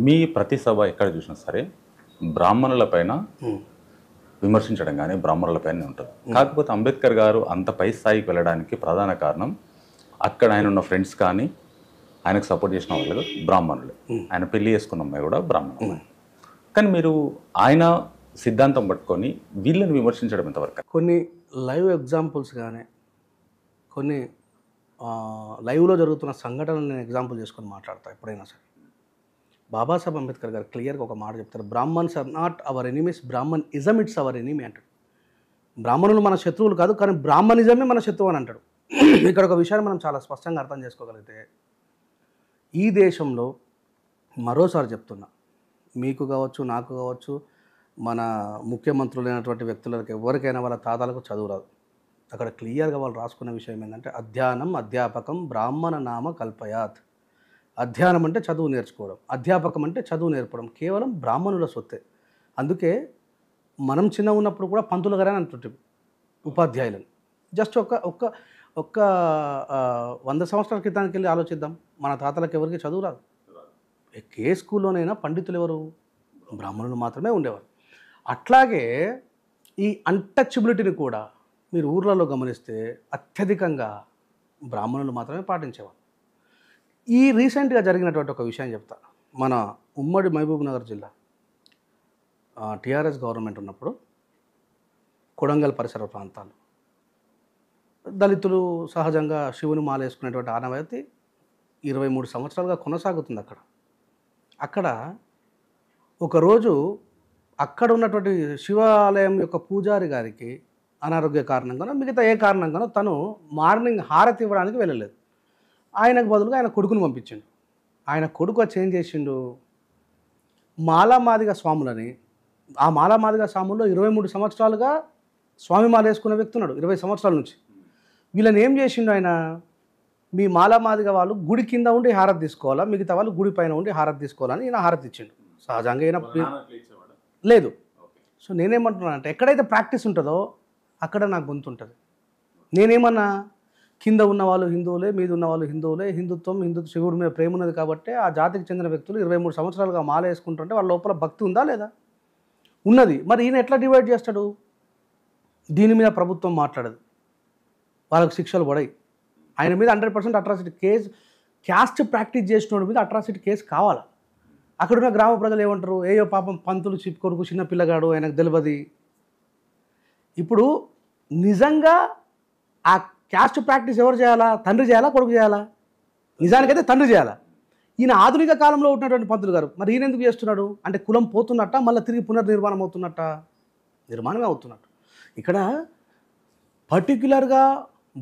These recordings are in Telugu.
మీ ప్రతి సభ ఎక్కడ చూసినా సరే బ్రాహ్మణులపైన విమర్శించడం కానీ బ్రాహ్మణులపైనే ఉంటుంది. కాకపోతే అంబేద్కర్ గారు అంత పై స్థాయికి వెళ్ళడానికి ప్రధాన కారణం అక్కడ ఆయన ఉన్న ఫ్రెండ్స్ కానీ ఆయనకు సపోర్ట్ చేసిన వాళ్ళు బ్రాహ్మణులు. ఆయన పెళ్లి చేసుకున్న అమ్మాయి కూడా బ్రాహ్మణులు. కానీ మీరు ఆయన సిద్ధాంతం పట్టుకొని వీళ్ళని విమర్శించడం ఎంతవరకు? కొన్ని లైవ్ ఎగ్జాంపుల్స్ కానీ కొన్ని లైవ్లో జరుగుతున్న సంఘటనలు నేను ఎగ్జాంపుల్ చేసుకొని మాట్లాడతాను ఎప్పుడైనా సరే. బాబాసాహెబ్ అంబేద్కర్ గారు క్లియర్గా ఒక మాట చెప్తారు, Brahmins are not our enemies, Brahminism it's our enemy అంటాడు. బ్రాహ్మణులు మన శత్రువులు కాదు, కానీ బ్రాహ్మణిజమే మన శత్రువు అని అంటాడు. ఇక్కడ ఒక విషయాన్ని మనం చాలా స్పష్టంగా అర్థం చేసుకోగలిగితే, ఈ దేశంలో మరోసారి చెప్తున్నా, మీకు కావచ్చు నాకు కావచ్చు మన ముఖ్యమంత్రులైనటువంటి వ్యక్తులకు ఎవరికైనా వాళ్ళ తాతలకు చదువు రాదు. అక్కడ క్లియర్గా వాళ్ళు రాసుకున్న విషయం ఏంటంటే అధ్యయనం అధ్యాపకం బ్రాహ్మణ నామ కల్పయాత్. అధ్యయనం అంటే చదువు నేర్చుకోవడం, అధ్యాపకం అంటే చదువు నేర్పడం కేవలం బ్రాహ్మణుల సొత్తే. అందుకే మనం చిన్న ఉన్నప్పుడు కూడా పంతులు గారని అంటుంటాం ఉపాధ్యాయులను. జస్ట్ ఒక్క 100 సంవత్సరాల క్రితానికి వెళ్ళి ఆలోచిద్దాం, మన తాతలకు ఎవరికి చదువు రాదు. ఏ స్కూల్లోనైనా పండితులు ఎవరు? బ్రాహ్మణులు మాత్రమే ఉండేవారు. అట్లాగే ఈ అన్టచబిలిటీని కూడా మీరు ఊర్లలో గమనిస్తే అత్యధికంగా బ్రాహ్మణులు మాత్రమే పాటించేవారు. ఈ రీసెంట్గా జరిగినటువంటి ఒక విషయం చెప్తా. మన ఉమ్మడి మహబూబ్ నగర్ జిల్లా టీఆర్ఎస్ గవర్నమెంట్ ఉన్నప్పుడు కొడంగల్ పరిసర ప్రాంతాలు దళితులు సహజంగా శివుని మాల వేసుకునేటువంటి ఆనవాయితీ 23 సంవత్సరాలుగా కొనసాగుతుంది. అక్కడ ఒకరోజు అక్కడ ఉన్నటువంటి శివాలయం యొక్క పూజారి గారికి అనారోగ్య కారణంగానో మిగతా ఏ కారణంగానో తను మార్నింగ్ హారతి ఇవ్వడానికి వెళ్ళలేదు. ఆయనకు బదులుగా ఆయన కొడుకును పంపించిండు. ఆయన కొడుకు వచ్చి ఏం చేసిండు, మాలామాదిగ స్వాములని, ఆ మాలామాదిగ స్వాముల్లో 23 సంవత్సరాలుగా స్వామి మాల వేసుకున్న వ్యక్తి ఉన్నాడు, 20 సంవత్సరాల నుంచి. వీళ్ళని ఏం చేసిండు ఆయన, మీ మాలామాదిగ వాళ్ళు గుడి కింద ఉండి హారతి తీసుకోవాలా, మిగతా వాళ్ళు గుడి పైన ఉండి హారతి తీసుకోవాలని ఈయన హారతి ఇచ్చిండు. సహజంగా ఈయన లేదు. సో నేనేమంటున్నాను అంటే, ఎక్కడైతే ప్రాక్టీస్ ఉంటుందో అక్కడ నాకు గొంతు ఉంటుంది. నేనేమన్నా కింద ఉన్న వాళ్ళు హిందువులే, మీద ఉన్న వాళ్ళు హిందువులే, హిందుత్వం శివుడి మీద ప్రేమ ఉన్నది కాబట్టి ఆ జాతికి చెందిన వ్యక్తులు 23 సంవత్సరాలుగా మాల వేసుకుంటుంటే వాళ్ళ లోపల భక్తి ఉందా లేదా? ఉన్నది. మరి ఈయన ఎట్లా డివైడ్ చేస్తాడు? దీని మీద ప్రభుత్వం మాట్లాడదు, వాళ్ళకు శిక్షలు పడాయి. ఆయన మీద 100% అట్రాసిటీ కేసు, క్యాస్ట్ ప్రాక్టీస్ చేసిన మీద అట్రాసిటీ కేసు కావాలా? అక్కడున్న గ్రామ ప్రజలు ఏమంటారు, ఏయో పాపం పంతులు చిప్ కొడుకు చిన్న పిల్లగాడు ఆయనకు తెలియదు. ఇప్పుడు నిజంగా ఆ క్యాస్ట్ ప్రాక్టీస్ ఎవరు చేయాలా? తండ్రి చేయాలా, కొడుకు చేయాలా? నిజానికైతే తండ్రి చేయాలా. ఈయన ఆధునిక కాలంలో ఉన్నటువంటి పంతులు గారు మరి ఈయన ఎందుకు చేస్తున్నాడు అంటే, కులం పోతున్నట్ట, మళ్ళీ తిరిగి పునర్నిర్మాణం అవుతున్నట్ట? నిర్మాణమే అవుతున్నట్టు. ఇక్కడ పర్టిక్యులర్గా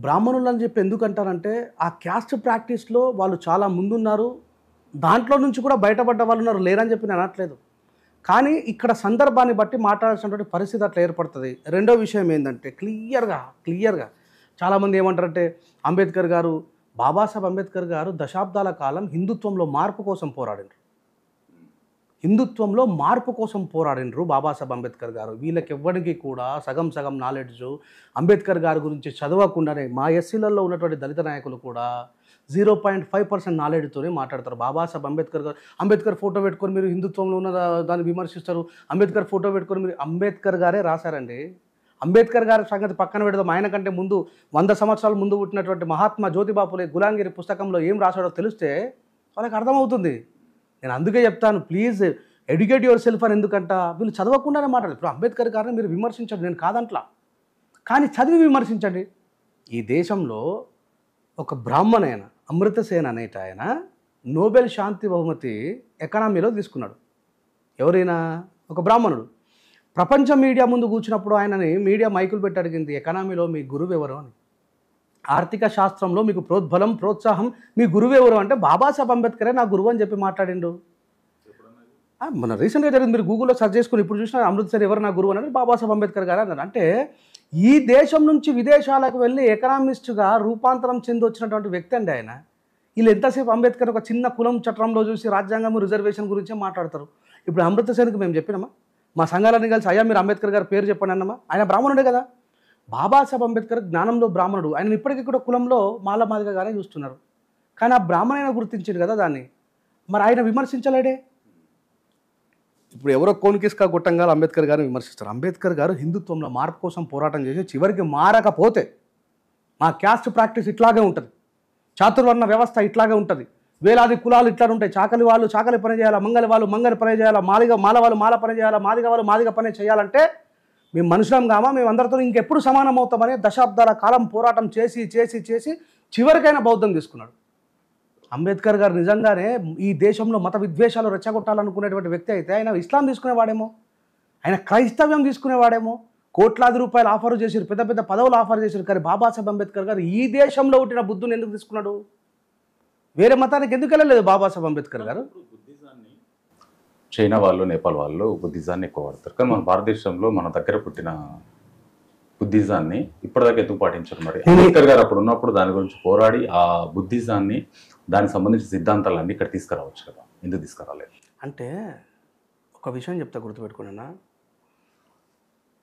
బ్రాహ్మణులు అని చెప్పి ఎందుకు అంటారంటే, ఆ క్యాస్ట్ ప్రాక్టీస్లో వాళ్ళు చాలా ముందున్నారు, దాంట్లో నుంచి కూడా బయటపడ్డ వాళ్ళు ఉన్నారు, లేరని చెప్పి నేను అనట్లేదు. కానీ ఇక్కడ సందర్భాన్ని బట్టి మాట్లాడాల్సినటువంటి పరిస్థితి అట్లా ఏర్పడుతుంది. రెండో విషయం ఏంటంటే, క్లియర్గా చాలామంది ఏమంటారంటే, బాబాసాహెబ్ అంబేద్కర్ గారు దశాబ్దాల కాలం హిందుత్వంలో మార్పు కోసం పోరాడినరు బాబాసాహెబ్ అంబేద్కర్ గారు. వీళ్ళకి ఎవ్వడికి కూడా సగం నాలెడ్జ్ అంబేద్కర్ గారి గురించి చదవకుండానే మా ఎస్సీలలో ఉన్నటువంటి దళిత నాయకులు కూడా 0.5% నాలెడ్జ్తోనే మాట్లాడతారు. బాబాసాహెబ్ అంబేద్కర్ ఫోటో పెట్టుకొని మీరు హిందుత్వంలో ఉన్న దాన్ని విమర్శిస్తారు, అంబేద్కర్ ఫోటో పెట్టుకొని మీరు, అంబేద్కర్ గారే రాశారండి. అంబేద్కర్ గారి సంగతి పక్కన పెడదాం. ఆయన కంటే ముందు 100 సంవత్సరాల ముందు పుట్టినటువంటి మహాత్మా జ్యోతిబా ఫులే గులాంగిరి పుస్తకంలో ఏం రాశాడో తెలిస్తే వాళ్ళకి అర్థమవుతుంది. నేను అందుకే చెప్తాను, ప్లీజ్ ఎడ్యుకేట్ యువర్ సెల్ఫ్ అని. ఎందుకంట వీళ్ళు చదవకుండానే మాట్లాడారు. ఇప్పుడు అంబేద్కర్ గారిని మీరు విమర్శించండి, నేను కాదంట్లా, కానీ చదివి విమర్శించండి. ఈ దేశంలో ఒక బ్రాహ్మణైన అమృతసేన్ అనేట ఆయన నోబెల్ శాంతి బహుమతి ఎకనామీలో తీసుకున్నాడు. ఎవరైనా ఒక బ్రాహ్మణుడు. ప్రపంచ మీడియా ముందు కూర్చున్నప్పుడు ఆయనని మీడియా మైకులు పెట్టి అడిగింది, ఎకనామీలో మీ గురువు ఎవరు అని, ఆర్థిక శాస్త్రంలో మీకు ప్రోద్బలం ప్రోత్సాహం మీ గురువు ఎవరు అంటే, బాబాసాహెబ్ అంబేద్కరే నా గురువు అని చెప్పి మాట్లాడిండు. మన రీసెంట్గా జరిగింది, మీరు గూగుల్లో సెర్చ్ చేసుకుని ఇప్పుడు చూసిన అమృత్సర్ ఎవరు నా గురువు అని బాబాసాహెబ్ అంబేద్కర్ గారు అన్నారు. అంటే ఈ దేశం నుంచి విదేశాలకు వెళ్ళి ఎకనామిస్ట్గా రూపాంతరం చెంది వచ్చినటువంటి వ్యక్తి అండి ఆయన. వీళ్ళు ఎంతసేపు అంబేద్కర్ ఒక చిన్న కులం చట్టంలో చూసి రాజ్యాంగం రిజర్వేషన్ గురించే మాట్లాడతారు. ఇప్పుడు అమృతసేన్కి మేము చెప్పినామా, మా సంఘాలన్నీ కలిసి అయ్యా మీరు అంబేద్కర్ గారి పేరు చెప్పండి అన్నమా? ఆయన బ్రాహ్మణుడే కదా. బాబాసాహెబ్ అంబేద్కర్ జ్ఞానంలో బ్రాహ్మణుడు. ఆయన ఇప్పటికీ కూడా కులంలో మాలమాదిగానే చూస్తున్నారు. కానీ ఆ బ్రాహ్మణైనా గుర్తించాడు కదా దాన్ని. మరి ఆయన విమర్శించలేడే. ఇప్పుడు ఎవరో కోన్కిస్కా గొట్టంగా అంబేద్కర్ గారిని విమర్శిస్తారు. అంబేద్కర్ గారు హిందుత్వంలో మార్పు కోసం పోరాటం చేసి చివరికి మారకపోతే మా క్యాస్ట్ ప్రాక్టీస్ ఇట్లాగే ఉంటుంది, చాతుర్వర్ణ వ్యవస్థ ఇట్లాగే ఉంటుంది, వేలాది కులాలు ఇట్లా ఉంటాయి, చాకలి వాళ్ళు చాకలి పని చేయాలా, మంగలి వాళ్ళు మంగలి పని చేయాలా, మాల వాళ్ళు మాల పని చేయాలా, మాదిగ వాళ్ళు మాదిగ పని చేయాలంటే మేము మనుషులం కామా, మేము అందరితో ఇంకెప్పుడు సమానం అవుతామని దశాబ్దాల కాలం పోరాటం చేసి చేసి చేసి చివరికైనా బౌద్ధం తీసుకున్నాడు. అంబేద్కర్ గారు నిజంగానే ఈ దేశంలో మత విద్వేషాలు రెచ్చగొట్టాలనుకునేటువంటి వ్యక్తి అయితే ఆయన ఇస్లాం తీసుకునేవాడేమో, ఆయన క్రైస్తవ్యం తీసుకునేవాడేమో. కోట్లాది రూపాయలు ఆఫర్ చేశారు, పెద్ద పెద్ద పదవులు ఆఫర్ చేశారు. కానీ బాబాసాహెబ్ అంబేద్కర్ గారు ఈ దేశంలో పుట్టిన బుద్ధుని ఎందుకు తీసుకున్నాడు? వేరే మతానికి ఎందుకు వెళ్ళలేదు బాబాసాహెబ్ అంబేద్కర్ గారు? చైనా వాళ్ళు, నేపాల్ వాళ్ళు బుద్ధిజాన్ని ఎక్కువ వాడతారు. కానీ మన భారతదేశంలో మన దగ్గర పుట్టిన బుద్ధిజాన్ని ఇప్పటిదాకా ఎందుకు పాటించారు? మరి అంబేద్కర్ గారు అప్పుడు ఉన్నప్పుడు దాని గురించి పోరాడి ఆ బుద్ధిజాన్ని, దానికి సంబంధించిన సిద్ధాంతాలన్నీ ఇక్కడ తీసుకురావచ్చు కదా, ఎందుకు తీసుకురాలేదు? అంటే ఒక విషయం చెప్తా, గుర్తుపెట్టుకున్నా.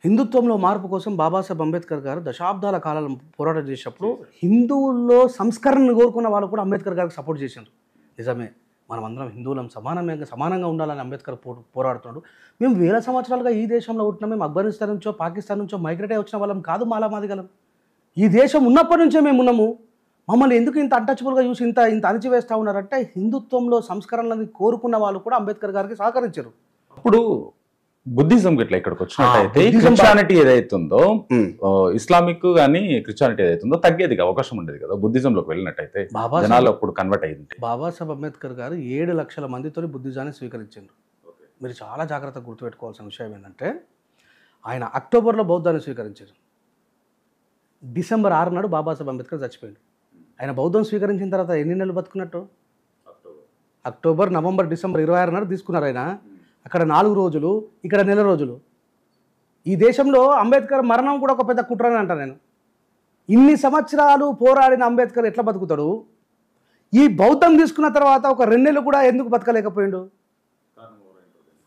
హిందుత్వంలో మార్పు కోసం బాబాసాహెబ్ అంబేద్కర్ గారు దశాబ్దాల కాలం పోరాటం చేసినప్పుడు హిందువుల్లో సంస్కరణను కోరుకున్న వాళ్ళు కూడా అంబేద్కర్ గారికి సపోర్ట్ చేశారు. నిజమే, మనం అందరం హిందువులం సమానంగా ఉండాలని అంబేద్కర్ పోరాడుతున్నాడు. మేము వేల సంవత్సరాలుగా ఈ దేశంలో ఉంటున్నాం. మేము ఆఫ్ఘనిస్తాన్ నుంచో పాకిస్తాన్ నుంచో మైగ్రేట్ అయి వచ్చిన వాళ్ళం కాదు, మాదిగలం. ఈ దేశం ఉన్నప్పటి నుంచే మేము ఉన్నాము. మమ్మల్ని ఎందుకు ఇంత అన్టచబుల్గా చూసి ఇంత అణిచివేస్తూ ఉన్నారంటే హిందుత్వంలో సంస్కరణలను కోరుకున్న వాళ్ళు కూడా అంబేద్కర్ గారికి సహకరించారు. అప్పుడు బుద్ధిజం ఇట్లా ఇక్కడికి వచ్చినట్టయితే క్రిస్టియానిటీ ఏదైతుందో, ఇస్లామిక్ కానీ క్రిస్టియానిటీ ఏదైతుందో తగ్గేది అవకాశం ఉండేది కదా బుద్ధిజంలోకి వెళ్ళినట్టయితే. జనాలు అప్పుడు కన్వర్ట్ అయ్యింది. బాబాసాహెబ్ అంబేద్కర్ గారు 7 లక్షల మందితో బుద్ధిజాన్ని స్వీకరించారు. మీరు చాలా జాగ్రత్తగా గుర్తుపెట్టుకోవాల్సిన విషయం ఏంటంటే ఆయన అక్టోబర్లో బౌద్ధాన్ని స్వీకరించారు. డిసెంబర్ 6 నాడు బాబాసాహెబ్ అంబేద్కర్ చచ్చిపోయాడు. ఆయన బౌద్ధం స్వీకరించిన తర్వాత ఎన్ని నెలలు బతుకున్నట్టు? అక్టోబర్, నవంబర్, డిసెంబర్ 26 నాడు తీసుకున్నారు ఆయన. అక్కడ 4 రోజులు, ఇక్కడ నెల రోజులు. ఈ దేశంలో అంబేద్కర్ మరణం కూడా ఒక పెద్ద కుట్రని అంటాను నేను. ఇన్ని సంవత్సరాలు పోరాడిన అంబేద్కర్ ఎట్లా బతుకుతాడు? ఈ బౌద్ధం తీసుకున్న తర్వాత ఒక 2 నెలలు కూడా ఎందుకు బతకలేకపోయిండు?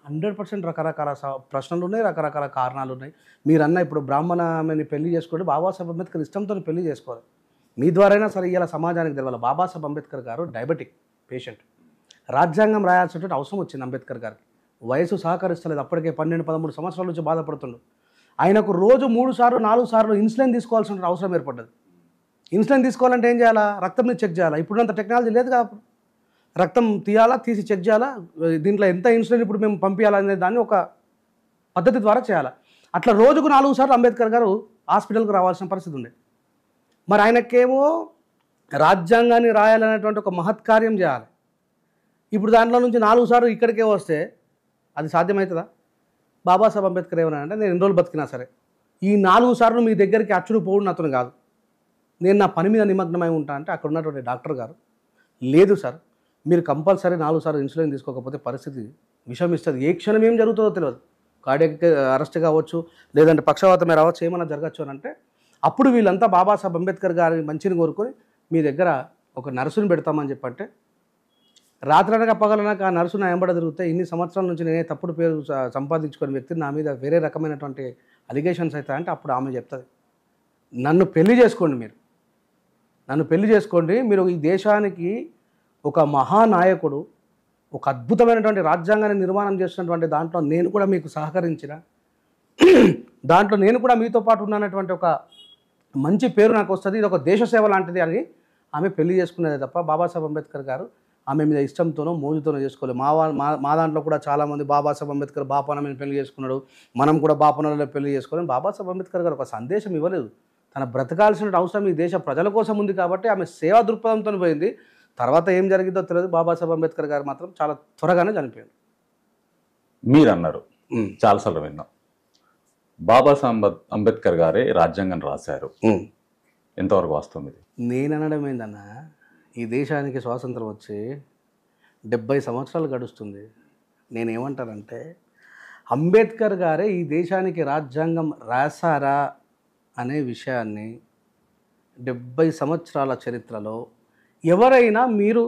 100% రకరకాల ప్రశ్నలు ఉన్నాయి, రకరకాల కారణాలు ఉన్నాయి. మీరన్న ఇప్పుడు బ్రాహ్మణ ఆమెని పెళ్లి చేసుకోండి, బాబాసాహెబ్ అంబేద్కర్ ఇష్టంతో పెళ్లి చేసుకోవాలి. మీ ద్వారైనా సరే ఇలా సమాజానికి తెలవాలి. బాబాసాహెబ్ అంబేద్కర్ గారు డయాబెటిక్ పేషెంట్. రాజ్యాంగం రాయాల్సినటువంటి అవసరం వచ్చింది అంబేద్కర్ గారికి. వయసు సహకరిస్తలేదు. అప్పటికే 12-13 సంవత్సరాల నుంచి బాధపడుతుండు. ఆయనకు రోజు 3 సార్లు 4 సార్లు ఇన్సులిన్ తీసుకోవాల్సిన అవసరం ఏర్పడ్డది. ఇన్సులిన్ తీసుకోవాలంటే ఏం చేయాలా? రక్తంని చెక్ చేయాలా. ఇప్పుడంత టెక్నాలజీ లేదు కదా. రక్తం తీయాలా, తీసి చెక్ చేయాలా, దీంట్లో ఎంత ఇన్సులిన్ ఇప్పుడు మేము పంపించాలనే దాన్ని ఒక పద్ధతి ద్వారా చేయాలా. అట్లా రోజుకు 4 సార్లు అంబేద్కర్ గారు హాస్పిటల్కి రావాల్సిన పరిస్థితి ఉంది. మరి ఆయనకేమో రాజ్యాంగాన్ని రాయాలనేటువంటి ఒక మహత్కార్యం చేయాలి. ఇప్పుడు దాంట్లో నుంచి 4 సార్లు ఇక్కడికే వస్తే అది సాధ్యమవుతుందా? బాబాసాహెబ్ అంబేద్కర్ ఏమన్నా అంటే నేను ఎన్ని రోజులు బతికినా సరే ఈ 4 సార్లు మీ దగ్గరికి అచ్చుడు పోవడం అతను కాదు, నేను నా పని మీద నిమగ్నమై ఉంటా అంటే అక్కడ ఉన్నటువంటి డాక్టర్ గారు లేదు సార్, మీరు కంపల్సరీ 4 సార్లు ఇన్సులిన్ తీసుకోకపోతే పరిస్థితి విషమిస్తుంది. ఏ క్షణం ఏం జరుగుతుందో తెలియదు. కార్డియాక్ అరెస్ట్ కావచ్చు, లేదంటే పక్షవాతమే రావచ్చు, ఏమైనా జరగచ్చు అని అంటే అప్పుడు వీళ్ళంతా బాబాసాహెబ్ అంబేద్కర్ గారి మంచిని కోరుకొని మీ దగ్గర ఒక నర్సుని పెడతామని చెప్పంటే రాత్రనక పగలనక ఆ నర్సు నా వెంబడ తిరుగుతే ఇన్ని సంవత్సరాల నుంచి నేనే తప్పుడు పేరు సంపాదించుకునే వ్యక్తిని నా మీద వేరే రకమైనటువంటి అలిగేషన్స్ అవుతాయంటే అప్పుడు ఆమె చెప్తుంది, నన్ను పెళ్లి చేసుకోండి, నన్ను పెళ్లి చేసుకోండి, మీరు ఈ దేశానికి ఒక మహానాయకుడు, ఒక అద్భుతమైనటువంటి రాజ్యాంగాన్ని నిర్మాణం చేసినటువంటి దాంట్లో నేను కూడా మీకు సహకరించిన, దాంట్లో నేను కూడా మీతో పాటు ఉన్నటువంటి ఒక మంచి పేరు నాకు వస్తుంది, ఇది ఒక దేశ సేవ లాంటిది అని ఆమె పెళ్లి చేసుకునేది తప్ప బాబాసాహెబ్ అంబేద్కర్ గారు ఆమె మీద ఇష్టంతోనో మోజుతోనో చేసుకోలేదు. మా దాంట్లో కూడా చాలామంది బాబాసాహెబ్ అంబేద్కర్ బాపన మీద పెళ్లి చేసుకున్నాడు, మనం కూడా బాపనలో పెళ్లి చేసుకోవాలి. బాబాసాహెబ్ అంబేద్కర్ గారు ఒక సందేశం ఇవ్వలేదు. తన బ్రతకాల్సిన అవసరం ఈ దేశ ప్రజల కోసం ఉంది కాబట్టి ఆమె సేవా దృక్పథంతో పోయింది. తర్వాత ఏం జరిగిందో తెలియదు. బాబాసాహెబ్ అంబేద్కర్ గారు మాత్రం చాలా త్వరగానే చనిపోయాడు. మీరు అన్నారు, చాలాసార్లు విన్నాం, బాబాసాహెబ్ అంబేద్కర్ గారే రాజ్యాంగం రాశారు. ఎంతవరకు వాస్తవం ఇది? నేను అనడం ఏందన్నా, ఈ దేశానికి స్వాతంత్రం వచ్చి 70 సంవత్సరాలు గడుస్తుంది. నేనేమంటానంటే అంబేద్కర్ గారే ఈ దేశానికి రాజ్యాంగం రాశారా అనే విషయాన్ని 70 సంవత్సరాల చరిత్రలో ఎవరైనా మీరు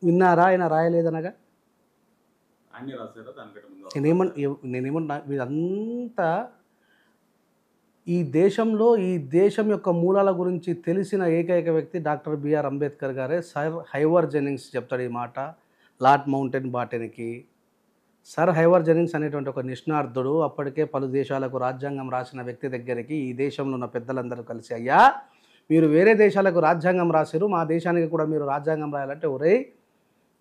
విన్నారా? ఆయన రాయలేదనగా నేనేమన్నా ఇదంతా ఈ దేశంలో ఈ దేశం యొక్క మూలాల గురించి తెలిసిన ఏకైక వ్యక్తి డాక్టర్ బిఆర్ అంబేద్కర్ గారే. సర్ హైవర్ జెన్నింగ్స్ చెప్తాడు ఈ మాట. లార్డ్ మౌంటెన్ బాటెన్కి సర్ హైవర్ జెనింగ్స్ అనేటువంటి ఒక నిష్ణార్థుడు అప్పటికే పలు దేశాలకు రాజ్యాంగం రాసిన వ్యక్తి దగ్గరికి ఈ దేశంలో ఉన్న పెద్దలందరూ కలిసి, అయ్యా మీరు వేరే దేశాలకు రాజ్యాంగం రాసిరు, మా దేశానికి కూడా మీరు రాజ్యాంగం రాయాలంటే, ఒరే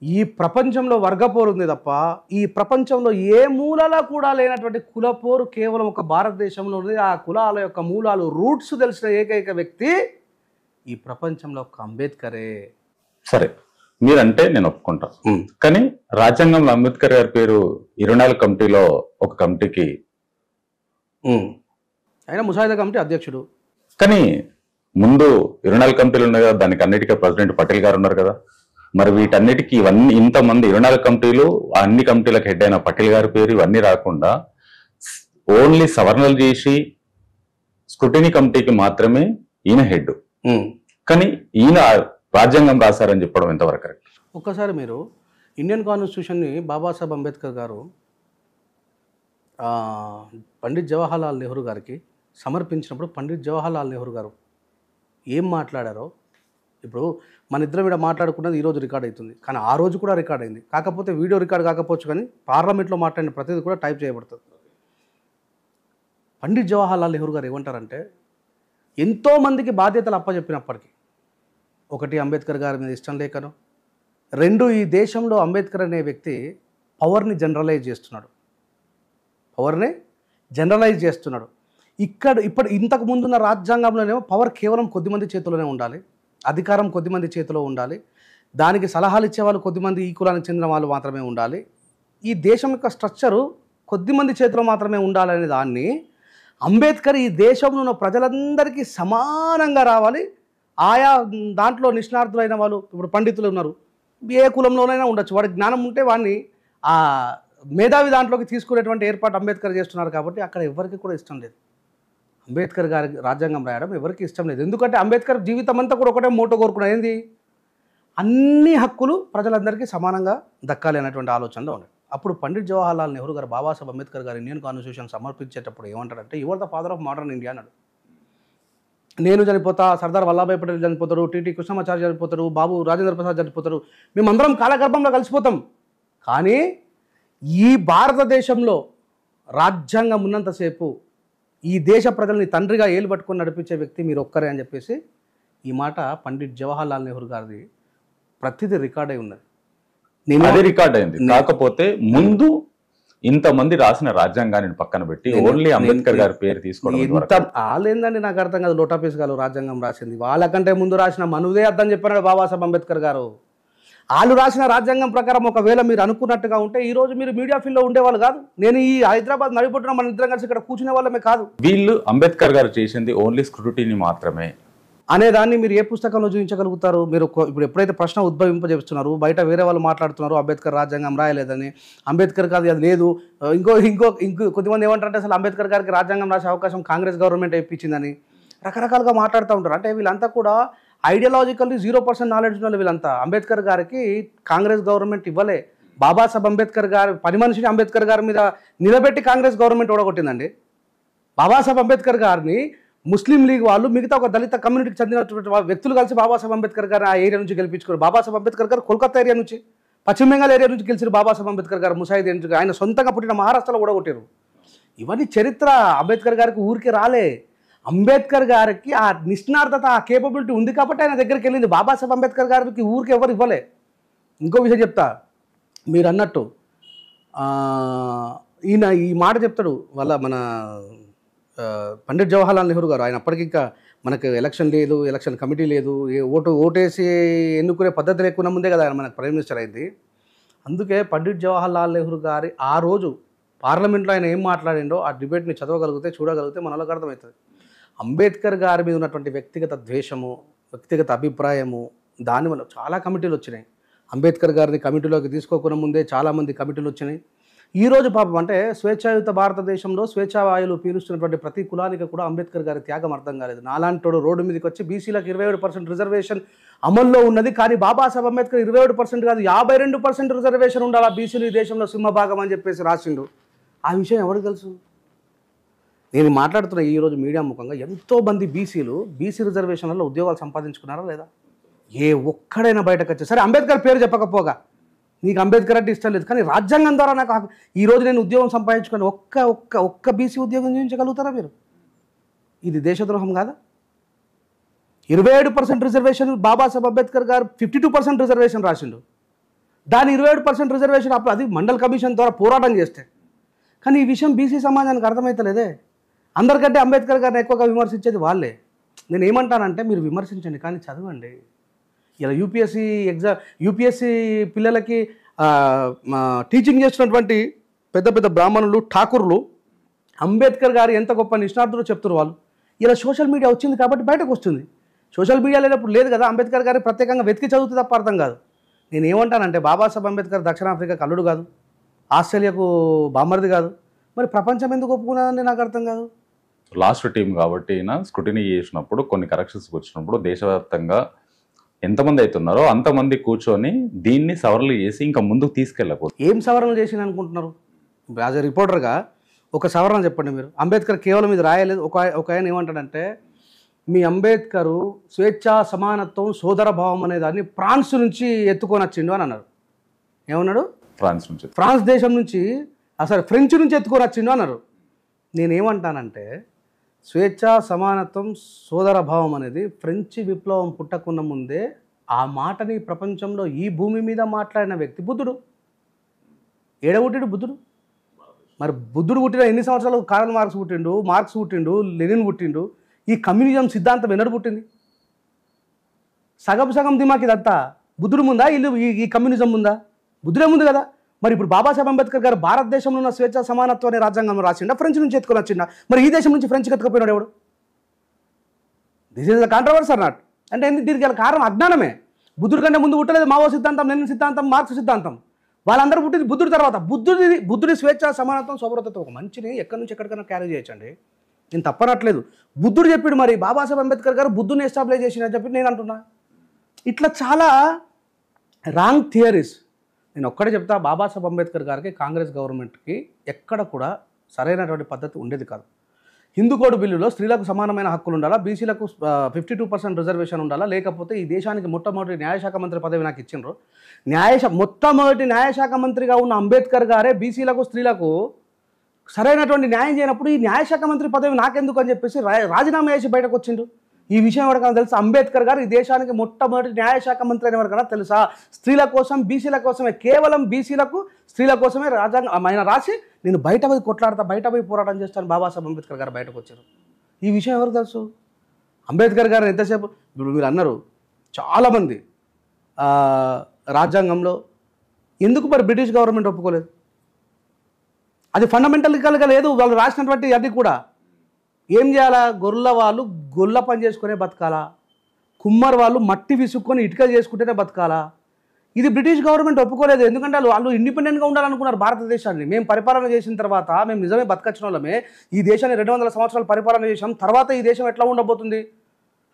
ఈ ప్రపంచంలో వర్గపోరు ఉంది తప్ప ఈ ప్రపంచంలో ఏ మూలలో కూడా లేనటువంటి కులపోరు కేవలం ఒక భారతదేశంలో ఉంది. ఆ కులాల యొక్క మూలాలు రూట్స్ తెలిసిన ఏకైక వ్యక్తి ఈ ప్రపంచంలో ఒక అంబేద్కరే. సరే, మీరంటే నేను ఒప్పుకుంటా. కానీ రాజ్యాంగంలో అంబేద్కర్ గారి పేరు 24 కమిటీలో ఒక కమిటీకి, ఆయన ముసాయిదా కమిటీ అధ్యక్షుడు. కానీ ముందు 24 కమిటీలు ఉన్నాయి కదా, దానికి అన్నిటికీ ప్రెసిడెంట్ పటేల్ గారు ఉన్నారు కదా. మరి వీటన్నిటికీ ఇవన్నీ ఇంతమంది 24 కమిటీలు, అన్ని కమిటీలకు హెడ్ అయిన పటేల్ గారి పేరు ఇవన్నీ రాకుండా ఓన్లీ సవరణలు చేసి స్క్రూటినీ కమిటీకి మాత్రమే ఈయన హెడ్. కానీ ఈయన రాజ్యాంగం రాశారని చెప్పడం ఎంతవరకు కరెక్ట్? ఒక్కసారి మీరు ఇండియన్ కాన్స్టిట్యూషన్ని బాబాసాహెబ్ అంబేద్కర్ గారు పండిత్ జవహర్లాల్ నెహ్రూ గారికి సమర్పించినప్పుడు పండిత్ జవహర్లాల్ నెహ్రూ గారు ఏం మాట్లాడారో, ఇప్పుడు మన ఇద్దరం ఇక్కడ మాట్లాడుకున్నది ఈరోజు రికార్డ్ అవుతుంది, కానీ ఆ రోజు కూడా రికార్డ్ అయింది. కాకపోతే వీడియో రికార్డ్ కాకపోవచ్చు, కానీ పార్లమెంట్లో మాట్లాడిన ప్రతిదీ కూడా టైప్ చేయబడుతుంది. పండిత్ జవహర్లాల్ నెహ్రూ గారు ఏమంటారంటే, ఎంతోమందికి బాధ్యతలు అప్పచెప్పినప్పటికీ, ఒకటి అంబేద్కర్ గారి మీద ఇష్టం లేకను, రెండు ఈ దేశంలో అంబేద్కర్ అనే వ్యక్తి పవర్ని జనరలైజ్ చేస్తున్నాడు. ఇప్పుడు ఇంతకు ముందున్న రాజ్యాంగంలోనేమో పవర్ కేవలం కొద్దిమంది చేతిలోనే ఉండాలి, అధికారం కొద్దిమంది చేతిలో ఉండాలి, దానికి సలహాలు ఇచ్చేవాళ్ళు కొద్దిమంది ఈ కులానికి చెందిన వాళ్ళు మాత్రమే ఉండాలి, ఈ దేశం యొక్క స్ట్రక్చరు కొద్దిమంది చేతిలో మాత్రమే ఉండాలనే దాన్ని అంబేద్కర్ ఈ దేశంలో ఉన్న ప్రజలందరికీ సమానంగా రావాలి, ఆయా దాంట్లో నిష్ణార్థులైన వాళ్ళు, ఇప్పుడు పండితులు ఉన్నారు, ఏ కులంలోనైనా ఉండొచ్చు, వాడి జ్ఞానం ఉంటే వాడిని ఆ మేధావి దాంట్లోకి తీసుకునేటువంటి ఏర్పాటు అంబేద్కర్ చేస్తున్నారు. కాబట్టి అక్కడ ఎవరికి కూడా ఇష్టం లేదు, అంబేద్కర్ గారి రాజ్యాంగం రాయడం ఎవరికి ఇష్టం లేదు. ఎందుకంటే అంబేద్కర్ జీవితం అంతా కూడా ఒకటే మోటో కోరుకున్నాడు, ఏంది, అన్ని హక్కులు ప్రజలందరికీ సమానంగా దక్కాలి అనేటువంటి ఆలోచనలో ఉన్నాడు. అప్పుడు పండిత్ జవహర్లాల్ నెహ్రూ గారు బాబాసాహెబ్ అంబేద్కర్ గారు ఇండియన్ కాన్స్టిట్యూషన్ సమర్పించేటప్పుడు ఏమంటాడంటే, your the father of modern India అన్నాడు. నేను చనిపోతా, సర్దార్ వల్లభాయ్ పటేల్ చనిపోతారు, టీటీ కృష్ణమాచారి చనిపోతారు, బాబు రాజేంద్ర ప్రసాద్ చనిపోతారు, మేమందరం కాలగర్భంలో కలిసిపోతాం, కానీ ఈ భారతదేశంలో రాజ్యాంగం ఉన్నంతసేపు ఈ దేశ ప్రజల్ని తండ్రిగా ఏలు పట్టుకొని నడిపించే వ్యక్తి మీరు ఒక్కరే అని చెప్పేసి ఈ మాట పండిట్ జవహర్లాల్ నెహ్రూ గారిది ప్రతిదీ రికార్డ్ అయి ఉన్నది. అదే రికార్డ్ అయింది. కాకపోతే ముందు ఇంతమంది రాసిన రాజ్యాంగాన్ని పక్కన పెట్టి ఓన్లీ అంబేద్కర్ గారి పేరు తీసుకోవడం వాళ్ళేందండి నాకు అర్థం కాదు. లోటాపీస్ గారు రాజ్యాంగం రాసింది, వాళ్ళకంటే ముందు రాసిన మనుదే అర్థం చెప్పారు బాబాసాహెబ్ అంబేద్కర్ గారు. వాళ్ళు రాసిన రాజ్యాంగం ప్రకారం ఒకవేళ మీరు అనుకున్నట్టుగా ఉంటే ఈ రోజు మీరు మీడియా ఫీల్డ్లో ఉండేవాళ్ళు కాదు, నేను ఈ హైదరాబాద్ నడిపొట్టున మన ఇద్దరం కలిసి ఇక్కడ కూర్చునే వాళ్ళమే కాదు. వీళ్ళు అంబేద్కర్ గారు చేసింది ఓన్లీ స్క్రూటినీ మాత్రమే అనేదాన్ని మీరు ఏ పుస్తకంలో చూపించగలుగుతారు? మీరు ఇప్పుడు ఎప్పుడైతే ప్రశ్న ఉద్భవింపజేస్తున్నారు, బయట వేరే వాళ్ళు మాట్లాడుతున్నారు అంబేద్కర్ రాజ్యాంగం రాయలేదని, అంబేద్కర్ కాదు అది లేదు, ఇంకో కొద్దిమంది ఏమంటారంటే అసలు అంబేద్కర్ గారికి రాజ్యాంగం రాసే అవకాశం కాంగ్రెస్ గవర్నమెంట్ ఇప్పించిందని రకరకాలుగా మాట్లాడుతూ ఉంటారు. అంటే వీళ్ళంతా కూడా ఐడియాలజికల్లీ 0% నాలెడ్జ్ ఉన్న వీళ్ళంతా. అంబేద్కర్ గారికి కాంగ్రెస్ గవర్నమెంట్ ఇవ్వలే, బాబాసాహెబ్ అంబేద్కర్ గారి పని మనిషిని అంబేద్కర్ గారి మీద నిలబెట్టి కాంగ్రెస్ గవర్నమెంట్ ఓడగొట్టిందండి. బాబాసాహెబ్ అంబేద్కర్ గారిని ముస్లిం లీగ్ వాళ్ళు మిగతా ఒక దళిత కమ్యూనిటీకి చెందినటువంటి వ్యక్తులు కలిసి బాబాసాహెబ్ అంబేద్కర్ గారు ఆ ఏరియా నుంచి గెలిపించుకోరు. బాబాసాహెబ్ అంబేద్కర్ గారు కోల్కతా ఏరియా నుంచి, పశ్చిమ బెంగాల్ ఏరియా నుంచి గెలిచారు. బాబాసాహెబ్ అంబేద్కర్ గారు ముసాయిదా నుంచి ఆయన సొంతంగా పుట్టిన మహారాష్ట్రలో ఓడగొట్టారు. ఇవన్నీ చరిత్ర. అంబేద్కర్ గారికి ఊరికి రాలే, అంబేద్కర్ గారికి ఆ నిష్ణార్థత ఆ కేపబిలిటీ ఉంది కాబట్టి ఆయన దగ్గరికి వెళ్ళింది. బాబాసాహెబ్ అంబేద్కర్ గారికి ఊరికి ఎవరు ఇవ్వలే. ఇంకో విషయం చెప్తా, మీరు అన్నట్టు ఈయన ఈ మాట చెప్తాడు వాళ్ళ మన పండిట్ జవహర్లాల్ నెహ్రూ గారు. ఆయన అప్పటికి ఇంకా మనకు ఎలక్షన్ లేదు, ఎలక్షన్ కమిటీ లేదు, ఓటేసి ఎన్నుకునే పద్ధతి లేకుండా ముందే కదా ఆయన మనకు ప్రైమ్ మినిస్టర్ అయింది. అందుకే పండిట్ జవహర్లాల్ నెహ్రూ గారి ఆ రోజు పార్లమెంట్లో ఆయన ఏం మాట్లాడిండో ఆ డిబేట్ని చదవగలిగితే చూడగలిగితే మనలోకి అర్థమవుతుంది. అంబేద్కర్ గారి మీద ఉన్నటువంటి వ్యక్తిగత ద్వేషము, వ్యక్తిగత అభిప్రాయము, దానివల్ల చాలా కమిటీలు వచ్చినాయి. అంబేద్కర్ గారిని కమిటీలోకి తీసుకోకుండా ముందే చాలామంది కమిటీలు వచ్చినాయి. ఈరోజు పాపం అంటే స్వేచ్ఛాయుత భారతదేశంలో స్వేచ్ఛావాయులు పీలుస్తున్నటువంటి ప్రతి కులానికి కూడా అంబేద్కర్ గారి త్యాగం అర్థం కాలేదు. నాలాంటోడు రోడ్డు మీదకి వచ్చి బీసీలకు 27% రిజర్వేషన్ అమల్లో ఉన్నది, కానీ బాబాసాహెబ్ అంబేద్కర్ 27% కాదు 52% రిజర్వేషన్ ఉండాలి ఆ బీసీలు ఈ దేశంలో సింహభాగం అని చెప్పేసి రాసిండు. ఆ విషయం ఎవరికి తెలుసు? నేను మాట్లాడుతున్న ఈరోజు మీడియా ముఖంగా ఎంతోమంది బీసీలు బీసీ రిజర్వేషన్లలో ఉద్యోగాలు సంపాదించుకున్నారా లేదా? ఏ ఒక్కడైనా బయటకు వచ్చి సరే అంబేద్కర్ పేరు చెప్పకపోగా నీకు అంబేద్కర్ అంటే ఇష్టం లేదు, కానీ రాజ్యాంగం ద్వారా నాకు ఈరోజు నేను ఉద్యోగం సంపాదించుకొని ఒక్క బీసీ ఉద్యోగం చేయించగలుగుతారా మీరు? ఇది దేశద్రోహం కాదా? 27% రిజర్వేషన్ బాబాసాహెబ్ అంబేద్కర్ గారు 52% రిజర్వేషన్ రాసిండు. దాని 27% రిజర్వేషన్ అప్పుడు అది మండల్ కమిషన్ ద్వారా పోరాటం చేస్తే. కానీ ఈ విషయం బీసీ సమాజానికి అర్థమవుతలేదే. అందరికంటే అంబేద్కర్ గారిని ఎక్కువగా విమర్శించేది వాళ్ళే. నేను ఏమంటానంటే మీరు విమర్శించండి, కానీ చదవండి. ఇలా యూపీఎస్సీ పిల్లలకి టీచింగ్ చేస్తున్నటువంటి పెద్ద పెద్ద బ్రాహ్మణులు, ఠాకూర్లు అంబేద్కర్ గారు ఎంత గొప్ప నిష్ణార్థులు చెప్తున్నారు వాళ్ళు. ఇలా సోషల్ మీడియా వచ్చింది కాబట్టి బయటకు వస్తుంది. సోషల్ మీడియా లేనప్పుడు లేదు కదా. అంబేద్కర్ గారు ప్రత్యేకంగా వెతికి చదివితే తప్ప అర్థం కాదు. నేను ఏమంటానంటే బాబాసాహెబ్ అంబేద్కర్ దక్షిణాఫ్రికాకు అల్లుడు కాదు, ఆస్ట్రేలియాకు బామ్మర్ది కాదు, మరి ప్రపంచం ఎందుకు ఒప్పుకున్నదండి నాకు అర్థం కాదు. లాస్ట్ టీం కాబట్టి స్క్రూటినీ చేసినప్పుడు కొన్ని కరెక్షన్స్ వచ్చినప్పుడు దేశవ్యాప్తంగా ఎంతమంది అవుతున్నారో అంతమంది కూర్చొని దీన్ని సవరణలు చేసి ఇంకా ముందుకు తీసుకెళ్ళకూడదు. ఏం సవరణలు చేసి అనుకుంటున్నారు? యాజ్ ఎ రిపోర్టర్గా ఒక సవరణ చెప్పండి మీరు. అంబేద్కర్ కేవలం ఇది రాయలేదు. ఒక ఆయన ఏమంటాడంటే, మీ అంబేద్కరు స్వేచ్ఛ, సమానత్వం, సోదర భావం అనే దాన్ని ఫ్రాన్స్ నుంచి ఎత్తుకొని వచ్చిండు అని అన్నారు. ఏమన్నాడు? ఫ్రాన్స్ దేశం నుంచి, అసలు ఫ్రెంచ్ నుంచి ఎత్తుకొని వచ్చిండు అన్నారు. నేనేమంటానంటే స్వేచ్ఛ, సమానత్వం, సోదర భావం అనేది ఫ్రెంచ్ విప్లవం పుట్టకున్న ముందే ఆ మాటని ప్రపంచంలో ఈ భూమి మీద మాట్లాడిన వ్యక్తి బుద్ధుడు. ఏడబుట్టిడు బుద్ధుడు. మరి బుద్ధుడు పుట్టిన ఎన్ని సంవత్సరాలు కార్ల్ మార్క్స్ పుట్టిండు, మార్క్స్ పుట్టిండు, లెనిన్ పుట్టిండు. ఈ కమ్యూనిజం సిద్ధాంతం ఎన్నడు పుట్టింది? సగం దిమాకి ఇదంతా బుద్ధుడు ముందా, ఈ కమ్యూనిజం ముందా? బుద్ధుడే ముందు కదా. మరి ఇప్పుడు బాబాసాహెబ్ అంబేద్కర్ గారు భారతదేశంలో ఉన్న స్వేచ్ఛ, సమానత్వం అనే రాజ్యాంగం రాసిండా, ఫ్రెంచ్ నుంచి ఎత్తుకొని వచ్చిండా? మరి ఈ దేశం నుంచి ఫ్రెంచ్కి ఎత్తుకుపోయినాడు ఎవడు? This is the controversy or not? అంటే దీనికి గల కారణం అజ్ఞానమే. బుద్ధుడి కంటే ముందు పుట్టలేదు మావో సిద్ధాంతం, లెనిన్ సిద్ధాంతం, మార్క్స్ సిద్ధాంతం. వాళ్ళందరూ పుట్టింది బుద్ధుడి తర్వాత. బుద్ధుడి స్వేచ్ఛ, సమానత్వం, సౌభ్రతత్వం ఒక మంచిని ఎక్కడి నుంచి ఎక్కడికైనా క్యారీ చేయొచ్చండి. నేను తప్పనట్లేదు. బుద్ధుడు చెప్పాడు, మరి బాబాసాహెబ్ అంబేద్కర్ గారు బుద్ధుని ఎస్టాబ్లిష్ చేసినని చెప్పి నేను అంటున్నా. ఇట్లా చాలా రాంగ్ థియరీస్. నేను ఒక్కడే చెప్తా, బాబాసాహెబ్ అంబేద్కర్ గారికి కాంగ్రెస్ గవర్నమెంట్కి ఎక్కడ కూడా సరైనటువంటి పద్ధతి ఉండేది కాదు. హిందూ కోడ్ బిల్లులో స్త్రీలకు సమానమైన హక్కులు ఉండాలా, బీసీలకు 52% రిజర్వేషన్ ఉండాలా, లేకపోతే ఈ దేశానికి మొట్టమొదటి న్యాయశాఖ మంత్రి పదవి నాకు ఇచ్చిండ్రు. మొట్టమొదటి న్యాయశాఖ మంత్రిగా ఉన్న అంబేద్కర్ గారే బీసీలకు, స్త్రీలకు సరైనటువంటి న్యాయం చేయనప్పుడు ఈ న్యాయశాఖ మంత్రి పదవి నాకెందుకు అని చెప్పేసి రాజీనామా చేసి బయటకు వచ్చిండు. ఈ విషయం ఎవరికైనా తెలుసా? అంబేద్కర్ గారు ఈ దేశానికి మొట్టమొదటి న్యాయశాఖ మంత్రి అయిన ఎవరికైనా తెలుసా? స్త్రీల కోసం, బీసీల కోసమే, కేవలం బీసీలకు, స్త్రీల కోసమే రాజ్యాంగం ఆయన రాసి నేను బయట పోయి కొట్లాడతా, బయట పోయి పోరాటం చేస్తాను బాబాసాహెబ్ అంబేద్కర్ గారు బయటకు వచ్చారు. ఈ విషయం ఎవరికి తెలుసు? అంబేద్కర్ గారు ఎంతసేపు ఇప్పుడు మీరు అన్నారు చాలామంది రాజ్యాంగంలో ఎందుకు మరి బ్రిటిష్ గవర్నమెంట్ ఒప్పుకోలేదు? అది ఫండమెంటల్గా లేదు. వాళ్ళు రాసినటువంటి అది కూడా ఏం చేయాలా? గొర్రెల వాళ్ళు గొల్ల పని చేసుకునే బతకాలా, కుమ్మర్ వాళ్ళు మట్టి విసుక్కొని ఇటుక చేసుకుంటేనే బతకాలా. ఇది బ్రిటిష్ గవర్నమెంట్ ఒప్పుకోలేదు. ఎందుకంటే వాళ్ళు ఇండిపెండెంట్గా ఉండాలనుకున్నారు భారతదేశాన్ని. మేము పరిపాలన చేసిన తర్వాత, మేము నిజమే బతకచ్చిన వాళ్ళమే, ఈ దేశాన్ని 200 సంవత్సరాలు పరిపాలన చేసాం, తర్వాత ఈ దేశం ఎట్లా ఉండబోతుంది,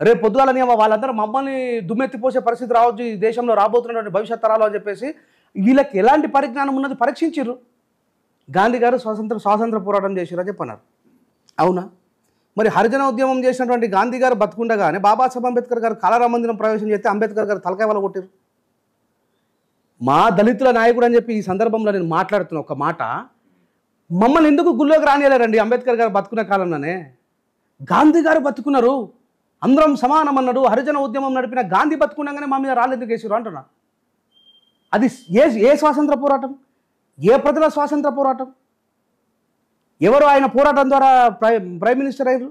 రేపు పొద్దుగాలని వాళ్ళందరూ మమ్మల్ని దుమ్మెత్తిపోసే పరిస్థితి రావచ్చు ఈ దేశంలో రాబోతున్నటువంటి భవిష్యత్ తరాలు అని చెప్పేసి వీళ్ళకి ఎలాంటి పరిజ్ఞానం ఉన్నది పరీక్షించారు. గాంధీ గారు స్వాతంత్ర పోరాటం చేసిరని చెప్పన్నారు. అవునా? మరి హరిజన ఉద్యమం చేసినటువంటి గాంధీ గారు బతుకుండగానే బాబాసాహెబ్ అంబేద్కర్ గారు కళారామ మందిరం ప్రవేశం చేస్తే అంబేద్కర్ గారు తలకాయ వల్ల కొట్టారు. మా దళితుల నాయకుడు అని చెప్పి ఈ సందర్భంలో నేను మాట్లాడుతున్న ఒక మాట, మమ్మల్ని ఎందుకు గుళ్ళోకి రానియలేరండి? అంబేద్కర్ గారు బతుకున్న కాలంలోనే గాంధీ గారు బతుకున్నారు, అందరం సమానం అన్నాడు. హరిజన ఉద్యమం నడిపిన గాంధీ బతుకుండగానే మా మీద రాళ్ళెందుకు వేసారు అంటున్నా. అది ఏ స్వాతంత్ర పోరాటం? ఏ ప్రజల స్వాతంత్ర పోరాటం? ఎవరు ఆయన పోరాటం ద్వారా ప్రైమ్ మినిస్టర్ అయ్యారు?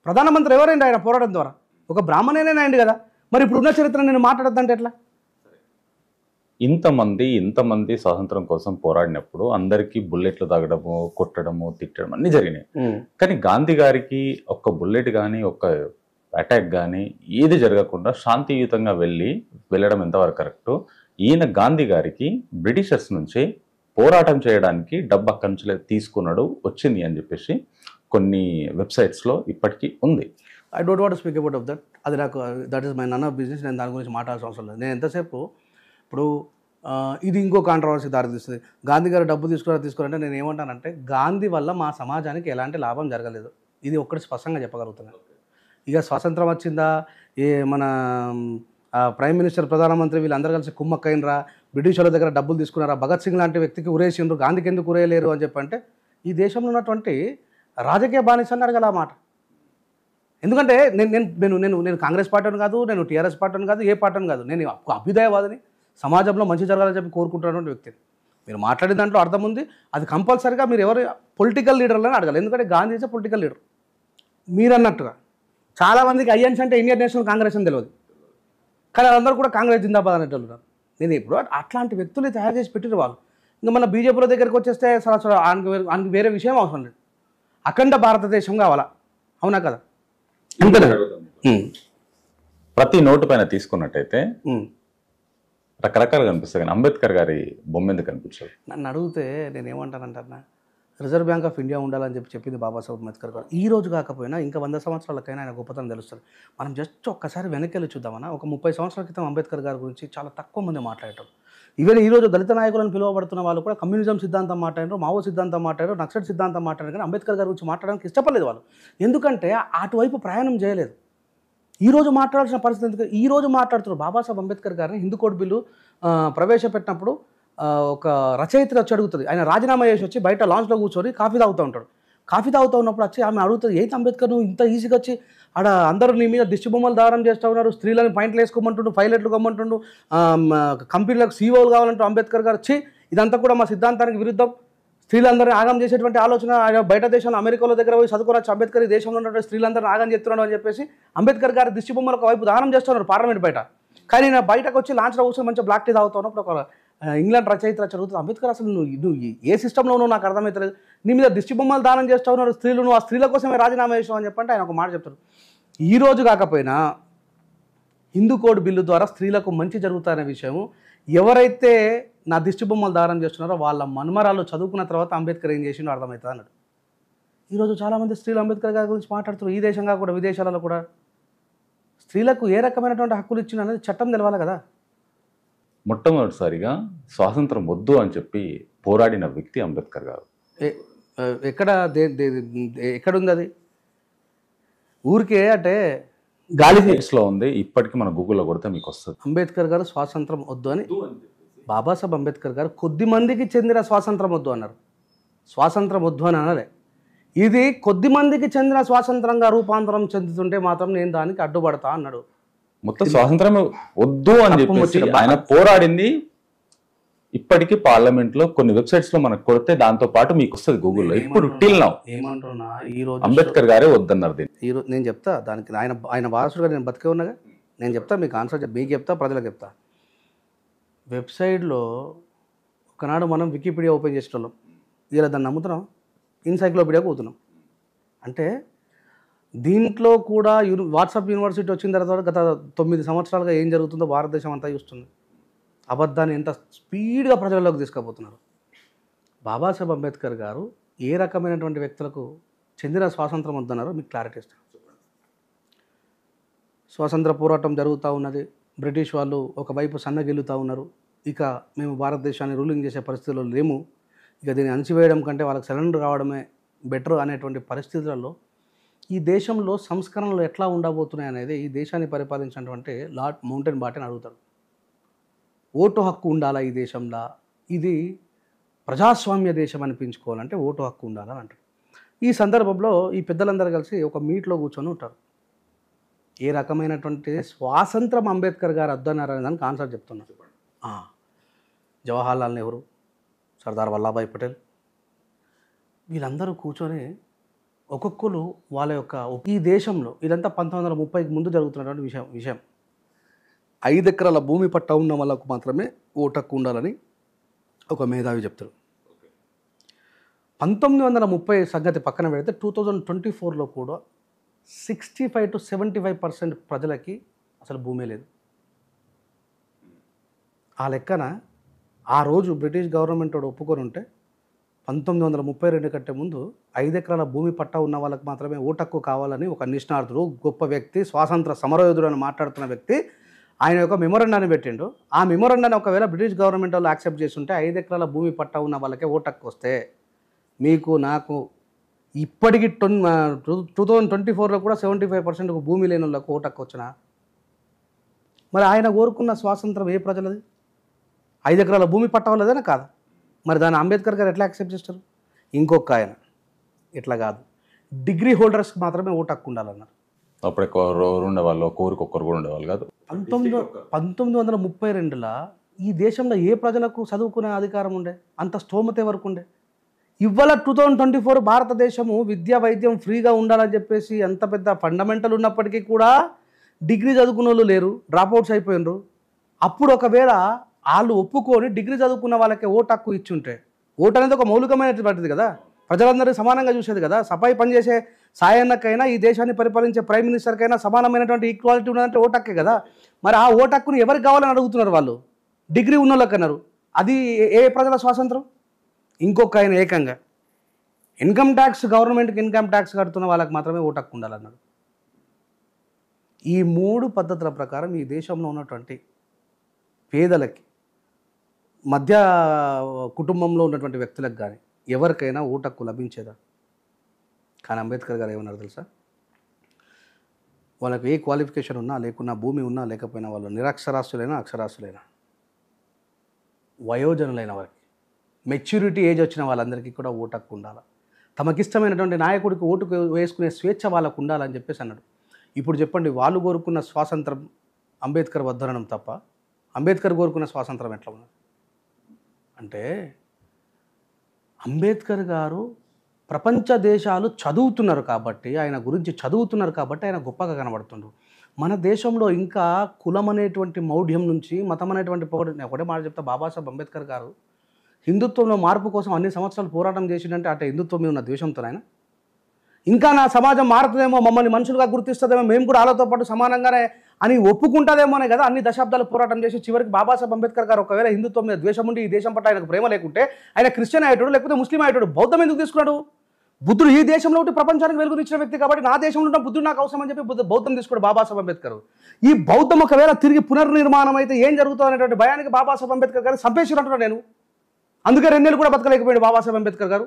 ప్రధానమంత్రి ఎవరైంది ఆయన పోరాటం ద్వారా? ఒక బ్రాహ్మణేనే అయింది కదా. మరి ఇప్పుడున్న చరిత్ర నేను మాట్లాడద్దంటే ఎట్లా? ఇంతమంది స్వాతంత్రం కోసం పోరాడినప్పుడు అందరికీ బుల్లెట్లు తాగడము, కొట్టడము, తిట్టడం అన్నీ జరిగినాయి. కానీ గాంధీ గారికి ఒక్క బుల్లెట్ కానీ, ఒక్క అటాక్ కానీ ఏది జరగకుండా శాంతియుతంగా వెళ్ళడం ఎంతవరకు కరెక్ట్? ఈయన గాంధీ గారికి బ్రిటిషర్స్ నుంచి పోరాటం చేయడానికి డబ్బు అక్కడి నుంచి తీసుకున్నాడు, వచ్చింది అని చెప్పేసి కొన్ని వెబ్సైట్స్లో ఇప్పటికీ ఉంది. I don't want to speak about of that. అది నాకు that is my none of business. నేను దాని గురించి మాట్లాడాల్సిన అవసరం లేదు. నేను ఎంతసేపు ఇప్పుడు ఇది ఇంకో కాంట్రవర్సీ దారితీస్తుంది. గాంధీ గారు డబ్బు తీసుకున్నారంటే నేను ఏమంటానంటే గాంధీ వల్ల మా సమాజానికి ఎలాంటి లాభం జరగలేదు. ఇది ఒక్కటి స్పష్టంగా చెప్పగలుగుతున్నాను. ఇక స్వాతంత్రం వచ్చిందా, మన ప్రైమ్ మినిస్టర్ ప్రధానమంత్రి వీళ్ళందరూ కలిసి కుమ్మక్కైనరా, బ్రిటిష్ వాళ్ళ దగ్గర డబ్బులు తీసుకున్నారా, భగత్ సింగ్ లాంటి వ్యక్తికి ఉరేసిండ్రు, గాంధీకి ఎందుకు ఉరేయలేరు అని చెప్పంటే ఈ దేశంలో ఉన్నటువంటి రాజకీయ బానిసని అడగాల ఆ మాట. ఎందుకంటే నేను నేను నేను నేను నేను కాంగ్రెస్ పార్టీని కాదు, నేను టీఆర్ఎస్ పార్టీని కాదు, ఏ పార్టీని కాదు, నేను అభ్యుదయవాదిని, సమాజంలో మంచి జరగాలని చెప్పి కోరుకుంటున్నటువంటి వ్యక్తిని. మీరు మాట్లాడే దాంట్లో అర్థం ఉంది, అది కంపల్సరీగా మీరు ఎవరు పొలిటికల్ లీడర్లని అడగాలి. ఎందుకంటే గాంధీ ఈజ్ పొలిటికల్ లీడర్. మీరు అన్నట్టుగా చాలామందికి ఐఎన్స్ అంటే ఇండియన్ నేషనల్ కాంగ్రెస్ అని తెలియదు, కానీ వాళ్ళందరూ కూడా కాంగ్రెస్ జిందాబాద్ అనేటోళ్ళు. నేను ఇప్పుడు అట్లాంటి వ్యక్తులు తయారు చేసి పెట్టిన వాళ్ళు. ఇంకా మన బీజేపీలో దగ్గరికి వచ్చేస్తే అసలు ఆయనకి వేరే విషయం అవసరం లేదు, అఖండ భారతదేశం కావాలా, అవునా కదా? అంతే. ప్రతి నోటు పైన తీసుకున్నట్టయితే రకరకాలుగా కనిపిస్తుంది, కానీ అంబేద్కర్ గారి బొమ్మ ఎందుకు కనిపించదు? నన్ను అడిగితే నేను ఏమంటానంటారా, రిజర్వ్ బ్యాంక్ ఆఫ్ ఇండియా ఉండాలని చెప్పి చెప్పింది బాబాసాహెబ్ అంబేద్కర్ గారు. ఈ రోజు కాకపోయినా ఇంకా 100 సంవత్సరాలకైనా ఆయన గొప్పతనం తెలుస్తుంది. మనం జస్ట్ ఒక్కసారి వెనక్కి వెళ్ళి చూద్దామన్నా. ఒక 30 సంవత్సరాల క్రితం అంబేద్కర్ గారి గురించి చాలా తక్కువ మంది మాట్లాడటం. ఈవెన్ ఈరోజు దళిత నాయకులను పిలువబడుతున్న వాళ్ళు కూడా కమ్యూనిజం సిద్ధాంతం మాట్లాడారు, మావో సిద్ధాంతం మాట్లాడారు, నక్సల్ సిద్ధాంతం మాట్లాడారు, కానీ అంబేద్కర్ గారి గురించి మాట్లాడడానికి ఇష్టపడలేదు వాళ్ళు. ఎందుకంటే అటువైపు ప్రయాణం చేయలేదు. ఈరోజు మాట్లాడాల్సిన పరిస్థితి ఎందుకు? ఈరోజు మాట్లాడుతున్నారు. బాబాసాహెబ్ అంబేద్కర్ గారిని హిందూ కోడ్ బిల్లు ప్రవేశపెట్టినప్పుడు ఒక రచయిత వచ్చి అడుగుతుంది. ఆయన రాజీనామా చేసి వచ్చి బయట లాంచ్లో కూర్చొని కాఫీ తాగుతూ ఉంటాడు. కాఫీ తాగుతూ ఉన్నప్పుడు వచ్చి ఆమె అడుగుతుంది, ఏంటి అంబేద్కర్ నువ్వు ఇంత ఈజీగా వచ్చి ఆడ అందరూ నీ మీద దిష్టి బొమ్మలు దారం చేస్తూ ఉన్నారు, స్త్రీలను పాయింట్లు వేసుకోమంటుండు, పైలట్లు కమ్మంటుండు, కంపెనీలకు సీఓలు కావాలంటూ అంబేద్కర్ గారు వచ్చి ఇదంతా కూడా మా సిద్ధాంతానికి విరుద్ధం, స్త్రీలందరినీ ఆగం చేసేటువంటి ఆలోచన బయట దేశంలో అమెరికాలో దగ్గర పోయి చదువుకోవచ్చు, అంబేద్కర్ ఈ దేశంలో ఉన్నటువంటి స్త్రీలందరినీ ఆగం చేస్తున్నాడు అని చెప్పేసి అంబేద్కర్ గారి దిష్టి బొమ్మలు ఒక వైపు దానం చేస్తున్నారు పార్లమెంట్ బయట. కానీ నేను బయటకు వచ్చి లాంచ్లో కూర్చొని మంచిగా బ్లాక్ టీ తాగుతూ ఉన్నప్పుడు ఒక ఇంగ్లాండ్ రచయిత చదువుతుంది, అంబేద్కర్ అసలు నువ్వు ఏ సిస్టంలో ఉన్నావు నాకు అర్థమవుతలేదు, నీ మీద దిష్టి బొమ్మలు దానం చేస్తూ ఉన్నారు స్త్రీలు, నువ్వు ఆ స్త్రీల కోసమే రాజీనామా చేసావు అని చెప్పంటే ఆయన ఒక మాట చెప్తారు. ఈ రోజు కాకపోయినా హిందూ కోడ్ బిల్లు ద్వారా స్త్రీలకు మంచి జరుగుతాయనే విషయము ఎవరైతే నా దిష్టి బొమ్మలు దానం చేస్తున్నారో వాళ్ళ మన్మరాలు చదువుకున్న తర్వాత అంబేద్కర్ ఏం చేసిండో అర్థమవుతుంది అన్నాడు. ఈరోజు చాలామంది స్త్రీలు అంబేద్కర్ గారి గురించి మాట్లాడుతున్నారు. ఈ దేశంగా కూడా విదేశాలలో కూడా స్త్రీలకు ఏ రకమైనటువంటి హక్కులు ఇచ్చిన అనేది చట్టం తెలవాలి కదా. మొట్టమొదటిసారిగా స్వాతంత్రం వద్దు అని చెప్పి పోరాడిన వ్యక్తి అంబేద్కర్ గారు. ఎక్కడ ఎక్కడుంది అది? ఊరికే అంటే గాలి లో ఉంది. ఇప్పటికీ మన గూగుల్లో కొడితే మీకు వస్తుంది. అంబేద్కర్ గారు స్వాతంత్రం వద్దు అని బాబాసాహెబ్ అంబేద్కర్ గారు కొద్ది మందికి చెందిన స్వాతంత్రం వద్దు అన్నారు. స్వాతంత్రం వద్దు అని అనలే. ఇది కొద్ది మందికి చెందిన స్వాతంత్రంగా రూపాంతరం చెందుతుంటే మాత్రం నేను దానికి అడ్డుపడతా అన్నాడు. మొత్తం స్వాతంత్రం వద్దు అని చెప్పేసి ఆయన పోరాడింది. ఇప్పటికీ పార్లమెంట్ లో కొన్ని వెబ్సైట్స్ లో మనకు కొడితే దాంతో పాటు మీకు వస్తుంది గూగుల్లో. ఇప్పుడు టిల్ నౌ ఏమంటున్నా ఈ రోజు అంబేద్కర్ గారే వద్దన్నారు దీన్ని. ఈ రోజు నేను చెప్తా దానికి ఆయన వారసుడుగా నేను బతికే ఉన్నాగా. నేను చెప్తా మీకు ఆన్సర్ మీకు చెప్తా, ప్రజలకు చెప్తా. వెబ్సైట్లో ఒకనాడు మనం వికీపీడియా ఓపెన్ చేసేటోళ్ళం, ఇలా దాన్ని నమ్ముతున్నాం, ఎన్సైక్లోపీడియాకు పోతున్నాం. అంటే దీంట్లో కూడా వాట్సాప్ యూనివర్సిటీ వచ్చిన తర్వాత గత 9 సంవత్సరాలుగా ఏం జరుగుతుందో భారతదేశం అంతా చూస్తుంది. అబద్ధాన్ని ఎంత స్పీడ్గా ప్రజల్లోకి తీసుకుపోతున్నారు. బాబాసాహెబ్ అంబేద్కర్ గారు ఏ రకమైనటువంటి వ్యక్తులకు చెందిన స్వాతంత్రం వద్దన్నారో మీకు క్లారిటీ ఇస్తాను. స్వాతంత్ర పోరాటం జరుగుతూ ఉన్నది, బ్రిటిష్ వాళ్ళు ఒకవైపు సన్నగిల్లుతూ ఉన్నారు, ఇక మేము భారతదేశాన్ని రూలింగ్ చేసే పరిస్థితుల్లో లేము, ఇక దీన్ని అణచివేయడం కంటే వాళ్ళకి సరెండర్ కావడమే బెటర్ అనేటువంటి పరిస్థితులలో ఈ దేశంలో సంస్కరణలు ఎట్లా ఉండబోతున్నాయి అనేది ఈ దేశాన్ని పరిపాలించినటువంటి లార్డ్ మౌంటెన్ బాటన్ అడుగుతాడు. ఓటు హక్కు ఉండాలా ఈ దేశంలో, ఇది ప్రజాస్వామ్య దేశం అనిపించుకోవాలంటే ఓటు హక్కు ఉండాలని అంటారు. ఈ సందర్భంలో ఈ పెద్దలందరూ కలిసి ఒక మీట్లో కూర్చొని ఉంటారు. ఏ రకమైనటువంటి స్వాతంత్రం అంబేద్కర్ గారు అద్దన్నారనే దానికి ఆన్సర్ చెప్తున్నారు. జవహర్లాల్ నెహ్రూ, సర్దార్ వల్లభాయ్ పటేల్ వీళ్ళందరూ కూర్చొని ఒక్కొక్కరు వాళ్ళ యొక్క ఈ దేశంలో ఇదంతా 1930కి ముందు జరుగుతున్నటువంటి విషయం 5 ఎకరాల భూమి పట్టా ఉన్న వాళ్ళకు మాత్రమే ఓటు హక్కు ఉండాలని ఒక మేధావి చెప్తారు. 1930 సంగతి పక్కన పెడితే 2024లో కూడా 65 to 75% ప్రజలకి అసలు భూమే లేదు. ఆ లెక్కన ఆ రోజు బ్రిటిష్ గవర్నమెంట్ వాడు ఒప్పుకొని ఉంటే 1932 కంటే ముందు 5 ఎకరాల భూమి పట్టా ఉన్న వాళ్ళకి మాత్రమే ఓటు హక్కు కావాలని ఒక నిష్ణార్థుడు, గొప్ప వ్యక్తి, స్వాతంత్ర సమరయోధుడు అని మాట్లాడుతున్న వ్యక్తి ఆయన యొక్క మెమోరండాన్ని పెట్టిండు. ఆ మెమోరండాన్ని ఒకవేళ బ్రిటిష్ గవర్నమెంట్ వాళ్ళు యాక్సెప్ట్ చేస్తుంటే 5 ఎకరాల భూమి పట్టా ఉన్న వాళ్ళకే ఓటు హక్కు వస్తే మీకు నాకు ఇప్పటికి 2024లో కూడా 75% భూమి లేని వాళ్ళకు ఓటు హక్కు వచ్చినా మరి ఆయన కోరుకున్న స్వాతంత్రం ఏ ప్రజలది? 5 ఎకరాల భూమి పట్టవలేదనే కాదా? మరి దాన్ని అంబేద్కర్ గారు ఎట్లా యాక్సెప్ట్ చేస్తారు? ఇంకొక ఆయన ఇట్లా కాదు, డిగ్రీ హోల్డర్స్కి మాత్రమే ఓటు హక్కు ఉండాలన్నారు. అప్పుడు ఎక్కువ ఉండేవాళ్ళు, ఒక్కరికి ఒక్కరు కూడా ఉండేవాళ్ళు కాదు. 1932లో ఈ దేశంలో ఏ ప్రజలకు చదువుకునే అధికారం ఉండే? అంత స్తోమత వరకు ఉండే? ఇవాళ 2024 భారతదేశము విద్యా వైద్యం ఫ్రీగా ఉండాలని చెప్పేసి ఎంత పెద్ద ఫండమెంటల్ ఉన్నప్పటికీ కూడా డిగ్రీ చదువుకున్న వాళ్ళు లేరు, డ్రాప్అవుట్స్ అయిపోయినరు. అప్పుడు ఒకవేళ వాళ్ళు ఒప్పుకొని డిగ్రీ చదువుకున్న వాళ్ళకి ఓటు హక్కు ఇచ్చుంటే, ఓటు అనేది ఒక మౌలికమైనటువంటిది కదా, ప్రజలందరూ సమానంగా చూసేది కదా. సఫాయి పనిచేసే సాయన్నకైనా ఈ దేశాన్ని పరిపాలించే ప్రైమ్ మినిస్టర్కైనా సమానమైనటువంటి ఈక్వాలిటీ ఉన్నదంటే ఓటు హక్కే కదా. మరి ఆ ఓటు హక్కుని ఎవరికి కావాలని అడుగుతున్నారు వాళ్ళు? డిగ్రీ ఉన్న వాళ్ళకి అన్నారు. అది ఏ ప్రజల స్వాతంత్రం? ఇంకొక ఆయన ఏకంగా ఇన్కమ్ ట్యాక్స్, గవర్నమెంట్కి ఇన్కమ్ ట్యాక్స్ కడుతున్న వాళ్ళకి మాత్రమే ఓటు హక్కు ఉండాలన్నాడు. ఈ 3 పద్ధతుల ప్రకారం ఈ దేశంలో ఉన్నటువంటి పేదలకి, మధ్య కుటుంబంలో ఉన్నటువంటి వ్యక్తులకు కానీ ఎవరికైనా ఓటు హక్కు లభించేదా? కానీ అంబేద్కర్ గారు ఏమన్నారు తెలుసా? వాళ్ళకి ఏ క్వాలిఫికేషన్ ఉన్నా లేకున్నా, భూమి ఉన్నా లేకపోయినా, వాళ్ళు నిరక్షరాస్యులైనా అక్షరాస్యులైనా, వయోజనులైన వారికి, మెచ్యూరిటీ ఏజ్ వచ్చిన వాళ్ళందరికీ కూడా ఓటు హక్కు ఉండాలి. తమకిష్టమైనటువంటి నాయకుడికి ఓటు వేసుకునే స్వేచ్ఛ వాళ్ళకు ఉండాలని చెప్పేసి అన్నాడు. ఇప్పుడు చెప్పండి, వాళ్ళు కోరుకున్న స్వాతంత్రం అంబేద్కర్ వద్దనడం తప్ప అంబేద్కర్ కోరుకున్న స్వాతంత్రం ఎట్లా ఉన్నది? అంటే అంబేద్కర్ గారు ప్రపంచ దేశాలు చదువుతున్నారు కాబట్టి, ఆయన గురించి చదువుతున్నారు కాబట్టి ఆయన గొప్పగా కనబడుతుండ్రు. మన దేశంలో ఇంకా కులం అనేటువంటి మౌఢ్యం నుంచి మతం అనేటువంటి నేను ఒకటే మాట చెప్తా, బాబాసాహెబ్ అంబేద్కర్ గారు హిందుత్వంలో మార్పు కోసం అన్ని సంవత్సరాలు పోరాటం చేసిందంటే అటు హిందుత్వం మీద ఉన్న ద్వేషంతో ఆయన ఇంకా నా సమాజం మారుతుందేమో, మమ్మల్ని మనుషులుగా గుర్తిస్తుందేమో, మేము కూడా వాళ్ళతో పాటు సమానంగానే అని ఒప్పుకుంటుందేమోనే కదా అన్ని దశాబ్దాలు పోరాటం చేసి చివరికి బాబాసాహెబ్ అంబేద్కర్ గారు ఒకవేళ హిందుత్వం మీద ద్వేషం ఉండి ఈ దేశం పట్ల ఆయనకు ప్రేమ లేకుంటే ఆయన క్రిస్టియన్ అయ్యేటాడు, లేకపోతే ముస్లిం అయ్యేటాడు. బౌద్ధం ఎందుకు తీసుకున్నాడు? బుద్ధుడు ఈ దేశంలో ఉంటే ప్రపంచానికి వెలుగునిచ్చిన వ్యక్తి కాబట్టి నా దేశంలో ఉన్న బుద్ధుడు నాకు అవసరం అని చెప్పి బౌద్ధం తీసుకున్నాడు బాబాసాహెబ్ అంబేద్కర్. ఈ బౌద్ధం ఒకవేళ తిరిగి పునర్నిర్మాణం అయితే ఏం జరుగుతుంది అనేటువంటి భయానికి బాబాసాహెబ్ అంబేద్కర్ గారు చంపేసినట్టున్నాను నేను. అందుకే 2 నెలలు కూడా బతకలేకపోయాడు బాబాసాహెబ్ అంబేద్కర్ గారు.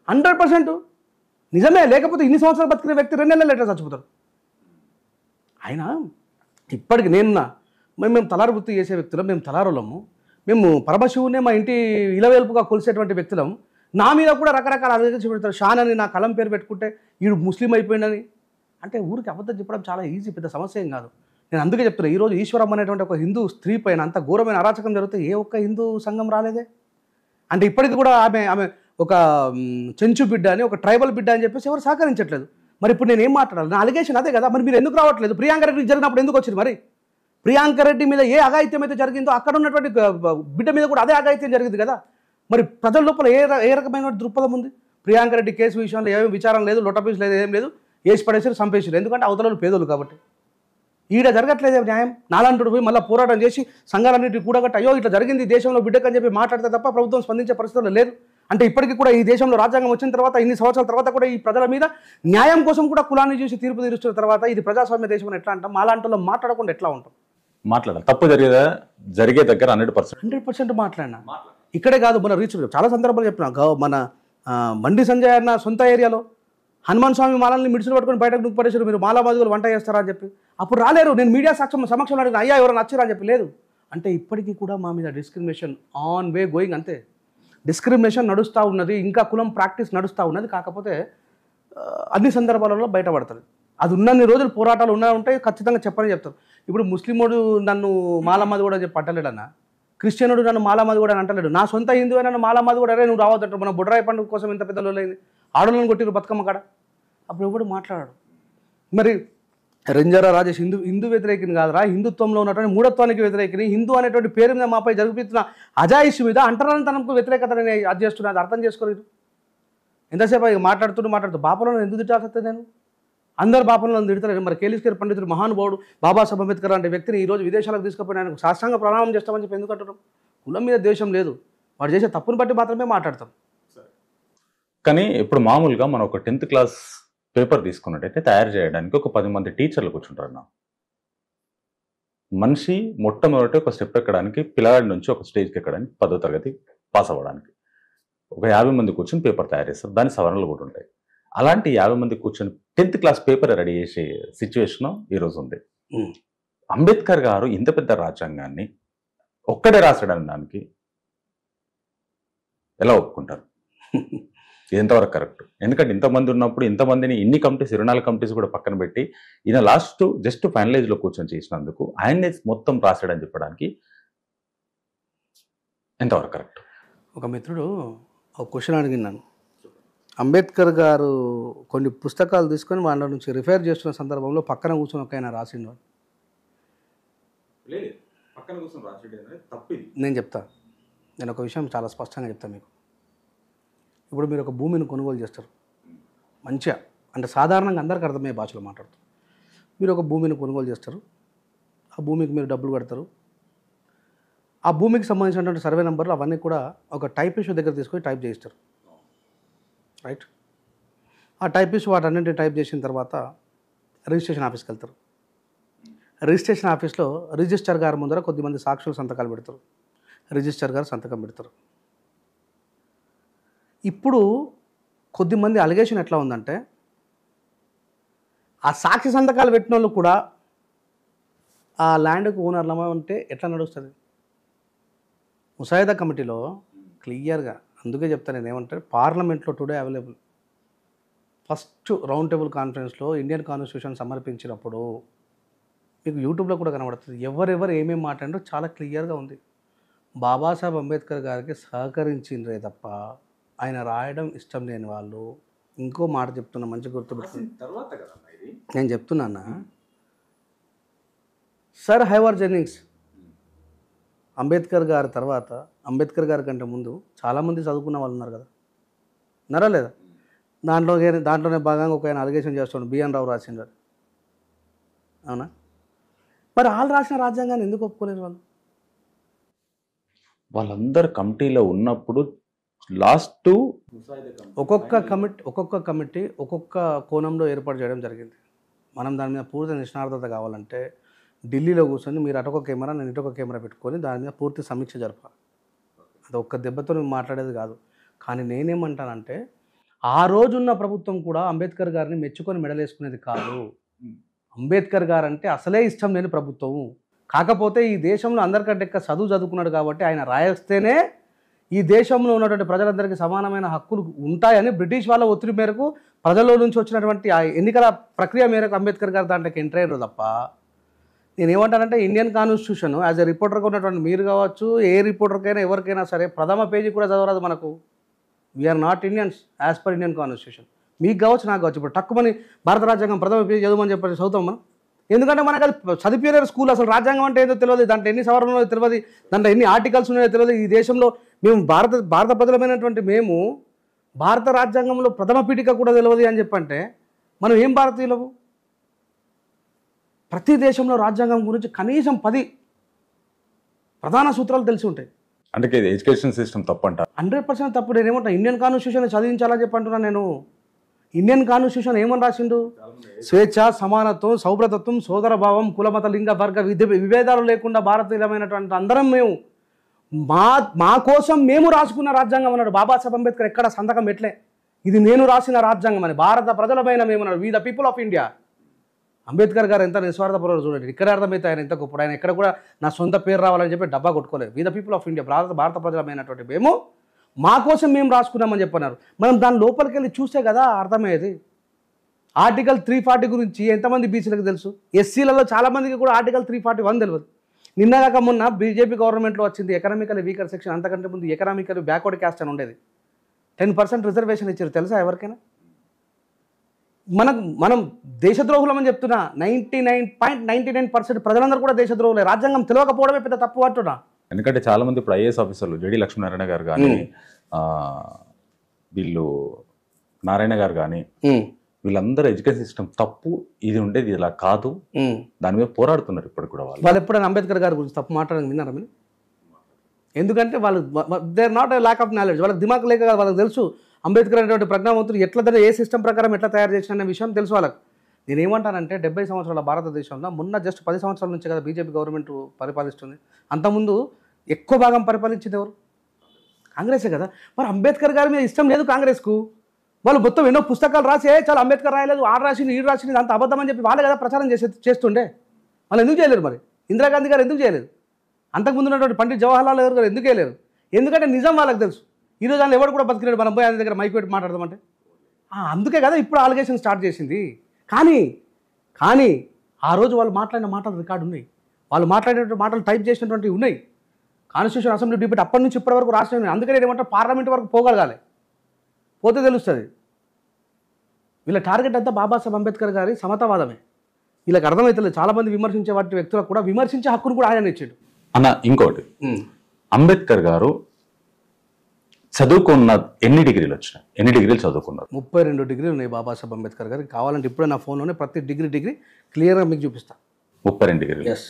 100% నిజమే. లేకపోతే ఇన్ని సంవత్సరాలు బతికిన వ్యక్తి 2 నెలలు ఎట్లా చచ్చిపోతారు? ఆయన ఇప్పటికి నేనున్నా, మేము తలారు వృత్తి చేసే వ్యక్తులం, మేము తలారులము, మేము పరమశివునే మా ఇంటి ఇలవేల్పుగా కొలిసేటువంటి వ్యక్తులం. నా మీద కూడా రకరకాల అభివృద్ధి పెడతారు. షాన్ అని నా కలం పేరు పెట్టుకుంటే వీడు ముస్లిం అయిపోయిందని. అంటే ఊరికి అబద్ధం చెప్పడం చాలా ఈజీ, పెద్ద సమస్య ఏం కాదు. నేను అందుకే చెప్తున్నా, ఈరోజు ఈశ్వరమ్మ అనేటువంటి ఒక హిందూ స్త్రీ పైన అంత ఘోరమైన అరాచకం జరిగితే ఏ ఒక్క హిందూ సంఘం రాలేదే. అంటే ఇప్పటికి కూడా ఆమె ఒక చెంచు బిడ్డ అని, ఒక ట్రైబల్ బిడ్డ అని చెప్పేసి ఎవరు సహకరించట్లేదు. మరి ఇప్పుడు నేను ఏం మాట్లాడాలి? నా అలిగేషన్ అదే కదా. మరి మీరు ఎందుకు రావట్లేదు? ప్రియాంక రెడ్డి జరిగినప్పుడు ఎందుకు వచ్చింది? మరి ప్రియాంక రెడ్డి మీద ఏ అఘాయిత్యం అయితే జరిగిందో అక్కడ ఉన్నటువంటి బిడ్డ మీద కూడా అదే అఘాయిత్యం జరిగింది కదా. మరి ప్రజల లోపల ఏ రకమైన దృక్పథం ఉంది? ప్రియాంక రెడ్డి కేసు విషయంలో ఏమీ విచారం లేదు, లొట్టపీసు లేదు, ఏం లేదు, వేసి పడేసారు, చంపేసారు. ఎందుకంటే అవతల పేదలు కాబట్టి. ఈడ జరగట్లేదే న్యాయం. నాలంటుడు పోయి మళ్ళీ పోరాటం చేసి సంఘాలన్నింటినీ కూడగట్టి అయ్యో ఇట్లా జరిగింది దేశంలో బిడ్డకని చెప్పి మాట్లాడితే తప్ప ప్రభుత్వం స్పందించే పరిస్థితులు లేదు. అంటే ఇప్పటికీ కూడా ఈ దేశంలో రాజ్యాంగం వచ్చిన తర్వాత ఇన్ని సంవత్సరాల తర్వాత కూడా ఈ ప్రజల మీద న్యాయం కోసం కూడా కులాన్ని చూసి తీర్పు తీరుస్తున్న తర్వాత ఇది ప్రజాస్వామ్య దేశం అని ఎట్లా అంటాం? మాలాంటిలో మాట్లాడకుండా ఎట్లా ఉంటాం? మాట్లాడాలి. తప్పు జరిగే దగ్గర 100% మాట్లాడినా. ఇక్కడే కాదు, మన రీచ్ చాలా సందర్భాలు చెప్పిన. మన బండి సంజయ్ అన్న సొంత ఏరియాలో హనుమాన్ స్వామి మాలల్ని మిడిసిలు పట్టుకొని బయటకు దుక్కు పడేసారు. మీరు మాలా మధువులు వంట చేస్తారా అని చెప్పి అప్పుడు రాలేరు. నేను మీడియా సమక్షంలో అడిగిన, అయ్యా ఎవరైనా నచ్చారా అని చెప్పి లేదు. అంటే ఇప్పటికీ కూడా మా మీద డిస్క్రిమినేషన్ ఆన్ వే గోయింగ్. అంతే, డిస్క్రిమినేషన్ నడుస్తూ ఉన్నది, ఇంకా కులం ప్రాక్టీస్ నడుస్తూ ఉన్నది. కాకపోతే అన్ని సందర్భాలలో బయటపడుతుంది. అది ఉన్నన్ని రోజులు పోరాటాలు ఉంటాయి, ఖచ్చితంగా చెప్పని చెప్తారు. ఇప్పుడు ముస్లిమోడు నన్ను మాలమ్మది కూడా చెప్పి అంటలేడన్నా, క్రిస్టియనుడు నన్ను మాలమ్మది కూడా అంటలేడు. నా సొంత హిందువే నన్ను మాలమ్మది కూడా అరే నువ్వు రావద్దంటారు. మన బుడ్రాయి పండుగ కోసం ఎంత పెద్ద లోలైంది, ఆడోళ్ళని కొట్టిరు బతుకమ్మ కాడ. అప్పుడు ఎవడు మాట్లాడాడు? మరి రంజారా రాజేష్ హిందూ వ్యతిరేకిని కాదురా, హిందుత్వంలో ఉన్నటువంటి మూఢత్వానికి వ్యతిరేకిని, హిందూ అనేటువంటి పేరు మీద మాపై జరుగుతున్న అజాయిషి మీద అంటరానితనంకు వ్యతిరేకతని అది చేస్తున్నా. అది అర్థం చేసుకోలేదు. ఎంతసేపు మాట్లాడుతూ బాపలను ఎందుకు తిట్టాల్సి నేను? అందరు బాపలను తిడతారు. మరి కేలీస్కర్ పండితుడు మహానుభావుడు బాబాసాహెబ్ అంబేద్కర్ అంటే వ్యక్తిని ఈరోజు విదేశాలకు తీసుకుపోయిన ఆయనకు సాష్టాంగ ప్రణామం చేస్తామని చెప్పి ఎందుకు అంటున్నాం? కులం మీద ద్వేషం లేదు, వాడు చేసే తప్పును బట్టి మాత్రమే మాట్లాడతాం. కానీ ఇప్పుడు మామూలుగా మనం ఒక 10th క్లాస్ పేపర్ తీసుకున్నట్టయితే తయారు చేయడానికి ఒక 10 మంది టీచర్లు కూర్చుంటారు. మనిషి మొట్టమొదటి ఒక స్టెప్ ఎక్కడానికి, పిల్లగాడి నుంచి ఒక స్టేజ్కి ఎక్కడానికి, 10వ తరగతి పాస్ అవ్వడానికి ఒక 50 మంది కూర్చొని పేపర్ తయారు చేస్తారు. దాని సవరణలు కూడా ఉంటాయి. అలాంటి 50 మంది కూర్చొని 10th క్లాస్ పేపర్ రెడీ చేసే సిచ్యువేషన్ ఈరోజు ఉంది. అంబేద్కర్ గారు ఇంత పెద్ద రాజ్యాంగాన్ని ఒక్కడే రాశాడనడానికి ఎలా ఒప్పుకుంటారు? ఎంతవరకు కరెక్ట్? ఎందుకంటే ఇంతమంది ఉన్నప్పుడు ఇంతమందిని ఇన్ని కమిటీస్ 24 కమిటీస్ కూడా పక్కన పెట్టి ఈయన లాస్ట్ జస్ట్ ఫైనలైజ్లో కూర్చొని చేసినందుకు ఆయన్నే మొత్తం రాశాడని చెప్పడానికి ఎంతవరకు కరెక్ట్? ఒక మిత్రుడు ఒక క్వశ్చన్ అడిగినాను. అంబేద్కర్ గారు కొన్ని పుస్తకాలు తీసుకొని వాళ్ళ నుంచి రిఫర్ చేస్తున్న సందర్భంలో పక్కన కూర్చొని ఒక ఆయన రాసిండు. నేను చెప్తా, నేను ఒక విషయం చాలా స్పష్టంగా చెప్తాను మీకు. ఇప్పుడు మీరు ఒక భూమిని కొనుగోలు చేస్తారు మంచిగా, అంటే సాధారణంగా అందరికీ అర్థమయ్యే భాషలో మాట్లాడుతారు. మీరు ఒక భూమిని కొనుగోలు చేస్తారు, ఆ భూమికి మీరు డబ్బులు కడతారు, ఆ భూమికి సంబంధించినటువంటి సర్వే నెంబర్లు అవన్నీ కూడా ఒక టైపిస్ట్ దగ్గర తీసుకొని టైప్ చేయిస్తారు, రైట్? ఆ టైపిస్ట్ వాటన్నింటినీ టైప్ చేసిన తర్వాత రిజిస్ట్రేషన్ ఆఫీస్కి వెళ్తారు. రిజిస్ట్రేషన్ ఆఫీస్లో రిజిస్టర్ గారి ముందర కొద్దిమంది సాక్షులు సంతకాలు పెడతారు, రిజిస్టర్ గారు సంతకం పెడతారు. ఇప్పుడు కొద్దిమంది అలిగేషన్ ఎట్లా ఉందంటే, ఆ సాక్షి సంతకాలు పెట్టిన వాళ్ళు కూడా ఆ ల్యాండ్కు ఓనర్లమా అంటే ఎట్లా నడుస్తుంది? ముసాయిదా కమిటీలో క్లియర్గా, అందుకే చెప్తాను నేను ఏమంటే, పార్లమెంట్లో today available first round table కాన్ఫరెన్స్లో ఇండియన్ కాన్స్టిట్యూషన్ సమర్పించినప్పుడు మీకు యూట్యూబ్లో కూడా కనబడుతుంది. ఎవరెవరు ఏమేమి మాట్లాడారో చాలా క్లియర్గా ఉంది. బాబాసాహెబ్ అంబేద్కర్ గారికి సహకరించిండ్రే తప్ప ఆయన రాయడం ఇష్టం లేని వాళ్ళు. ఇంకో మాట చెప్తున్నా, మంచి గుర్తుపెట్టుకుని నేను చెప్తున్నా. సర్ హైవర్ జెన్నింగ్స్ అంబేద్కర్ గారి తర్వాత, అంబేద్కర్ గారి కంటే ముందు చాలామంది చదువుకున్న వాళ్ళు ఉన్నారు కదా, ఉన్నారా లేదా? దాంట్లోనే భాగంగా ఒక ఆయన అలిగేషన్ చేస్తున్నాడు, బిఎన్ రావు రాసిండ్రు, అవునా? మరి వాళ్ళు రాసిన రాజ్యాంగాన్ని ఎందుకు ఒప్పుకోలేరు వాళ్ళు? వాళ్ళందరూ కమిటీలో ఉన్నప్పుడు లాస్ట్ ఒక్కొక్క కమిటీ ఒక్కొక్క కోణంలో ఏర్పాటు చేయడం జరిగింది. మనం దాని మీద పూర్తి నిష్ణార్థత కావాలంటే ఢిల్లీలో కూర్చొని మీరు అటొక కెమెరా నేను ఇటొక కెమెరా పెట్టుకొని దాని మీద పూర్తి సమీక్ష జరపాలి. అది ఒక్క దెబ్బతో మేము మాట్లాడేది కాదు. కానీ నేనేమంటానంటే, ఆ రోజున్న ప్రభుత్వం కూడా అంబేద్కర్ గారిని మెచ్చుకొని మెడలేసుకునేది కాదు. అంబేద్కర్ గారు అంటే అసలే ఇష్టం లేని ప్రభుత్వం. కాకపోతే ఈ దేశంలో అందరికంటే ఎక్కువ చదువుకున్నాడు కాబట్టి ఆయన రాయేస్తేనే ఈ దేశంలో ఉన్నటువంటి ప్రజలందరికీ సమానమైన హక్కులు ఉంటాయని బ్రిటిష్ వాళ్ళ ఒత్తిడి మేరకు ప్రజల్లో నుంచి వచ్చినటువంటి ఆ ఎన్నికల ప్రక్రియ మేరకు అంబేద్కర్ గారు దాంట్లోకి ఎంటర్ అయ్యారు తప్ప, నేనేమంటానంటే ఇండియన్ కాన్స్టిట్యూషన్ యాజ్ ఎ రిపోర్టర్గా ఉన్నటువంటి మీరు కావచ్చు, ఏ రిపోర్టర్కైనా ఎవరికైనా సరే ప్రథమ పేజీ కూడా చదవరాదు మనకు. We are not Indians as per Indian constitution. మీకు కావచ్చు, నాకు కావచ్చు. ఇప్పుడు తక్కువని భారత రాజ్యాంగం ప్రథమ పేజీ చదవమని చెప్పి చదువుతాం మనం. ఎందుకంటే మనకు అది చదివిపోయారు స్కూల్. అసలు రాజ్యాంగం అంటే ఏదో తెలియదు, దాంట్లో ఎన్ని సవరణలో తెలియదు, దాంట్లో ఎన్ని ఆర్టికల్స్ ఉన్నాయో తెలియదు. ఈ దేశంలో మేము భారత ప్రజలమైనటువంటి మేము భారత రాజ్యాంగంలో ప్రథమ పీఠిక కూడా తెలియదు అని చెప్పంటే మనం ఏం భారతీయులము? ప్రతి దేశంలో రాజ్యాంగం గురించి కనీసం 10 ప్రధాన సూత్రాలు తెలిసి ఉంటాయి. అందుకే ఎడ్యుకేషన్ సిస్టమ్ తప్పంట. 100% తప్పు. నేను ఏమంటా, ఇండియన్ కాన్స్టిట్యూషన్ చదివించాలని చెప్పి అంటున్నాను నేను. ఇండియన్ కాన్స్టిట్యూషన్ ఏమని రాసిండు? స్వేచ్ఛ, సమానత్వం, సౌభ్రతత్వం, సోదరభావం, కులమత లింగ వర్గ విభేదాలు లేకుండా భారతీయులమైనటువంటి అందరం మేము మా కోసం మేము రాసుకున్న రాజ్యాంగం అన్నాడు బాబాసాహెబ్ అంబేద్కర్. ఎక్కడ సంతకం పెట్టలే ఇది నేను రాసిన రాజ్యాంగం అని. భారత ప్రజలమైన మేము అన్నాడు, we the people of India. Ambedkar garu ఎంత నిస్వార్థపరుడు చూడండి. ఇక్కడ అర్థమైతే ఆయన ఎంత గొప్పడు. ఆయన ఎక్కడ కూడా నా సొంత పేరు రావాలని చెప్పి డబ్బా కొట్టుకోలేదు. We the people of India, భారత ప్రజలమైనటువంటి మేము మా కోసం మేము రాసుకున్నామని చెప్పన్నారు. మనం దాని లోపలికి వెళ్ళి చూస్తే కదా అర్థమయ్యేది. ఆర్టికల్ 340 గురించి ఎంతమంది బీసీలకు తెలుసు? ఎస్సీలలో చాలామందికి కూడా ఆర్టికల్ 341 తెలియదు. నిన్నగాక మొన్న బీజేపీ గవర్నమెంట్లో వచ్చింది ఎకనామికల్ వీకర్ సెక్షన్. అంతకంటే ముందు ఎకనామికల్ బ్యాక్వర్డ్ క్యాస్ట్ అని ఉండేది. 10% రిజర్వేషన్ ఇచ్చారు, తెలుసా ఎవరికైనా? మనం దేశద్రోహులం అని చెప్తున్నా. 99.99% ప్రజలందరూ కూడా దేశద్రోహులే. రాజ్యాంగం తెలియకపోవడమే పెద్ద తప్పు అంటున్నా. ఎందుకంటే చాలా మంది ఇప్పుడు ఐఏఎస్ ఆఫీసర్లు జేడి లక్ష్మీనారాయణ గారు కానీ వీళ్ళు నారాయణ గారు కానీ వీళ్ళందరూ ఎడ్యుకేషన్ సిస్టమ్ తప్పు, ఇది ఉండేది ఇలా కాదు, దాని మీద పోరాడుతున్నారు ఇప్పుడు కూడా. వాళ్ళు ఎప్పుడైనా అంబేద్కర్ గారి గురించి తప్పు మాట్లాడడం విన్నారా మీరు? ఎందుకంటే వాళ్ళు they are not a lack of knowledge. వాళ్ళకి దిమాగ్ లేక కాదు, వాళ్ళకి తెలుసు అంబేద్కర్ అనేటువంటి ప్రజ్ఞావంతులు ఎట్లా ఏ సిస్టమ్ ప్రకారం ఎట్లా తయారు చేసిన విషయం తెలుసు వాళ్ళకి. నేనేమంటానంటే 70 సంవత్సరాల భారతదేశంలో మొన్న జస్ట్ 10 సంవత్సరాల నుంచి కదా బీజేపీ గవర్నమెంట్ పరిపాలిస్తుంది. అంతకుముందు ఎక్కువ భాగం పరిపాలించింది ఎవరు? కాంగ్రెసే కదా. మరి అంబేద్కర్ గారి మీద ఇష్టం లేదు కాంగ్రెస్కు. వాళ్ళు మొత్తం ఎన్నో పుస్తకాలు రాసే చాలా అంబేద్కర్ రాయలేదు, ఆడు రాసింది, ఈడు రాసింది, అంత అబద్ధం అని చెప్పి వాళ్ళే కదా ప్రచారం చేస్తుండే. వాళ్ళు ఎందుకు చేయలేరు మరి? ఇందిరాగాంధీ గారు ఎందుకు చేయలేదు? అంతకుముందు ఉన్నటువంటి పండిట్ జవహర్లాల్ నెహ్రూ గారు ఎందుకు చేయలేరు? ఎందుకంటే నిజం వాళ్ళకి తెలుసు. ఈరోజు వాళ్ళు ఎవరు కూడా బతికినాడు, మనం పోయి ఆయన దగ్గర మైక్ పెట్టి మాట్లాడదామంటే. అందుకే కదా ఇప్పుడు ఆలిగేషన్ స్టార్ట్ చేసింది. కానీ ఆ రోజు వాళ్ళు మాట్లాడిన మాటలు రికార్డు ఉన్నాయి, వాళ్ళు మాట్లాడినటువంటి మాటలు టైప్ చేసినటువంటివి ఉన్నాయి. కాన్స్టిట్యూషన్ అసెంబ్లీ డిబేట్ అప్పటి నుంచి ఇప్పటి వరకు రాష్ట్రం. అందుకని ఏమంటే పార్లమెంట్ వరకు పోగలగాలి, పోతే తెలుస్తుంది. వీళ్ళ టార్గెట్ అంతా బాబాసాహెబ్ అంబేద్కర్ గారి సమతావాదమే. వీళ్ళకి అర్థమవుతలేదు. చాలామంది విమర్శించే వాటి వ్యక్తులకు కూడా విమర్శించే హక్కును కూడా ఆయన ఇచ్చాడు అన్న. ఇంకోటి, అంబేద్కర్ గారు చదువుకున్న ఎన్ని డిగ్రీలు వచ్చినాయి? ఎన్ని డిగ్రీలు చదువుకున్నారు? 32 డిగ్రీలు ఉన్నాయి బాబాసాహెబ్ అంబేద్కర్ గారికి. కావాలంటే ఇప్పుడే నా ఫోన్లోనే ప్రతి డిగ్రీ క్లియర్గా మీకు చూపిస్తా. 32 డిగ్రీలు. ఎస్.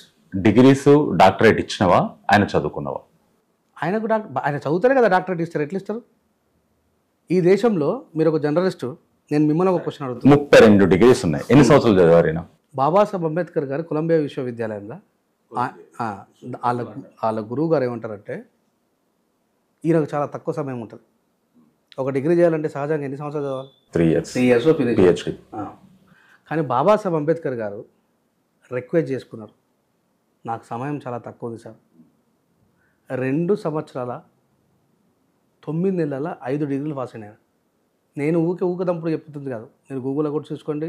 డిగ్రీస్ డాక్టరేట్ ఇచ్చినవా, ఆయన చదువుకున్నవా? ఆయనకు ఆయన చదువుతారే కదా డాక్టరేట్ ఇస్తారు. ఎట్లా ఇస్తారు? ఈ దేశంలో మీరు ఒక జర్నలిస్టు, నేను మిమ్మల్ని ఒక క్వశ్చన్ అడుగుతాను. 32 డిగ్రీస్ ఉన్నాయి. ఎన్ని సంవత్సరాలు చదివారు ఆయన? బాబాసాహెబ్ అంబేద్కర్ గారు కొలంబియా విశ్వవిద్యాలయంలో వాళ్ళ గురువు గారు ఏమంటారంటే, ఈయనకు చాలా తక్కువ సమయం ఉంటుంది. ఒక డిగ్రీ చేయాలంటే సహజంగా ఎన్ని సంవత్సరాలు చదవాలి? 3 years. 3 years PhD. కానీ బాబాసాహెబ్ అంబేద్కర్ గారు రిక్వెస్ట్ చేసుకున్నారు, నాకు సమయం చాలా తక్కువ ఉంది సార్, 2 సంవత్సరాల 9 నెలల 5 డిగ్రీలు పాస్ అయినా. నేను ఊకదంపుడు చెప్తుంది కాదు, మీరు గూగుల్లో కూడా చూసుకోండి,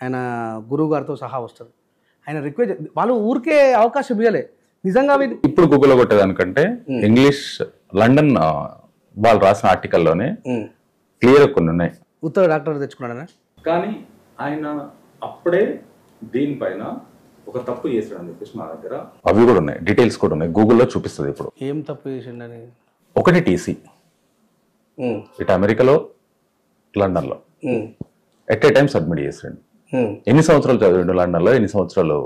ఆయన గురువు గారితో సహా వస్తుంది. ఆయన రిక్వెస్ట్, వాళ్ళు ఊరికే అవకాశం ఇవ్వలే నిజంగా. ఇప్పుడు గూగుల్లో కొట్టేదానికంటే ఇంగ్లీష్ లండన్ వాళ్ళు రాసిన ఆర్టికల్లోనే క్లియర్ కొన్ని ఉన్నాయి. ఉత్తర డాక్టర్ తెచ్చుకున్నాడనే. కానీ ఆయన అప్పుడే దీనిపైన ఒక తప్పు చేశాడని చెప్పేసి మా దగ్గర అవి కూడా ఉన్నాయి, డీటెయిల్స్ కూడా ఉన్నాయి, గూగుల్లో చూపిస్తుంది. ఇప్పుడు ఏం తప్పు చేసిండని? ఒకటి టీసీ, ఇటు అమెరికాలో లండన్లో ఎట్ ఏ టైం సబ్మిట్ చేసాడు. ఎన్ని సంవత్సరాలు చదివాడు లండన్లో, ఎన్ని సంవత్సరాలు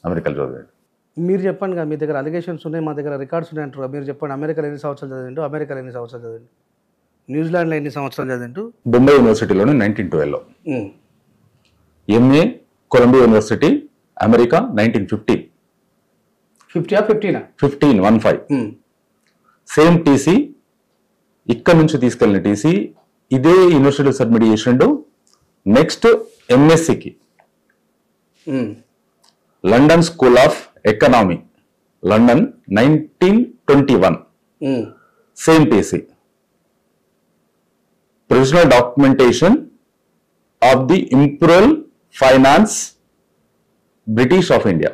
అమెరికాలో చదివాడు? మీరు చెప్పండి కదా, మీ దగ్గర అలిగేషన్స్ ఉన్నాయి, మా దగ్గర రికార్డ్స్ ఉన్నాయి అంటారు. మీరు చెప్పండి, అమెరికాలో ఎన్ని సంవత్సరాలు చదివిండు, అమెరికాలో ఎన్ని సంవత్సరాలు చదివిండు, న్యూజిలాండ్లో ఎన్ని సంవత్సరాలు చదివిండు? బొంబాయి యూనివర్సిటీలోనే 1912లో, MA Columbia university America 1915. 15 same TC ఇక్కడ నుంచి తీసుకెళ్ళిన టీసీ ఇదే యూనివర్సిటీలో సబ్మిట్ చేసిండు. నెక్స్ట్ ఎంఎస్సికి London school of economy London 1921 same TC. Provisional documentation of the imperial finance British of India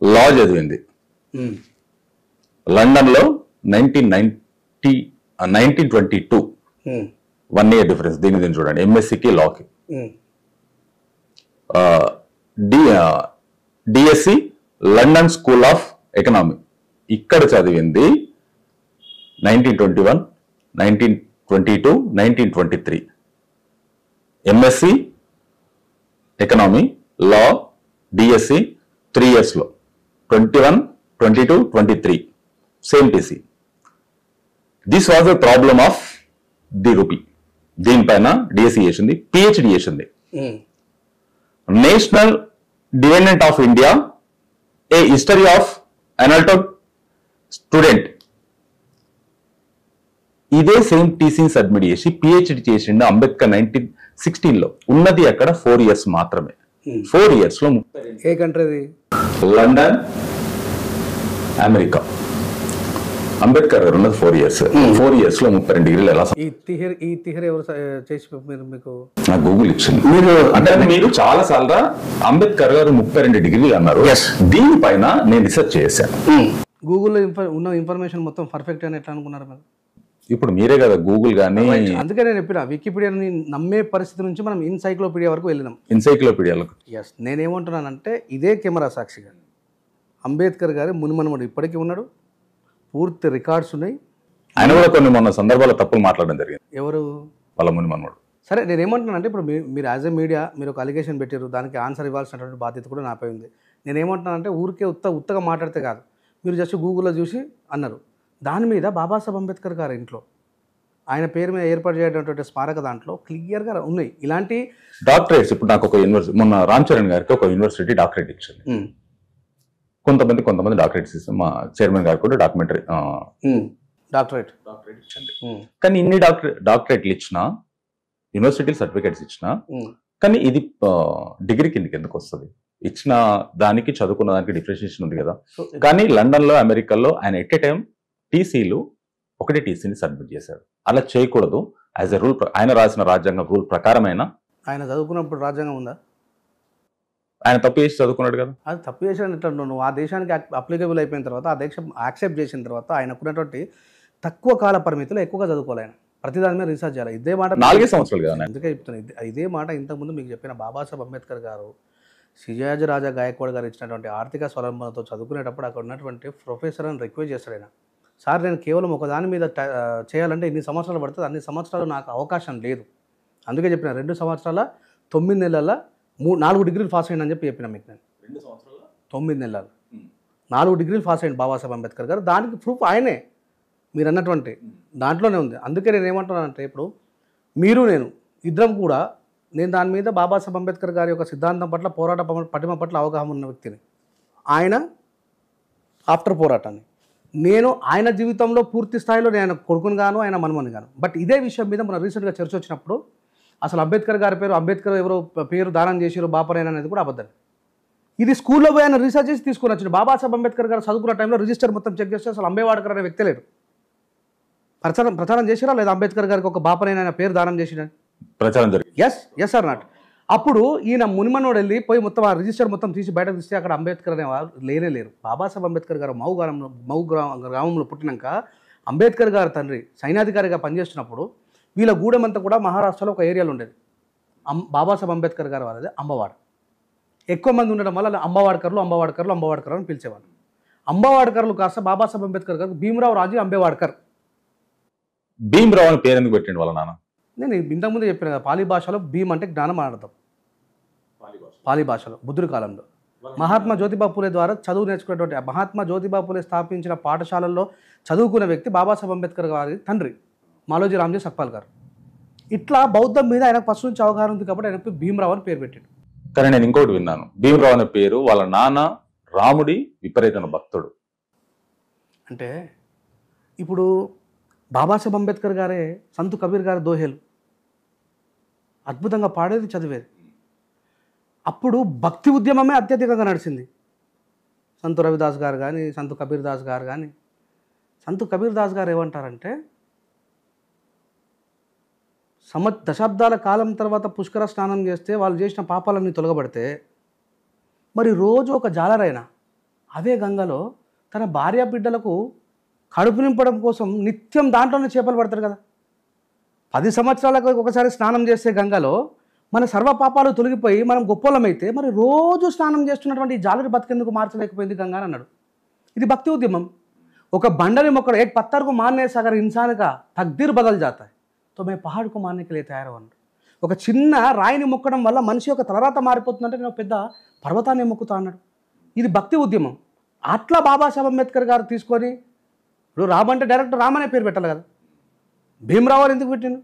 law చదివింది లండన్లో 1922. 1 year డిఫరెన్స్. దీని చూడండి, ఎంఎస్సికి లాకి. DSc London school of economy ఇక్కడ చదివింది 1921, 1922, 1923. MSc economy, law, DSc 3 years లో 21, 22, 23 same TC. This was the problem of the rupee. దీనిపైన డిఎస్సి చేసింది, పిహెచ్డి చేసింది. National dividend of India, a history of analytical student, ఇదే సేమ్ టీసీని సబ్మిట్ చేసి పిహెచ్డి చేసిండు అంబేద్కర్ 1916లో. ఉన్నది అక్కడ 4 years మాత్రమే. 4 years లో ఏ country? London, America. Ambedkar garu ఉన్నది 4 years. 4 years లో 32 డిగ్రీలు ఎలా? ఈ తిహర్ ఎవరు చేసి మీకు గూగుల్ ఇచ్చింది. మీరు చాలా సార్లు అంబేద్కర్ గారు 32 డిగ్రీలు అన్నారు. దీనిపైన నేను రీసెర్చ్ చేశాను. గూగుల్లో ఉన్న ఇన్ఫర్మేషన్ మొత్తం పర్ఫెక్ట్ అని ఎట్లా అనుకున్నారు మీరు? ఇప్పుడు మీరే కదా గూగుల్ కానీ. అందుకే నేను చెప్పిన, వికీపీడియాని నమ్మే పరిస్థితి నుంచి మనం ఎన్సైక్లోపీడియా వరకు వెళ్ళినాం. ఎన్సైక్లోపీడియాలకు ఎస్. నేనేమంటున్నానంటే ఇదే కెమెరా సాక్షిగా అంబేద్కర్ గారు మునిమనుమడు ఇప్పటికీ ఉన్నాడు, పూర్తి రికార్డ్స్ ఉన్నాయి. ఆయన కూడా కొన్ని మొన్న సందర్భాల్లో తప్పులు మాట్లాడడం జరిగింది. ఎవరు? వాళ్ళ మునిమనుమడు. సరే, నేనేమంటున్నానంటే ఇప్పుడు మీరు యాజ్ ఎ మీడియా మీరు ఒక అలిగేషన్ పెట్టారు, దానికి ఆన్సర్ ఇవ్వాల్సినటువంటి బాధ్యత కూడా నాపై ఉంది. నేనేమంటున్నానంటే ఊరికే ఉత్తగా మాట్లాడితే కాదు, మీరు జస్ట్ గూగుల్లో చూసి అన్నారు. దాని మీద బాబాసాహెబ్ అంబేద్కర్ గారి ఇంట్లో ఆయన పేరు మీద ఏర్పాటు చేయటువంటి స్మారక దాంట్లో క్లియర్గా ఉన్నాయి ఇలాంటి డాక్టరేట్స్. ఇప్పుడు నాకు ఒక యూనివర్సిటీ, మొన్న రామ్ చరణ్ గారికి ఒక యూనివర్సిటీ డాక్టరేట్ ఇచ్చింది. కొంతమంది డాక్టరేట్స్ ఇస్తాం. మా చైర్మన్ గారు కూడా డాక్టరేట్ ఇచ్చింది. కానీ ఇన్ని డాక్టరేట్లు ఇచ్చినా, యూనివర్సిటీ సర్టిఫికేట్స్ ఇచ్చినా, కానీ ఇది డిగ్రీ కిందకి ఎందుకు వస్తుంది? ఇచ్చిన దానికి చదువుకున్న దానికి డిఫరెన్షియేషన్ ఉంది కదా. కానీ లండన్లో అమెరికాలో ఆయన ఎట్ ఏ టైం టీసీలు ఒకటే టీసీని సబ్మిట్ చేశాడు. అలా చేయకూడదు. యాజ్ ఎ రూల్ ఆయన రాసిన రాజ్యాంగం రూల్ ప్రకారమైన ఆయన చదువుకున్నప్పుడు రాజ్యాంగం ఉందా? ఆయన తప్పు చేసి చదువుకున్నాడు కదా. అది తప్పు చేసిన నువ్వు ఆ దేశానికి అప్లికేబుల్ అయిపోయిన తర్వాత ఆ దేశం యాక్సెప్ట్ చేసిన తర్వాత ఆయనకున్నటువంటి తక్కువ కాల పరిమితిలో ఎక్కువగా చదువుకోవాలి. ఆయన ప్రతిదాని మీద రీసెర్చ్ చేయాలి. ఇదే మాట 4 సంవత్సరాలు కదా. అందుకే చెప్తున్నాను, ఇదే మాట ఇంతకుముందు మీకు చెప్పిన బాబాసాహెబ్ అంబేద్కర్ గారు శివాజీ రాజా గాయక్వాడ్ గారు ఇచ్చినటువంటి ఆర్థిక స్వలంబనతో చదువుకునేటప్పుడు అక్కడ ఉన్నటువంటి ప్రొఫెసర్ అని రిక్వెస్ట్ చేస్తాడు ఆయన. సార్ నేను కేవలం ఒక దాని మీద చేయాలంటే ఇన్ని సంవత్సరాలు పడుతుంది, అన్ని సంవత్సరాలు నాకు అవకాశం లేదు. అందుకే చెప్పిన 2 సంవత్సరాల 9 నెలల 4 డిగ్రీలు పాస్ అయ్యిందని చెప్పి చెప్పిన మీకు నేను. 2 సంవత్సరాలు 9 నెలలు 4 డిగ్రీలు పాస్ అయ్యింది బాబాసాహెబ్ అంబేద్కర్ గారు. దానికి ప్రూఫ్ ఆయనే, మీరు అన్నటువంటి దాంట్లోనే ఉంది. అందుకే నేను ఏమంటున్నానంటే ఇప్పుడు మీరు నేను ఇద్దరం కూడా నేను దాని మీద బాబాసాహెబ్ అంబేద్కర్ గారి యొక్క సిద్ధాంతం పట్ల పోరాట పటిమ పట్ల అవగాహన ఉన్న వ్యక్తిని. ఆయన ఆఫ్టర్ పోరాటాన్ని నేను ఆయన జీవితంలో పూర్తి స్థాయిలో నేను కొడుకుని గాను ఆయన మనమని గాను. బట్ ఇదే విషయం మీద మన రీసెంట్గా చర్చ వచ్చినప్పుడు అసలు అంబేద్కర్ గారి పేరు అంబేద్కర్ ఎవరో పేరు దానం చేసిరు బాపరేనా అనేది కూడా అబద్ధం. ఇది స్కూల్లో పోయి ఆయన రీసెర్చ్ చేసి తీసుకొని వచ్చింది. బాబాసాహెబ్ అంబేద్కర్ గారు చదువుకున్న టైంలో రిజిస్టర్ మొత్తం చెక్ చేస్తే అసలు అంబేవాడ్కర్ అనే వ్యక్తి లేడు. ప్రచారం చేసిరా లేదా అంబేద్కర్ గారికి ఒక బాపరేనా పేరు దానం చేసిన ప్రచారం జరిగింది. Yes or not. అప్పుడు ఈయన మునిమనోడు వెళ్ళి పోయి మొత్తం ఆ రిజిస్టర్ మొత్తం తీసి బయటకు తీస్తే అక్కడ అంబేద్కర్ అనే వాళ్ళు లేరు. బాబాసాహెబ్ అంబేద్కర్ గారు మౌ గ్రామంలో పుట్టినాక అంబేద్కర్ గారు తండ్రి సైన్యాధికారిగా పనిచేస్తున్నప్పుడు వీళ్ళ గూడెం అంతా కూడా మహారాష్ట్రలో ఒక ఏరియాలో ఉండేది. బాబాసాహెబ్ అంబేద్కర్ గారు వాళ్ళది అంబవాడ. ఎక్కువ మంది ఉండడం వల్ల అంబవాడ్కర్లు అని పిలిచేవాళ్ళు. అంబవాడ్కర్లు కాస్త బాబాసాహెబ్ అంబేద్కర్ గారు భీమరావు రాజు అంబేవాడ్కర్. భీమరావు అని పేరు ఎందుకు పెట్టిండు వాళ్ళ నాన్న? నేను ఇంతకుముందు చెప్పిన కదా, పాలీ భాషలో భీమ్ అంటే జ్ఞానం అని అర్థం. పాలీ భాషలో బుద్ధుడి కాలంలో మహాత్మా జ్యోతిబా పూలే ద్వారా చదువు నేర్చుకున్నటువంటి మహాత్మా జ్యోతిబా పూలే స్థాపించిన పాఠశాలల్లో చదువుకున్న వ్యక్తి బాబాసాహెబ్ అంబేద్కర్ గారి తండ్రి మాలోజీ రామ్జీ సక్పాల్ గారు. ఇట్లా బౌద్ధం మీద ఆయనకు ఫస్ట్ నుంచి అవగాహన ఉంది కాబట్టి ఆయనకు భీమరావు అని పేరు పెట్టాడు. కానీ నేను ఇంకోటి విన్నాను, భీమరావు అనే పేరు వాళ్ళ నాన్న రాముడి విపరీతమైన భక్తుడు. అంటే ఇప్పుడు బాబాసాహెబ్ అంబేద్కర్ గారే సంతు కబీర్ గారి దోహేలు అద్భుతంగా పాడేది చదివేది. అప్పుడు భక్తి ఉద్యమమే అత్యధికంగా నడిచింది. సంతు రవిదాస్ గారు కానీ సంతు కబీర్ దాస్ గారు కానీ. సంతు కబీర్ దాస్ గారు ఏమంటారంటే దశాబ్దాల కాలం తర్వాత పుష్కర స్నానం చేస్తే వాళ్ళు చేసిన పాపాలన్నీ తొలగబడితే మరి రోజు ఒక జాలరైనా అదే గంగలో తన భార్య బిడ్డలకు కడుపు నింపడం కోసం నిత్యం దాంట్లోనే చేపలు పడతారు కదా. 10 సంవత్సరాలకు ఒకసారి స్నానం చేసే గంగలో మన సర్వ పాపాలు తొలగిపోయి మనం గొప్పలమైతే మరి రోజు స్నానం చేస్తున్నటువంటి ఈ జాలరి బతికెందుకు మార్చలేకపోయింది గంగా అని అన్నాడు. ఇది భక్తి ఉద్యమం. ఒక బండని మొక్కడు एक पत्थर को मारने से अगर इंसान का तकदीर बदल जाता है तो मैं पहाड़ को मारने के लिए तैयार అన్నాడు. ఒక చిన్న రాయిని మొక్కడం వల్ల మనిషి యొక్క తలరాత మారిపోతుందంటే నేను పెద్ద పర్వతాన్ని మొక్కుతా అన్నాడు. ఇది భక్తి ఉద్యమం. అట్లా బాబాసాహెబ్ అంబేద్కర్ గారు తీసుకొని ఇప్పుడు రామ్ అంటే డైరెక్ట్ రామ్ అనే పేరు పెట్టాలి కదా, భీమరావు అని ఎందుకు పెట్టిండు?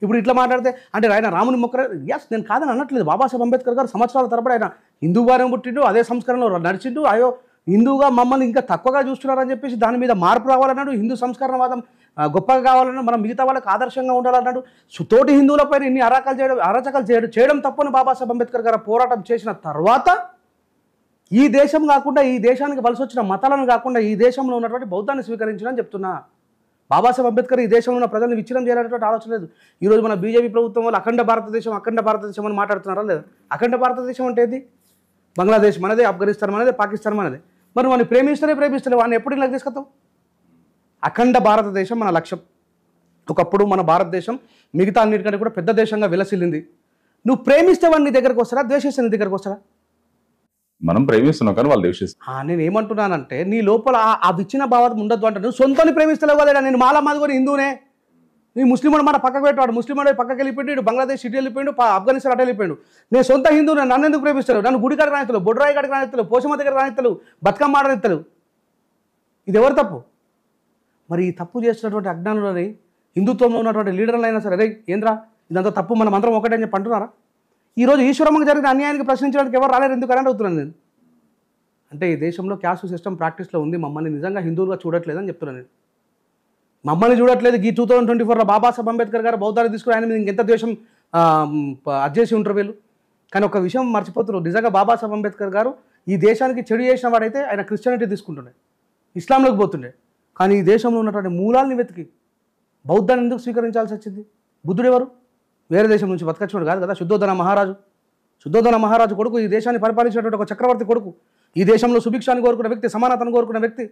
ఇప్పుడు ఇట్లా మాట్లాడితే అంటే ఆయన రాముని మొక్కర ఎస్ నేను కాదని అనట్లేదు. బాబాసాహెబ్ అంబేద్కర్ గారు సంవత్సరాల తరబడి ఆయన హిందూగానే పుట్టిండు, అదే సంస్కరణలో నడిచిండు. అయ్యో హిందూగా మమ్మల్ని ఇంకా తక్కువగా చూస్తున్నారని చెప్పేసి దాని మీద మార్పు రావాలన్నాడు. హిందూ సంస్కరణవాదం గొప్పగా కావాలన్నాడు, మనం మిగతా వాళ్ళకి ఆదర్శంగా ఉండాలన్నాడు. తోటి హిందువులపైన ఇన్ని అరాచకాలు చేయడం తప్పని బాబాసాహెబ్ అంబేద్కర్ గారు పోరాటం చేసిన తర్వాత ఈ దేశం కాకుండా ఈ దేశానికి వలస వచ్చిన మతాలను కాకుండా ఈ దేశంలో ఉన్నటువంటి బౌద్ధాన్ని స్వీకరించాలని చెప్తున్నా. బాబాసాహెబ్ అంబేద్కర్ ఈ దేశంలో ఉన్న ప్రజలను విచ్ఛిన్నం చేయాలనేటువంటి ఆలోచన లేదు. ఈరోజు మన బీజేపీ ప్రభుత్వం వాళ్ళు అఖండ భారతదేశం అని మాట్లాడుతున్నారా లేదా? అఖండ భారతదేశం అంటే ఏంది? బంగ్లాదేశ్ మనదే, ఆఫ్ఘనిస్తాన్ మనదే, పాకిస్తాన్ మనదే. మరి వాడిని ప్రేమిస్తలే వాడిని ఎప్పుడు ఇలా తీసుకొస్తాం? అఖండ భారతదేశం మన లక్ష్యం. ఒకప్పుడు మన భారతదేశం మిగతా అన్నిటికంటే కూడా పెద్ద దేశంగా విలసిల్లింది. నువ్వు ప్రేమిస్తే వాడిని నీ దగ్గరకు వస్తారా, ద్వేషిస్తే నీ దగ్గరకు వస్తారా? మనం ప్రేమిస్తున్నాం కానీ వాళ్ళు ద్వేషిస్తారు. నేను ఏమంటున్నానంటే నీ లోపల ఆ విచ్చిన భావం ఉండద్దు అంటే నువ్వు సొంతని ప్రేమిస్తలేవు కదా. నేను మాలా మాదిగోని హిందూనే, నీ ముస్లిండు మాట పక్కకు పెట్టాడు, ముస్లిం పక్కకి వెళ్ళిపోయాడు, బంగ్లాదేశ్ ఇటు వెళ్ళిపోయాడు, ఆఫ్ఘనిస్తాన్ అటు వెళ్ళిపోయాడు. నేను సొంత హిందూ, నన్ను ఎందుకు ప్రేమిస్తాడు? నన్ను గుడి కాడికి రానిత్తలు, బొడ్రాయి కాడికి రానిత్తలు, పోషమ్మ దగ్గర రానిత్తలు, బతుకమ్మ ఆడనిత్తలు. ఇది ఎవరు తప్పు? మరి ఈ తప్పు చేస్తున్నటువంటి అజ్ఞానులని హిందుత్వంలో ఉన్నటువంటి లీడర్లు అయినా సరే రే ఏంద్రా ఇదంతా తప్పు, మనం అందరం ఒకటే అని చెప్పి అంటున్నారా? ఈరోజు ఈశ్వరమ్మకి జరిగిన అన్యాయానికి ప్రశ్నించడానికి ఎవరు రాలేరు ఎందుకు అని అడుగుతున్నాను నేను. అంటే ఈ దేశంలో క్యాస్ట్ సిస్టమ్ ప్రాక్టీస్లో ఉంది, మమ్మల్ని నిజంగా హిందువులుగా చూడట్లేదని చెప్తున్నాను నేను. మమ్మల్ని చూడట్లేదు. ఈ 2024లో బాబాసాహెబ్ అంబేద్కర్ గారు బౌద్ధాన్ని తీసుకుని ఆయన మీద ఇంకెంత ద్వేషం అడ్జేసి ఉంటారు వీళ్ళు. కానీ ఒక విషయం మర్చిపోతున్నారు, నిజంగా బాబాసాహెబ్ అంబేద్కర్ గారు ఈ దేశానికి చెడు చేసిన వాడైతే ఆయన క్రిస్టియానిటీ తీసుకుంటుండే, ఇస్లాంలోకి పోతుండే. కానీ ఈ దేశంలో ఉన్నటువంటి మూలాల్ని వెతికి బౌద్ధాన్ని ఎందుకు స్వీకరించాల్సి వచ్చింది? బుద్ధుడు ఎవరు? వేరే దేశం నుంచి బతకచ్చినోడు కాదు కదా. శుద్ధోధన మహారాజు కొడుకు, ఈ దేశాన్ని పరిపాలించినటువంటి ఒక చక్రవర్తి కొడుకు, ఈ దేశంలో సుభిక్షాన్ని కోరుకున్న వ్యక్తి, సమానతను కోరుకున్న వ్యక్తి,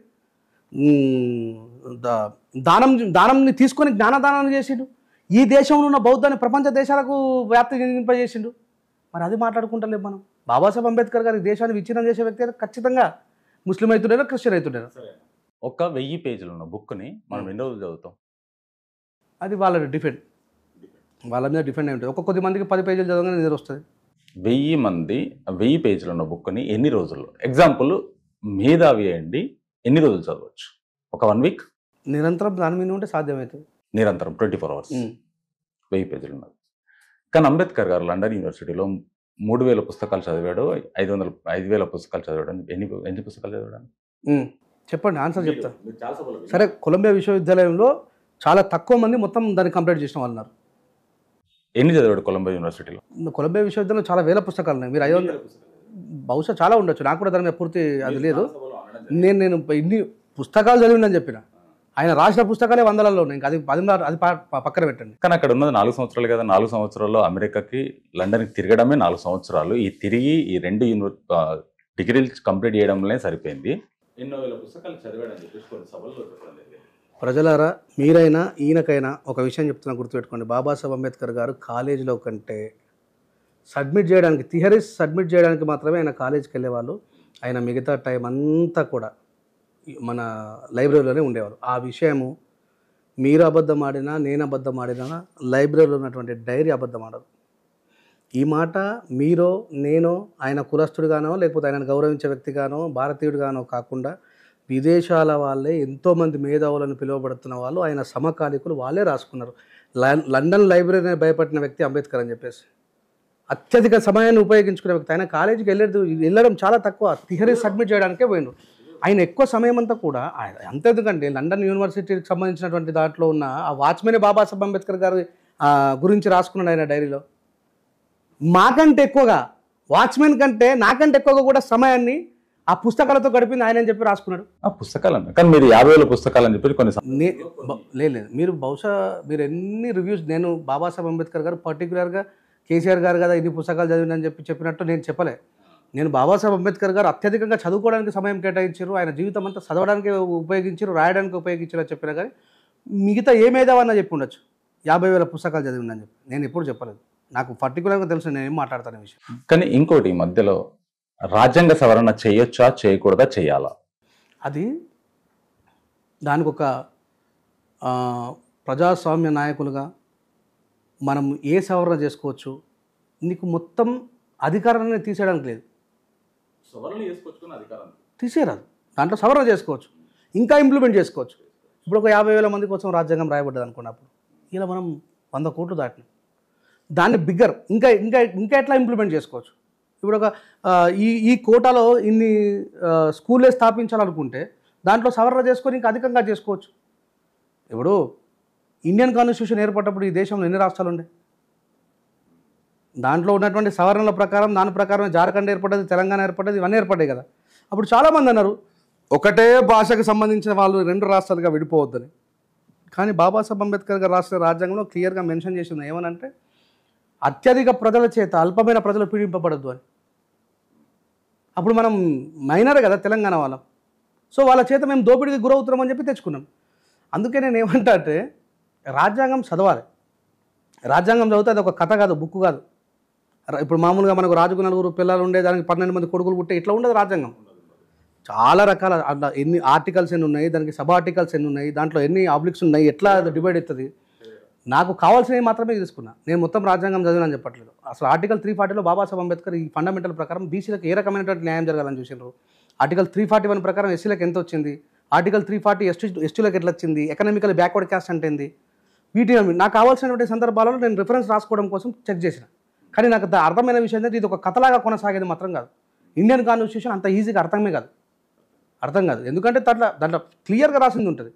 దానంని తీసుకొని జ్ఞానదానాన్ని చేసిండు. ఈ దేశంలో ఉన్న బౌద్ధాన్ని ప్రపంచ దేశాలకు వ్యాప్తి చెందింపజేసిండు. మరి అది మాట్లాడుకుంటలేము మనం. బాబాసాహెబ్ అంబేద్కర్ గారు ఈ దేశాన్ని విచ్ఛిన్నం చేసే వ్యక్తి అయితే ఖచ్చితంగా ముస్లిం అవుతుండేనా, క్రిస్టియన్ అవుతుండేనా? ఒక 1000 పేజీలు ఉన్న బుక్ని మనం ఎన్ని రోజులు చదువుతాం? అది వాళ్ళ మీద డిపెండ్ అయి ఉంటుంది. ఒక కొద్ది మందికి 10 పేజీలు చదవగానే నిద్ర వస్తుంది. 1000 పేజీలు ఉన్న బుక్ని ఎన్ని రోజుల్లో, ఎగ్జాంపుల్ మేధావి అయ్యండి, ఎన్ని రోజులు చదవచ్చు? ఒక 1 వీక్ నిరంతరం దాని మీద ఉంటే సాధ్యమవుతుంది. నిరంతరం 24 hours 1000 పేజీలు ఉన్నది. కానీ అంబేద్కర్ గారు లండన్ యూనివర్సిటీలో 3000 పుస్తకాలు చదివాడు, 5000 పుస్తకాలు చదివాడు. ఎన్ని పుస్తకాలు చదివాడు? చెప్పండి, ఆన్సర్ చెప్తా. సరే, కొలంబియా విశ్వవిద్యాలయంలో చాలా తక్కువ మంది మొత్తం దాన్ని కంప్లీట్ చేసిన వాళ్ళు ఉన్నారు. ఎన్ని చదివాడు కొలంబియా యూనివర్సిటీలో? కొలంబియా విశ్వవిద్యాలయంలో చాలా వేల పుస్తకాలు ఉన్నాయి. మీరు 500 బహుశా చాలా ఉండొచ్చు, నాకు కూడా దాని మీద పూర్తి అది లేదు. నేను ఇన్ని పుస్తకాలు చదివిందని చెప్పిన, ఆయన రాసిన పుస్తకాలే వందలలో ఉన్నాయి. ఇంకా అది పక్కన పెట్టండి. కానీ అక్కడ ఉన్నది 4 సంవత్సరాలు కదా. 4 సంవత్సరాల్లో అమెరికాకి, లండన్కి తిరగడమే 4 సంవత్సరాలు. తిరిగి ఈ 2 డిగ్రీలు కంప్లీట్ చేయడంలోనే సరిపోయింది. ఎన్నో వేల పుస్తకాలు చదివాడని చెప్పేసి కొన్ని సభల్లో చెప్పండి. ప్రజలారా, మీరైనా ఈయనకైనా ఒక విషయం చెప్తున్నా, గుర్తుపెట్టుకోండి. బాబాసాహెబ్ అంబేద్కర్ గారు కాలేజీలో కంటే సబ్మిట్ చేయడానికి, థియరీస్ సబ్మిట్ చేయడానికి మాత్రమే ఆయన కాలేజీకి వెళ్ళేవాళ్ళు. ఆయన మిగతా టైం అంతా కూడా మన లైబ్రరీలోనే ఉండేవారు. ఆ విషయము మీరు అబద్ధం ఆడినా, నేను అబద్ధం ఆడినా, లైబ్రరీలో ఉన్నటువంటి డైరీ అబద్ధం ఆడదు. ఈ మాట మీరో నేనో, ఆయన కులస్తుడిగానో లేకపోతే ఆయనను గౌరవించే వ్యక్తిగానో, భారతీయుడిగానో కాకుండా విదేశాల వాళ్ళే ఎంతోమంది మేధావులను పిలువబడుతున్న వాళ్ళు, ఆయన సమకాలీకులు వాళ్ళే రాసుకున్నారు. లండన్ లైబ్రరీని భయపడిన వ్యక్తి అంబేద్కర్ అని చెప్పేసి అత్యధిక సమయాన్ని ఉపయోగించుకునే వ్యక్తి. ఆయన కాలేజీకి వెళ్ళడం చాలా తక్కువ, థియరీ సబ్మిట్ చేయడానికే పోయిండు. ఆయన ఎక్కువ సమయం అంతా కూడా అంతేందుకంటే లండన్ యూనివర్సిటీకి సంబంధించినటువంటి దాంట్లో ఉన్న ఆ వాచ్మెన్ బాబాసాహెబ్ అంబేద్కర్ గారి గురించి రాసుకున్నాడు ఆయన డైరీలో. మాకంటే ఎక్కువగా, వాచ్మెన్ కంటే నాకంటే ఎక్కువగా కూడా సమయాన్ని ఆ పుస్తకాలతో గడిపింది ఆయన అని చెప్పి రాసుకున్నాడు. ఆ పుస్తకాలు కానీ మీరు 50,000 పుస్తకాలు అని చెప్పి కొన్ని లేదు, మీరు బహుశా మీరు ఎన్ని రివ్యూస్, నేను బాబాసాహెబ్ అంబేద్కర్ గారు పర్టికులర్గా కేసీఆర్ గారు కదా ఇన్ని పుస్తకాలు చదివినని చెప్పినట్టు నేను చెప్పలే. నేను బాబాసాహెబ్ అంబేద్కర్ గారు అత్యధికంగా చదువుకోవడానికి సమయం కేటాయించారు, ఆయన జీవితం అంతా చదవడానికి ఉపయోగించారు, రాయడానికి ఉపయోగించారు అని చెప్పినా కానీ మిగతా ఏ మేధావన్నా చెప్పి ఉండొచ్చు 50,000 పుస్తకాలు చదివిందని చెప్పి. నేను ఎప్పుడు చెప్పలేదు, నాకు పర్టికులర్గా తెలుసు నేను ఏం మాట్లాడతాను విషయం. కానీ ఇంకోటి, ఈ మధ్యలో రాజ్యాంగ సవరణ చేయొచ్చా, చేయకూడదా, చేయాలా? అది దానికి ఒక ప్రజాస్వామ్య నాయకులుగా మనం ఏ సవరణ చేసుకోవచ్చు, నీకు మొత్తం అధికారాన్ని తీసేయడానికి లేదు. తీసేయరాదు, దాంట్లో సవరణ చేసుకోవచ్చు, ఇంకా ఇంప్లిమెంట్ చేసుకోవచ్చు. ఇప్పుడు ఒక 50,000 మంది కోసం రాజ్యాంగం రాయబడ్డది అనుకున్నప్పుడు ఇలా మనం 100 కోట్లు దాటినాం. దాన్ని బిగ్గర్ ఇంకా ఇంకా ఇంకా ఎట్లా ఇంప్లిమెంట్ చేసుకోవచ్చు. ఇప్పుడు ఒక ఈ కోటాలో ఇన్ని స్కూల్లే స్థాపించాలనుకుంటే దాంట్లో సవరణ చేసుకొని ఇంకా అధికంగా చేసుకోవచ్చు. ఇప్పుడు ఇండియన్ కాన్స్టిట్యూషన్ ఏర్పడినప్పుడు ఈ దేశంలో ఎన్ని రాష్ట్రాలు ఉండే, దాంట్లో ఉన్నటువంటి సవరణల ప్రకారం దాని ప్రకారం జార్ఖండ్ ఏర్పడ్డది, తెలంగాణ ఏర్పడ్డది, ఇవన్నీ ఏర్పడ్డాయి కదా. అప్పుడు చాలామంది అన్నారు ఒకటే భాషకు సంబంధించిన వాళ్ళు 2 రాష్ట్రాలుగా విడిపోవద్దని. కానీ బాబాసాహెబ్ అంబేద్కర్ గారు రాసిన రాజ్యాంగంలో క్లియర్గా మెన్షన్ చేసింది ఏమనంటే అత్యధిక ప్రజల చేత అల్పమైన ప్రజలు పీడింపబడద్దు అని. అప్పుడు మనం మైనర్ కదా తెలంగాణ వాళ్ళం, సో వాళ్ళ చేత మేము దోపిడీకి గురవుతున్నామని చెప్పి తెచ్చుకున్నాం. అందుకే నేను ఏమంటా అంటే రాజ్యాంగం చదవాలి. రాజ్యాంగం చదివితే అది ఒక కథ కాదు, బుక్ కాదు. ఇప్పుడు మామూలుగా మనకు రాజుకు 4 పిల్లలు ఉండే, దానికి 12 మంది కొడుకులు పుట్టే, ఇట్లా ఉండదు రాజ్యాంగం. చాలా రకాల ఎన్ని ఆర్టికల్స్ ఎన్ని ఉన్నాయి, దానికి సబ్ ఆర్టికల్స్ ఎన్ని ఉన్నాయి, దాంట్లో ఎన్ని ఆబ్లిక్స్ ఉన్నాయి, ఎట్లా డివైడ్ అవుతుంది. నాకు కావాల్సినవి మాత్రమే తీసుకున్నా, నేను మొత్తం రాజ్యాంగం చదివినని చెప్పట్లేదు. అసలు ఆర్టికల్ 340లో బాబాసాహెబ్ అంబేద్కర్ ఈ ఫండమెంటల్ ప్రకారం బీసీలకు ఏ రకమైనటువంటి న్యాయం జరగాలని చూసినారు. ఆర్టికల్ 341 ప్రకారం ఎస్సీలకు ఎంత వచ్చింది, ఆర్టికల్ 340 ఎస్టీలకు ఎట్లా వచ్చింది, ఎకనామికల్ బ్యాక్వర్డ్ క్యాస్ట్ అంటే ఏంది, వీటిని నాకు కావాల్సినటువంటి సందర్భాలలో నేను రిఫరెన్స్ రాసుకోవడం కోసం చెక్ చేసిన. కానీ నాకు అర్థమైన విషయం ఏంటంటే ఇది ఒక కథలాగా కొనసాగేది మాత్రం కాదు. ఇండియన్ కాన్స్టిట్యూషన్ అంత ఈజీగా అర్థం కాదు. ఎందుకంటే దాంట్లో క్లియర్గా రాసింది ఉంటుంది.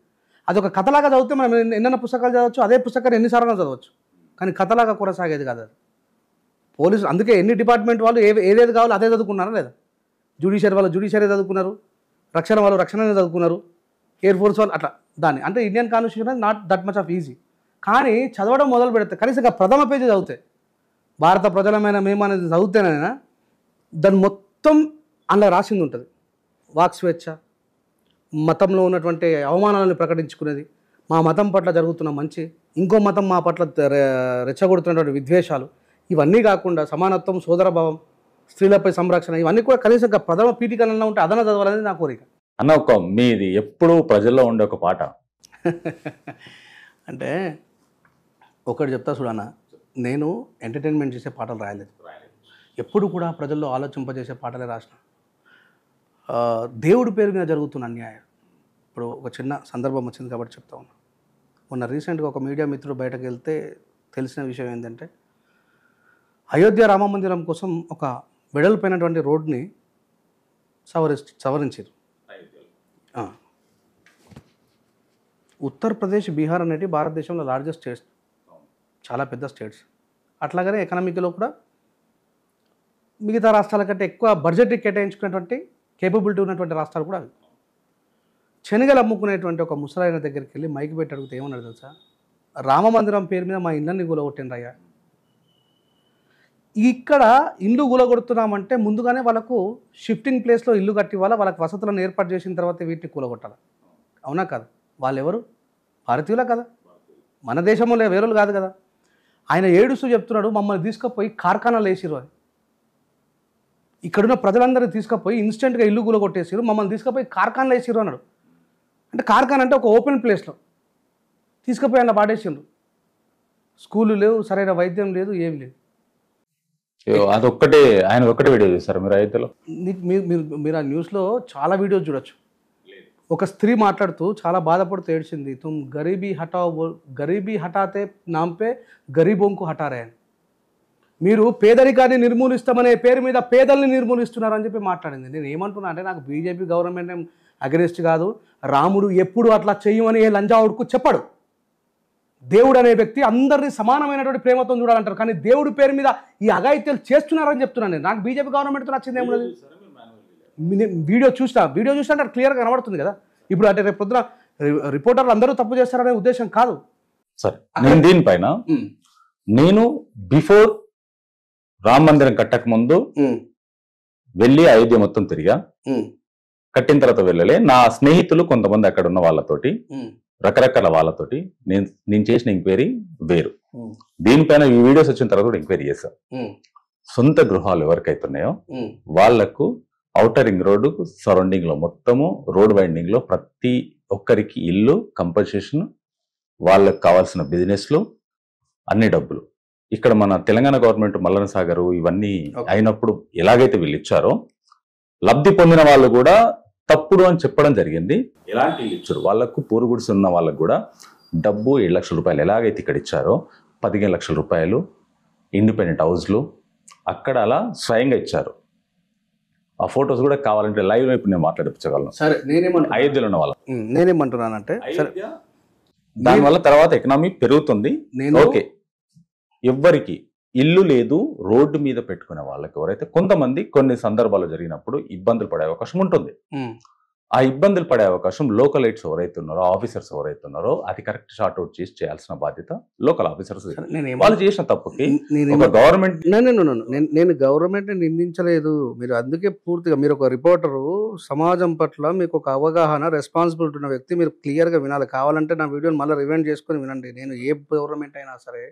అది ఒక కథలాగా చదివితే మనం ఎన్నెన్న పుస్తకాలు చదవచ్చు, అదే పుస్తకాన్ని ఎన్నిసార్లు చదవచ్చు, కానీ కథలాగా కొనసాగేది కాదు. అది పోలీసు అందుకే ఎన్ని డిపార్ట్మెంట్ వాళ్ళు ఏదేది కావాలో అదే చదువుకున్నారా లేదా? జ్యుడిషియరీ వాళ్ళు జ్యుడిషియరీ చదువుకున్నారు, రక్షణ వాళ్ళు రక్షణనే చదువుకున్నారు, ఎయిర్ ఫోర్స్ వాళ్ళు అట్లా. దాన్ని అంటే Indian constitution not that much off easy. కానీ చదవడం మొదలు పెడితే కనీసం ప్రథమ పేజీ చదివితే, భారత ప్రజలమైన మేము అనేది చదివితేనైనా దాని మొత్తం అందులో రాసింది ఉంటుంది. వాక్ స్వేచ్ఛ, మతంలో ఉన్నటువంటి అవమానాలను ప్రకటించుకునేది, మా మతం పట్ల జరుగుతున్న మంచి, ఇంకో మతం మా పట్ల రెచ్చగొడుతున్నటువంటి విద్వేషాలు, ఇవన్నీ కాకుండా సమానత్వం, సోదరభావం, స్త్రీలపై సంరక్షణ, ఇవన్నీ కూడా కనీసం ప్రథమ పీఠికలన్నా ఉంటే అదన చదవాలనేది నా కోరిక. అన్న ఒక మీది ఎప్పుడూ ప్రజల్లో ఉండే ఒక పాట అంటే ఒకటి చెప్తా చూడన్న, నేను ఎంటర్టైన్మెంట్ చేసే పాటలు రాయలేదు, ఎప్పుడు కూడా ప్రజల్లో ఆలోచింపజేసే పాటలే రాసిన. దేవుడి పేరు మీద జరుగుతున్న అన్యాయం. ఇప్పుడు ఒక చిన్న సందర్భం వచ్చింది కాబట్టి చెప్తా ఉన్నా. మొన్న రీసెంట్గా ఒక మీడియా మిత్రుడు బయటకు వెళ్తే తెలిసిన విషయం ఏంటంటే, అయోధ్య రామ మందిరం కోసం ఒక వెడల్పోయినటువంటి రోడ్ని సవరించారు. ఉత్తరప్రదేశ్, బీహార్ అనేవి భారతదేశంలో లార్జెస్ట్ స్టేట్స్, చాలా పెద్ద స్టేట్స్. అట్లాగనే ఎకనామిక్లో కూడా మిగతా రాష్ట్రాల కంటే ఎక్కువ బడ్జెట్ కేటాయించుకునేటువంటి కేపబిలిటీ ఉన్నటువంటి రాష్ట్రాలు కూడా అవి. శనగలు అమ్ముకునేటువంటి ఒక ముసలాయన దగ్గరికి వెళ్ళి మైక్ పెట్టి అడిగితే ఏమన్నాడు తెలుసా? రామ మందిరం పేరు మీద మా ఇళ్ళని కూలగొట్టిండ్రయ్యా. ఇక్కడ ఇల్లు కూలగొడుతున్నామంటే ముందుగానే వాళ్ళకు షిఫ్టింగ్ ప్లేస్లో ఇల్లు కట్టి వాళ్ళకి వసతులను ఏర్పాటు చేసిన తర్వాత వీటిని కూలగొట్టాలి. అవునా కదా? వాళ్ళు ఎవరు? భారతీయులా కదా? మన దేశంలో వేరేలు కాదు కదా. ఆయన ఏడుస్తూ చెప్తున్నాడు, మమ్మల్ని తీసుకుపోయి కార్ఖానాలు వేసిరు అని. ఇక్కడున్న ప్రజలందరూ తీసుకుపోయి ఇన్స్టెంట్గా ఇల్లు కూలగొట్టేసిరు, మమ్మల్ని తీసుకుపోయి కార్ఖానాలు వేసిరు అన్నాడు. అంటే కార్ఖానా అంటే ఒక ఓపెన్ ప్లేస్లో తీసుకుపోయి అలా పాడేసిండ్రు. స్కూళ్ళు లేవు, సరైన వైద్యం లేదు, ఏమి లేదు. అదొక్కటే ఆయన ఒక్కటే వీడియో చూసారు మీరు అయోధ్యలో? మీరు ఆ న్యూస్లో చాలా వీడియోస్ చూడొచ్చు. ఒక స్త్రీ మాట్లాడుతూ చాలా బాధపడుతూ ఏడ్చింది, తుమ్ గరీబీ హటాతే నాంపే గరీబోంకు హటారే అని. మీరు పేదరికాన్ని నిర్మూలిస్తామనే పేరు మీద పేదల్ని నిర్మూలిస్తున్నారని చెప్పి మాట్లాడింది. నేను ఏమంటున్నా అంటే, నాకు బీజేపీ గవర్నమెంట్ ఏం అగెనిస్ట్ కాదు. రాముడు ఎప్పుడు అట్లా చెయ్యమని ఏ లంజావుడుకు చెప్పడు. దేవుడు అనే వ్యక్తి అందరినీ సమానమైనటువంటి ప్రేమతో చూడాలంటారు, కానీ దేవుడి పేరు మీద ఈ అఘాయిత్యాలు చేస్తున్నారని చెప్తున్నాను నేను. నాకు బీజేపీ గవర్నమెంట్తో నచ్చింది ఏమున్నది? వీడియో చూసినా అంటే క్లియర్గా కనబడుతుంది కదా. ఇప్పుడు అంటే రేపు పొద్దున రిపోర్టర్లు అందరూ తప్పు చేస్తారనే ఉద్దేశం కాదు. సరే, నేను దీనిపైన నేను బిఫోర్ రామ మందిరం కట్టక ముందు వెళ్ళి అయోధ్య మొత్తం తిరిగా, కట్టిన తర్వాత వెళ్ళలే. నా స్నేహితులు కొంతమంది అక్కడ ఉన్న వాళ్ళతోటి, రకరకాల వాళ్ళతోటి నేను చేసిన ఎంక్వైరీ వేరు. దీనిపైన ఈ వీడియోస్ వచ్చిన తర్వాత కూడా ఎంక్వైరీ చేశా. సొంత గృహాలు ఎవరికైతున్నాయో వాళ్లకు ఔటర్ రింగ్ రోడ్డు సరౌండింగ్ లో మొత్తము రోడ్ వైండింగ్ లో ప్రతి ఒక్కరికి ఇల్లు, కంపల్సేషన్, వాళ్ళకు కావాల్సిన బిజినెస్లు, అన్ని డబ్బులు. ఇక్కడ మన తెలంగాణ గవర్నమెంట్ మల్లన సాగర్ ఇవన్నీ అయినప్పుడు ఎలాగైతే వీళ్ళు ఇచ్చారో, లబ్ధి పొందిన వాళ్ళు కూడా తప్పుడు అని చెప్పడం జరిగింది. ఎలాంటి ఇచ్చారు వాళ్ళకు, పూరుగుడిసి ఉన్న వాళ్ళకు కూడా డబ్బు 7 లక్షల రూపాయలు ఎలాగైతే ఇక్కడ ఇచ్చారో 15 లక్షల రూపాయలు ఇండిపెండెంట్ హౌస్లు అక్కడ అలా స్వయంగా ఇచ్చారు. ఆ ఫోటోస్ కూడా కావాలంటే లైవ్ ఇప్పుడు నేను మాట్లాడించగలను. సరే, అయోధ్యలో ఉన్న వాళ్ళు నేనేమంటున్నానంటే, దానివల్ల తర్వాత ఎకనామీ పెరుగుతుంది. ఓకే, ఎవ్వరికి ఇల్లు లేదు, రోడ్డు మీద పెట్టుకునే వాళ్ళకి ఎవరైతే కొంతమంది కొన్ని సందర్భాలు జరిగినప్పుడు ఇబ్బందులు పడే అవకాశం ఉంటుంది. ఆ ఇబ్బందులు పడే అవకాశం లోకల్ ఎయిడ్స్ ఎవరైతే ఉన్నారో, ఆఫీసర్స్ ఎవరైతే ఉన్నారో, అది కరెక్ట్ షార్ట్ అవుట్ చేసి చేయాల్సిన బాధ్యత లోకల్ ఆఫీసర్స్. వాళ్ళు చేసిన తప్పుకి గవర్నమెంట్ నేను గవర్నమెంట్ నిందించలేదు. మీరు అందుకే పూర్తిగా మీరు ఒక రిపోర్టరు, సమాజం పట్ల మీకు ఒక అవగాహన, రెస్పాన్సిబిలిటీ ఉన్న వ్యక్తి, మీరు క్లియర్గా వినాలి. కావాలంటే నా వీడియోని మళ్ళీ రివైండ్ చేసుకొని వినండి. నేను ఏ గవర్నమెంట్ అయినా సరే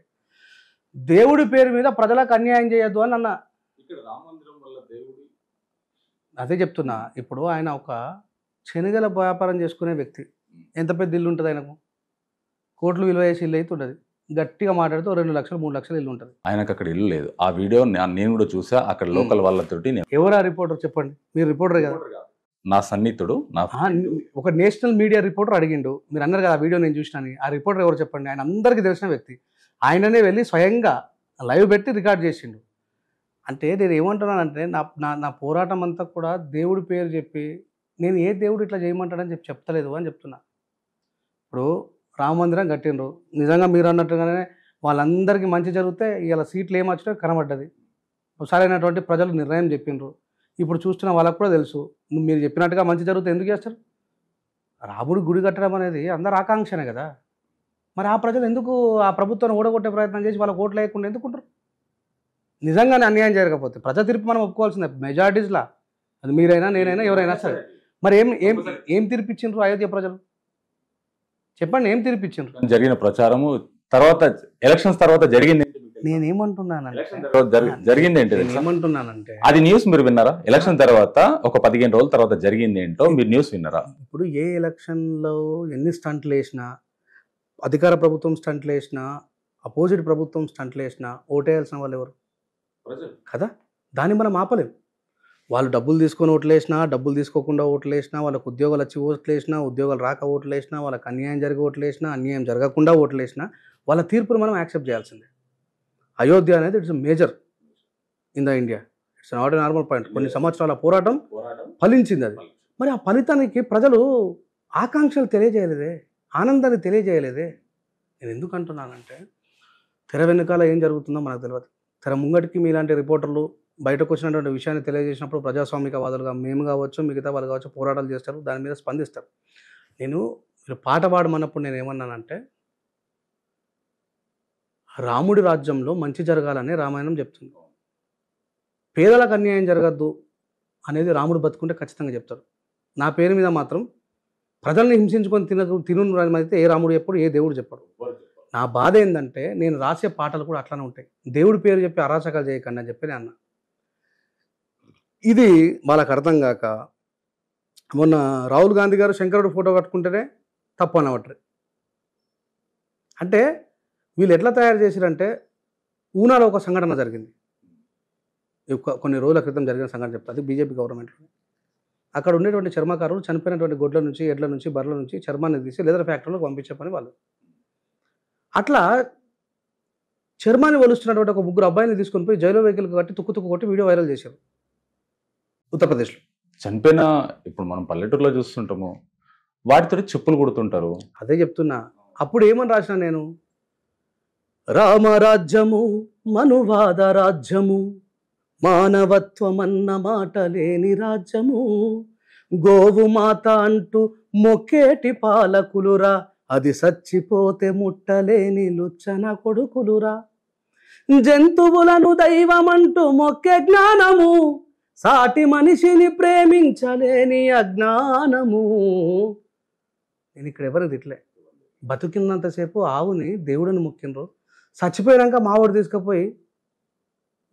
దేవుడి పేరు మీద ప్రజలకు అన్యాయం చేయొద్దు అని అన్న. అదే చెప్తున్నా. ఇప్పుడు ఆయన ఒక శనగల వ్యాపారం చేసుకునే వ్యక్తి, ఎంత పెద్ద ఇల్లు ఉంటుంది ఆయనకు? కోట్లు విలువ చేసి ఇల్లు అయితే ఉంటుంది. గట్టిగా మాట్లాడితే 2 లక్షలు 3 లక్షలు ఇల్లు ఉంటుంది. ఆయనకు అక్కడ ఇల్లు లేదు. ఆ వీడియో నేను కూడా చూసా. అక్కడ లోకల్ వాళ్ళతోటి. ఎవరు ఆ రిపోర్టర్ చెప్పండి? మీరు రిపోర్టరే కదా? నా సన్నిహితుడు. ఒక నేషనల్ మీడియా రిపోర్టర్ అడిగిండు, మీరు అన్నారు కదా ఆ వీడియో నేను చూసినాను. ఆ రిపోర్టర్ ఎవరు చెప్పండి? ఆయన అందరికీ తెలిసిన వ్యక్తి. ఆయననే వెళ్ళి స్వయంగా లైవ్ పెట్టి రికార్డ్ చేసిండు. అంటే నేను ఏమంటున్నానంటే, నా పోరాటం అంతా కూడా దేవుడి పేరు చెప్పి, నేను ఏ దేవుడు ఇట్లా చేయమంటాడని చెప్తలేదు అని చెప్తున్నా. ఇప్పుడు రామ మందిరం కట్టిండ్రు, నిజంగా మీరు అన్నట్టుగానే వాళ్ళందరికీ మంచి జరిగితే ఇలా సీట్లు ఏమొచ్చినా కనబడ్డది. సరైనటువంటి ప్రజలు నిర్ణయం చెప్పిండ్రు. ఇప్పుడు చూస్తున్న వాళ్ళకు కూడా తెలుసు. మీరు చెప్పినట్టుగా మంచి జరిగితే ఎందుకు చేస్తారు? రాముడి గుడి కట్టడం అనేది అందరి ఆకాంక్షనే కదా. మరి ఆ ప్రజలు ఎందుకు ఆ ప్రభుత్వాన్ని ఓడగొట్టే ప్రయత్నం చేసి వాళ్ళకి ఓట్లు వేయకుండా ఎందుకుంటారు? నిజంగానే అన్యాయం జరగకపోతే ప్రజా తీర్పు మనం ఒప్పుకోవాల్సిందే. మెజారిటీస్లా అది మీరైనా నేనైనా ఎవరైనా సరే. మరి ఏం ఏం ఏం తీర్పిచ్చిండ్రు అయోధ్య ప్రజలు? చెప్పండి, ఏం తీర్పిచ్చిండ్రు? జరిగిన ప్రచారము తర్వాత ఎలక్షన్స్ తర్వాత జరిగింది జరిగింది ఏంటి ఏమంటున్నానంటే అది న్యూస్ మీరు విన్నారా? ఎలక్షన్ తర్వాత ఒక 15 రోజుల తర్వాత జరిగింది ఏంటో మీరు న్యూస్ విన్నారా? ఇప్పుడు ఏ ఎలక్షన్లో ఎన్ని స్టంట్లు వేసినా, అధికార ప్రభుత్వం స్టంట్లు వేసినా, అపోజిట్ ప్రభుత్వం స్టంట్లు వేసినా ఓటేయాల్సిన వాళ్ళు ఎవరు కదా? దాన్ని మనం ఆపలేం. వాళ్ళు డబ్బులు తీసుకొని ఓట్లు వేసినా, డబ్బులు తీసుకోకుండా ఓట్లు వేసినా, వాళ్ళకు ఉద్యోగాలు వచ్చి ఓట్లు వేసినా, ఉద్యోగాలు రాక ఓట్లు వేసినా, వాళ్ళకి అన్యాయం జరిగి ఓట్లు వేసినా, అన్యాయం జరగకుండా ఓట్లు వేసినా వాళ్ళ తీర్పును మనం యాక్సెప్ట్ చేయాల్సిందే. అయోధ్య అనేది it's major in the India. It's not a normal point. కొన్ని సంవత్సరాల పోరాటం ఫలించింది అది. మరి ఆ ఫలితానికి ప్రజలు ఆకాంక్షలు తెలియజేయలేదే, ఆనందాన్ని తెలియజేయలేదే. నేను ఎందుకు అంటున్నానంటే తెర వెనుకాల ఏం జరుగుతుందో మనకు తెలియదు. తెర ముంగటికి మీలాంటి రిపోర్టర్లు బయటకు వచ్చినటువంటి విషయాన్ని తెలియజేసినప్పుడు ప్రజాస్వామికవాదులుగా మేము కావచ్చు, మిగతా వాళ్ళు కావచ్చు పోరాటాలు చేస్తారు, దాని మీద స్పందిస్తారు. మీరు పాట పాడమన్నప్పుడు నేను ఏమన్నానంటే రాముడి రాజ్యంలో మంచి జరగాలని రామాయణం చెప్తుంది. పేదలకు అన్యాయం జరగద్దు అనేది రాముడు బతుకుంటే ఖచ్చితంగా చెప్తాడు. నా పేరు మీద మాత్రం ప్రజల్ని హింసించుకొని తిను అయితే ఏ రాముడు చెప్పాడు, ఏ దేవుడు చెప్పాడు. నా బాధ ఏంటంటే నేను రాసే పాటలు కూడా అట్లానే ఉంటాయి. దేవుడి పేరు చెప్పి అరాచకాలు చేయకండి అని చెప్పి నేను అన్నా. ఇది వాళ్ళకి అర్థం కాక మొన్న రాహుల్ గాంధీ గారు శంకరుడు ఫోటో కట్టుకుంటేనే తప్పు అనవట్రు. అంటే వీళ్ళు ఎట్లా తయారు చేశారంటే ఊనాలో ఒక సంఘటన జరిగింది. కొన్ని రోజుల క్రితం జరిగిన సంఘటన చెప్తారు. అది బీజేపీ గవర్నమెంట్లో. అక్కడ ఉండేటువంటి చర్మకారులు చనిపోయినటువంటి గొడ్ల నుంచి, ఎడ్ల నుంచి, బర్రెల నుంచి చర్మాన్ని తీసి లెదర్ ఫ్యాక్టరీలోకి పంపించే పని వాళ్ళు. అట్లా చర్మాన్ని ఒలుస్తున్నటువంటి ఒక 3 అబ్బాయిని తీసుకొని పోయి జైలు వెహికల్ కట్టి తుక్కు కొట్టి వీడియో వైరల్ చేశారు ఉత్తరప్రదేశ్లో. చనిపోయిన ఇప్పుడు మనం పల్లెటూరులో చూస్తుంటాము, వాటితో చెప్పులు కొడుతుంటారు. అదే చెప్తున్నా. అప్పుడు ఏమని రాసిన నేను, రామరాజ్యము మనువాద రాజ్యము, మానవత్వమన్న మాట లేని రాజ్యము, గోవు మాత అంటూ మొక్కేటి పాలకులురా, అది సచ్చిపోతే ముట్టలేని లుచ్చన కొడుకులురా, జంతువులను దైవమంటూ మొక్కే జ్ఞానము, సాటి మనిషిని ప్రేమించలేని అజ్ఞానము. నేను ఇక్కడ ఎవరు తిట్లే. బతుకినంతసేపు ఆవుని దేవుడిని మొక్కిండ్రు, చచ్చిపోయాక మావాడు తీసుకుపోయి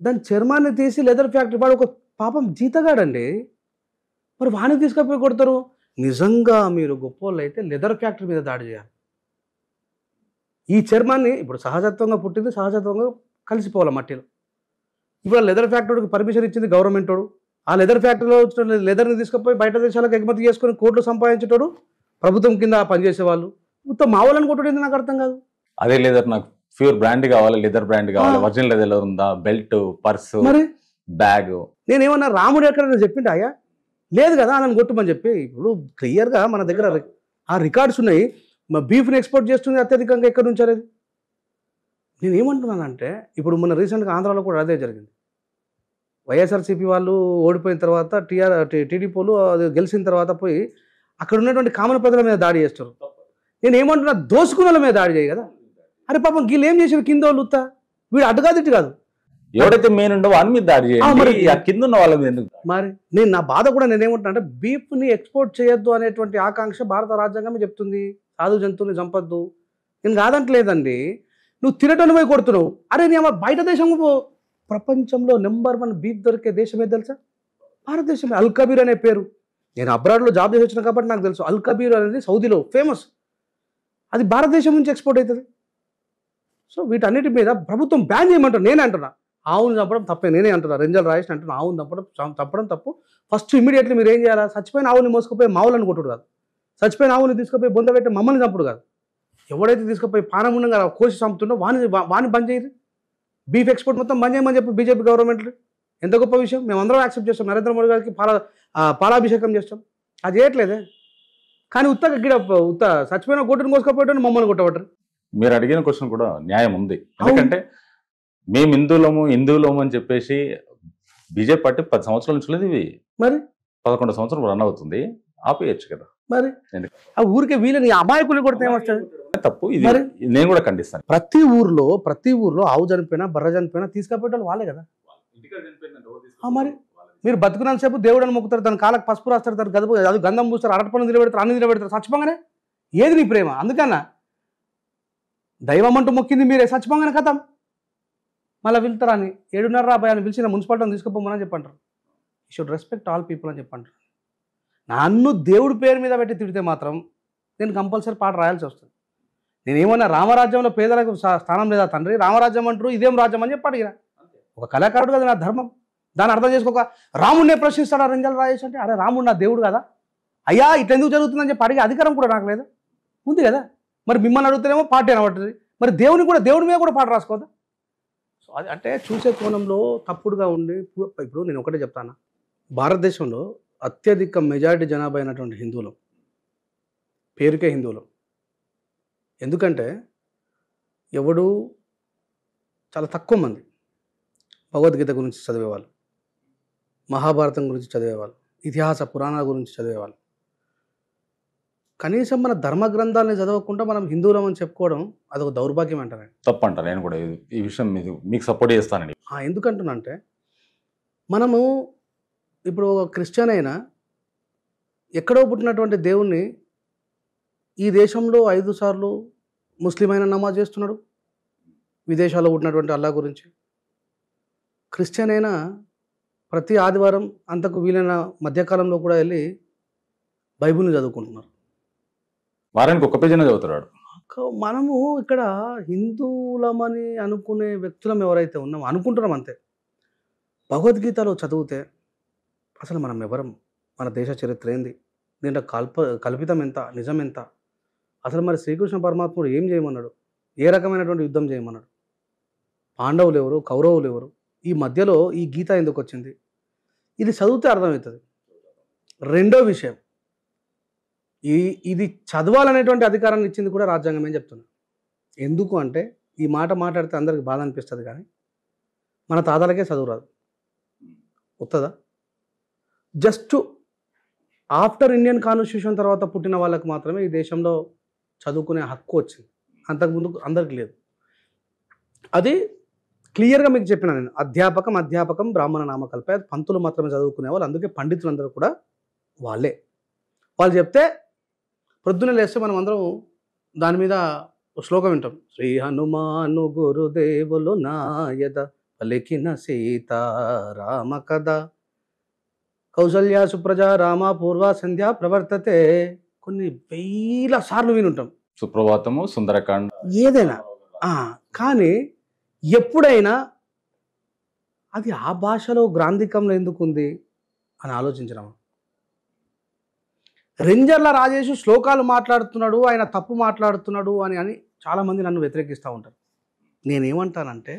దాని చర్మాన్ని తీసి లెదర్ ఫ్యాక్టరీ, వాడు ఒక పాపం జీతగాడండి, మరి వాడిని తీసుకుపోయి కొడతారు. నిజంగా మీరు గొప్పోళ్ళు అయితే లెదర్ ఫ్యాక్టరీ మీద దాడి చేయాలి. ఈ చర్మాన్ని ఇప్పుడు సహజత్వంగా పుట్టింది, సహజత్వంగా కలిసిపోవాలి మట్టిలో. ఇప్పుడు లెదర్ ఫ్యాక్టరీకి పర్మిషన్ ఇచ్చింది గవర్నమెంట్. ఆ లెదర్ ఫ్యాక్టరీలో వచ్చిన లెదర్ని తీసుకుపోయి బయట దేశాలకు ఎగుమతి చేసుకొని కోట్లు సంపాదించేటోడు ప్రభుత్వం కింద పనిచేసేవాళ్ళు. మొత్తం మావాళ్ళని కొట్టడం నాకు అర్థం కాదు. అదే లెదర్ నాకు ప్యూర్ బ్రాండ్ కావాలి, లెదర్ బ్రాండ్ కావాలి, ఒరిజినల్ లెదర్ ఉందా, బెల్ట్, పర్సు, మరి బ్యాగ్. నేనేమన్నా రాముడు ఎక్కడ చెప్పిండు అయ్యా? లేదు కదా నన్ను కొట్టుమని చెప్పి. ఇప్పుడు క్లియర్గా మన దగ్గర ఆ రికార్డ్స్ ఉన్నాయి. బీఫ్ని ఎక్స్పోర్ట్ చేస్తుంది అత్యధికంగా ఎక్కడి నుంచి అనేది. నేను ఏమంటున్నానంటే ఇప్పుడు మొన్న రీసెంట్గా ఆంధ్రాలో కూడా అదే జరిగింది. వైఎస్ఆర్సీపీ వాళ్ళు ఓడిపోయిన తర్వాత టీడీపీ వాళ్ళు అది గెలిచిన తర్వాత పోయి అక్కడ ఉన్నటువంటి కామన్ ప్రజల మీద దాడి చేస్తారు. నేను ఏమంటున్నా, దోసుకున్న మీద దాడి చేయ కదా. అరే పాపం వీళ్ళు ఏం చేశారు, కింద వాళ్ళు ఉత్తా, వీడు అడ్డుకాదు ఇటు కాదు, ఎవడైతే మెయిన్ ఉండో వాళ్ళ మీద దాడి చేయాలి, కింద ఉన్న వాళ్ళ మీద. మరి నేను నా బాధ కూడా నేనేమంటున్నా అంటే బీఫ్ని ఎక్స్పోర్ట్ చేయొద్దు అనేటువంటి ఆకాంక్ష భారత రాజ్యాంగమే చెప్తుంది. సాధు జంతువుని చంపొద్దు. నేను కాదంటలేదండి, నువ్వు తినటం పోయి కొడుతున్నావు. అరే నీ బయట దేశం ప్రపంచంలో నెంబర్ 1 బీఫ్ దొరికే దేశం ఏది తెలుసా? భారతదేశమే. అల్ కబీర్ అనే పేరు. నేను అబ్రాడ్లో జాబ్ చేసి వచ్చిన కాబట్టి నాకు తెలుసు. అల్ కబీర్ అనేది సౌదీలో ఫేమస్. అది భారతదేశం నుంచి ఎక్స్పోర్ట్ అవుతుంది. సో వీటన్నిటి మీద ప్రభుత్వం బ్యాన్ చేయమంటారు. నేనే అంటున్నా ఆవును చంపడం తప్పే. నేనే అంటున్నా, రెంజల్ రాయేష్ అంటున్నా, ఆవును చంపడం తప్పు. ఫస్ట్ ఇమీడియట్లీ మీరు ఏం చేయాలా, చచ్చిపోయిన ఆవుని మోసుకుపోయి మావులను కొట్టుడు కాదు, చచ్చిపోయిన ఆవుని తీసుకుపోయి బొంద పెట్టి మమ్మల్ని చంపుడు కాదు. ఎవడైతే తీసుకుపోయి పానం ఉండగా కోసి చంపుతుండో వాని బంద్ చేయరు. బీఫ్ ఎక్స్పోర్ట్ మొత్తం బంద్ చేయమని చెప్పి బీజేపీ గవర్నమెంట్. ఎంత గొప్ప విషయం. మేమందరం యాక్సెప్ట్ చేస్తాం. నరేంద్ర మోడీ గారికి పాలాభిషేకం చేస్తాం. అది చేయట్లేదే. కానీ ఉత్త చచ్చిపోయిన గొడ్డుని మోసుకపోయాడు మమ్మల్ని కొట్టబట్టరు. మీరు అడిగిన క్వశ్చన్ కూడా న్యాయం ఉంది. ఎందుకంటే మేము హిందువులము అని చెప్పేసి బీజేపీ పార్టీ 10 సంవత్సరాల నుంచి లేదు, ఇవి మరి 11 సంవత్సరం రన్ అవుతుంది, ఆపేయచ్చు కదా. మరి ఆ ఊరికే వీళ్ళని అమాయకులు కొడితే ఏమొస్తుంది? తప్పు ఇది, నేను కూడా ఖండిస్తాను. ప్రతి ఊర్లో ఆవు చనిపోయినా బర్ర చనిపోయినా తీసుకపోయేటోళ్ళు వాళ్ళే కదా. మరి మీరు బతుకున్నంతసేపు దేవుడని మొక్కుతారు, దాని కాళ్ళకి పసుపు రాస్తారు, దాని గదుపు అది గంధం పూస్తారు, అరటిపళ్ళు నిలబెడతారు, అన్ని నిలబెడతారు. చచ్చిపోగానే ఏది నీ ప్రేమ? అందుకన్నా దైవం అంటూ మొక్కింది మీరే, చచ్చిపోగానే కథం మళ్ళీ వెళ్తారా అని 7:30 అని పిలిచిన మున్సిపాలిటీని తీసుకుపోమని చెప్పంటారు. You should respect all people అని చెప్పంటారు. నన్ను దేవుడి పేరు మీద పెట్టి తిడితే మాత్రం నేను కంపల్సరీ పాట రాయాల్సి వస్తుంది. నేనేమన్నా రామరాజ్యంలో పేదలకు స్థానం లేదా తండ్రి, రామరాజ్యం అంటారు ఇదేం రాజ్యం అని చెప్పి అడిగిన. ఒక కళాకారుడు కదా నా ధర్మం, దాన్ని అర్థం చేసుకోక రాముడినే ప్రశ్నిస్తాడా రంజాల రాజేష్ అంటే, అరే రాముడు నా దేవుడు కదా అయ్యా, ఇట్లా ఎందుకు జరుగుతుందని చెప్పి అడిగే అధికారం కూడా నాకు లేదా? ఉంది కదా. మరి మిమ్మల్ని అడుగుతానేమో పార్టీ అనబడుతుంది, మరి దేవుని కూడా దేవుడి మీద కూడా పాట రాసుకోదా? సో అది అంటే చూసే కోణంలో తప్పుడుగా ఉండి. ఇప్పుడు నేను ఒకటే చెప్తాను, భారతదేశంలో అత్యధిక మెజారిటీ జనాభా అయినటువంటి హిందువులు, పేరుకే హిందువులు. ఎందుకంటే ఎవడు చాలా తక్కువ మంది భగవద్గీత గురించి చదివేవాళ్ళు, మహాభారతం గురించి చదివేవాళ్ళు, ఇతిహాస పురాణాల గురించి చదివేవాళ్ళు. కనీసం మన ధర్మ గ్రంథాలని చదవకుండా మనం హిందువులం అని చెప్పుకోవడం అదొక దౌర్భాగ్యం అంటారు. తప్పంట. నేను కూడా ఈ విషయం మీకు సపోర్ట్ చేస్తానండి. ఎందుకంటున్నంటే మనము ఇప్పుడు ఒక క్రిస్టియన్ అయినా ఎక్కడో పుట్టినటువంటి దేవుణ్ణి ఈ దేశంలో 5 సార్లు ముస్లిం అయినా నమాజ్ చేస్తున్నాడు, విదేశాల్లో పుట్టినటువంటి అల్లా గురించి. క్రిస్టియన్ అయినా ప్రతి ఆదివారం అంతకు వీలైన మధ్యకాలంలో కూడా వెళ్ళి బైబిల్ని చదువుకుంటున్నారు. వారానికి ఒక పేజీనే చదువుతాడు. మనము ఇక్కడ హిందువులమని అనుకునే వ్యక్తులం ఎవరైతే ఉన్నామో అనుకుంటున్నాం అంతే. భగవద్గీతలో చదివితే అసలు మనం ఎవరం, మన దేశ చరిత్ర ఏంది, దీంట్లో కల్పితం ఎంత, నిజం ఎంత, అసలు మరి శ్రీకృష్ణ పరమాత్ముడు ఏం చేయమన్నాడు, ఏ రకమైనటువంటి యుద్ధం చేయమన్నాడు, పాండవులు ఎవరు, కౌరవులు ఎవరు, ఈ మధ్యలో ఈ గీత ఎందుకు వచ్చింది, ఇది చదివితే అర్థమవుతుంది. రెండో విషయం, ఇది చదవాలనేటువంటి అధికారాన్ని ఇచ్చింది కూడా రాజ్యాంగం అని చెప్తున్నా. ఎందుకు అంటే ఈ మాట మాట్లాడితే అందరికి బాధ అనిపిస్తుంది, కానీ మన తాతలకే చదువు రాదు, వస్తుందా? జస్ట్ ఆఫ్టర్ ఇండియన్ కాన్స్టిట్యూషన్ తర్వాత పుట్టిన వాళ్ళకి మాత్రమే ఈ దేశంలో చదువుకునే హక్కు వచ్చింది, అంతకుముందు అందరికి లేదు. అది క్లియర్గా మీకు చెప్పిన నేను, అధ్యాపకం బ్రాహ్మణ నామకల్పే, పంతులు మాత్రమే చదువుకునే వాళ్ళు. అందుకే పండితులందరూ కూడా వాళ్ళే. వాళ్ళు చెప్తే ప్రొద్దున లేస్తే మనం అందరం దాని మీద శ్లోకం వింటాం. శ్రీ హనుమాను గురుదేవులు నాయద పలికిన సీతారామ కథ, కౌసల్య సుప్రజ రామ పూర్వ సంధ్య ప్రవర్తతే, కొన్ని 1000 సార్లు వినుంటాం. సుప్రభాతము, సుందరకాండ, ఏదైనా. కానీ ఎప్పుడైనా అది ఆ భాషలో గ్రాంధికంలో ఎందుకు ఉంది అని ఆలోచించడం. రెంజర్ల రాజేష్ శ్లోకాలు మాట్లాడుతున్నాడు, ఆయన తప్పు మాట్లాడుతున్నాడు అని చాలామంది నన్ను వ్యతిరేకిస్తూ ఉంటారు. నేనేమంటానంటే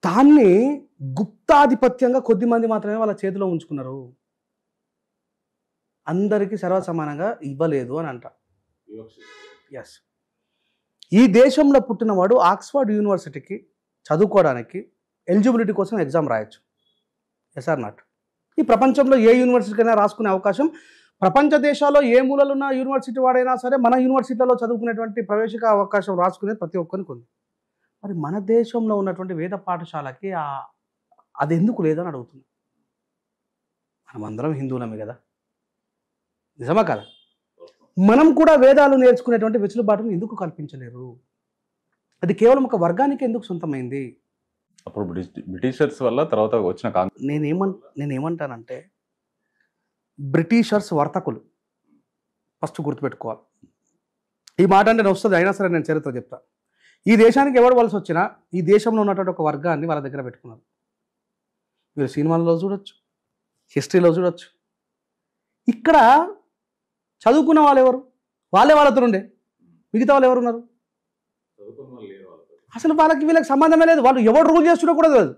దాన్ని గుప్తాధిపత్యంగా కొద్దిమంది మాత్రమే వాళ్ళ చేతిలో ఉంచుకున్నారు, అందరికీ సర్వసమానంగా ఇవ్వలేదు అని అంట. ఎస్, ఈ దేశంలో పుట్టినవాడు ఆక్స్ఫర్డ్ యూనివర్సిటీకి చదువుకోవడానికి ఎలిజిబిలిటీ కోసం ఎగ్జామ్ రాయొచ్చు. Yes or not? ఈ ప్రపంచంలో ఏ యూనివర్సిటీకైనా రాసుకునే అవకాశం, ప్రపంచ దేశాల్లో ఏ మూలలో ఉన్న యూనివర్సిటీ వాడైనా సరే మన యూనివర్సిటీలో చదువుకునేటువంటి ప్రవేశిక అవకాశం రాసుకునే ప్రతి ఒక్కరికి ఉంది. మరి మన దేశంలో ఉన్నటువంటి వేద పాఠశాలకి అది ఎందుకు లేదని అడుగుతుంది. మనం అందరం హిందువులమే కదా, నిజమా కదా? మనం కూడా వేదాలు నేర్చుకునేటువంటి వెసులుబాటును ఎందుకు కల్పించలేరు? అది కేవలం ఒక వర్గానికి ఎందుకు సొంతమైంది? అప్పుడు బ్రిటిషర్స్ వల్ల తర్వాత వచ్చిన నేనేమంటానంటే బ్రిటిషర్స్ వర్తకులు ఫస్ట్ గుర్తుపెట్టుకోవాలి. ఈ మాట అంటే నేను వస్తుంది, అయినా సరే నేను చరిత్ర చెప్తా. ఈ దేశానికి ఎవరు వలస వచ్చినా ఈ దేశంలో ఉన్నటువంటి ఒక వర్గాన్ని వాళ్ళ దగ్గర పెట్టుకున్నారు. మీరు సినిమాల్లో చూడొచ్చు, హిస్టరీలో చూడొచ్చు. ఇక్కడ చదువుకున్న వాళ్ళు ఎవరు? వాళ్ళే వాళ్ళతో ఉండే, మిగతా వాళ్ళు ఎవరు ఉన్నారు? అసలు వాళ్ళకి వీళ్ళకి సంబంధమే లేదు. వాళ్ళు ఎవరు రూల్ చేస్తున్నా కూడా తెలియదు.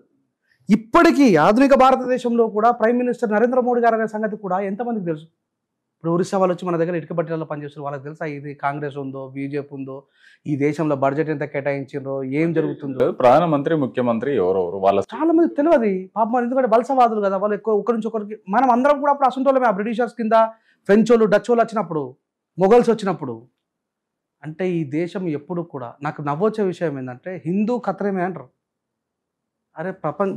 ఇప్పటికీ ఆధునిక భారతదేశంలో కూడా ప్రైమ్ మినిస్టర్ నరేంద్ర మోడీ గారు అనే సంగతి కూడా ఎంతమందికి తెలుసు? ఇప్పుడు ఒరిస్సా వాళ్ళు వచ్చి మన దగ్గర ఇటుక బట్టీలలో పనిచేస్తారు, వాళ్ళకి తెలుసా ఇది కాంగ్రెస్ ఉందో బీజేపీ ఉందో, ఈ దేశంలో బడ్జెట్ ఎంత కేటాయించిందో, ఏం జరుగుతుందో ప్రధానమంత్రి ముఖ్యమంత్రి ఎవరెవరు వాళ్ళ చాలా మంది తెలియదు పాపం. ఎందుకంటే వలసవాదులు కదా వాళ్ళు, ఎక్కువ ఒకరి నుంచి ఒకరికి. మనం అందరం కూడా అప్పుడు అసంటోళ్ళమే, ఆ బ్రిటిషర్స్ కింద ఫ్రెంచ్ వాళ్ళు డచ్ వాళ్ళు వచ్చినప్పుడు, మొఘల్స్ వచ్చినప్పుడు. అంటే ఈ దేశం ఎప్పుడు కూడా నాకు నవ్వొచ్చే విషయం ఏంటంటే హిందూ ఖత్రమే అంటారు. అరే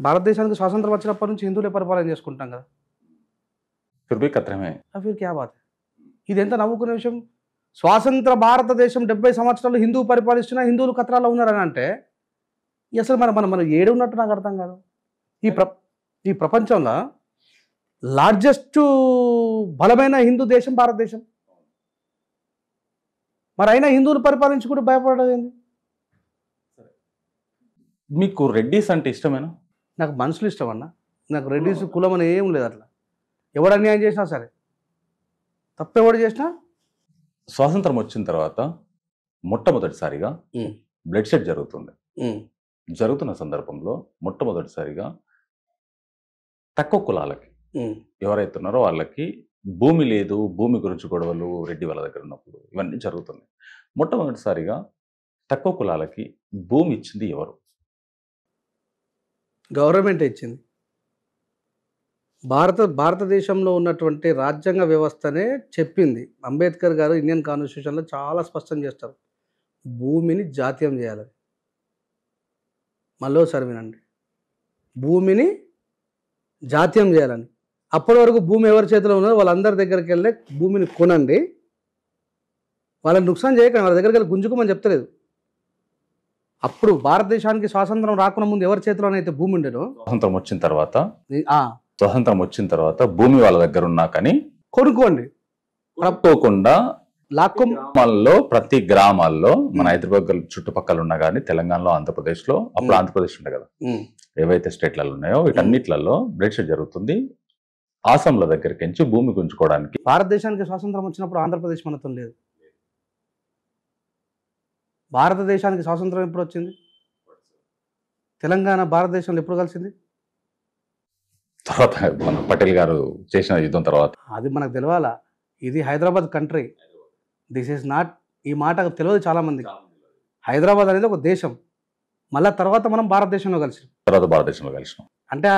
భారతదేశానికి స్వాతంత్రం వచ్చినప్పటి నుంచి హిందువులే పరిపాలన చేసుకుంటాం కదా. फिर भी खतरे में ఫిర్ క్యా బాత్. ఇది ఎంత నవ్వుకునే విషయం. స్వాతంత్ర భారతదేశం 70 సంవత్సరాలు హిందువు పరిపాలిస్తున్నా హిందువులు ఖత్రాలో ఉన్నారని అంటే అసలు మన ఏడు ఉన్నట్టు నాకు అర్థం కాదు. ఈ ప్రపంచంలో లార్జెస్ట్ బలమైన హిందూ దేశం భారతదేశం. మరి అయినా హిందువులు పరిపాలించుకుంటూ భయపడడం ఏంది? మీకు రెడ్డిస్ అంటే ఇష్టమేనా? నాకు మనుషులు ఇష్టం అన్న. నాకు రెడ్డిస్ కులం అని ఏం లేదు. అట్లా ఎవడు అన్యాయం చేసినా సరే, తప్పెవడు చేసినా. స్వాతంత్రం వచ్చిన తర్వాత మొట్టమొదటిసారిగా బ్లడ్ షెడ్ జరుగుతున్న సందర్భంలో మొట్టమొదటిసారిగా తక్కువ కులాలకి ఎవరైతే ఉన్నారో వాళ్ళకి భూమి లేదు, భూమి గురించి గొడవలు రెడ్డి వాళ్ళ దగ్గర ఉన్నప్పుడు ఇవన్నీ జరుగుతున్నాయి. మొట్టమొదటిసారిగా తక్కువ కులాలకి భూమి ఇచ్చింది ఎవరు? గవర్నమెంట్ ఇచ్చింది. భారతదేశంలో ఉన్నటువంటి రాజ్యాంగ వ్యవస్థనే చెప్పింది. అంబేద్కర్ గారు ఇండియన్ కాన్స్టిట్యూషన్లో చాలా స్పష్టం చేస్తారు, భూమిని జాతీయం చేయాలని. మళ్ళోసారి వినండి, భూమిని జాతీయం చేయాలని. అప్పటి వరకు భూమి ఎవరి చేతిలో ఉన్నదో వాళ్ళందరి దగ్గరికి వెళ్ళి భూమిని కొనండి, వాళ్ళని నుక్సాన్ చేయకండి, వాళ్ళ దగ్గరికి వెళ్ళి గుంజుకోమని చెప్తలేదు. అప్పుడు భారతదేశానికి స్వాతంత్రం రాకుండా ముందు ఎవరి చేతిలోనైతే భూమి ఉండేనో, స్వాతంత్రం వచ్చిన తర్వాత భూమి వాళ్ళ దగ్గర ఉన్నా కానీ కొనుక్కోండి, తప్పకుండా ప్రతి గ్రామాల్లో మన హైదరాబాద్ చుట్టుపక్కల ఉన్నా కానీ తెలంగాణలో, ఆంధ్రప్రదేశ్లో, అప్పుడు ఆంధ్రప్రదేశ్ ఉండే కదా, ఏవైతే స్టేట్లలో ఉన్నాయో వీటన్నిట్లలో బ్లడ్ షెడ్ జరుగుతుంది. ఆసాంల దగ్గరికి నుంచి భూమి గుంజుకోవడానికి. భారతదేశానికి స్వాతంత్రం వచ్చినప్పుడు ఆంధ్రప్రదేశ్ మనతో లేదు. భారతదేశానికి స్వాతంత్రం ఎప్పుడు వచ్చింది? తెలంగాణ భారతదేశంలో ఎప్పుడు కలిసింది? తర్వాత మన పటేల్ గారు చేసిన యుద్ధం తర్వాత. అది మనకు తెలవాలా. ఇది Hyderabad country, this is not. ఈ మాట తెలియదు చాలా మందికి. హైదరాబాద్ అనేది ఒక దేశం, మళ్ళీ తర్వాత మనం భారతదేశంలో కలిసినాం. అంటే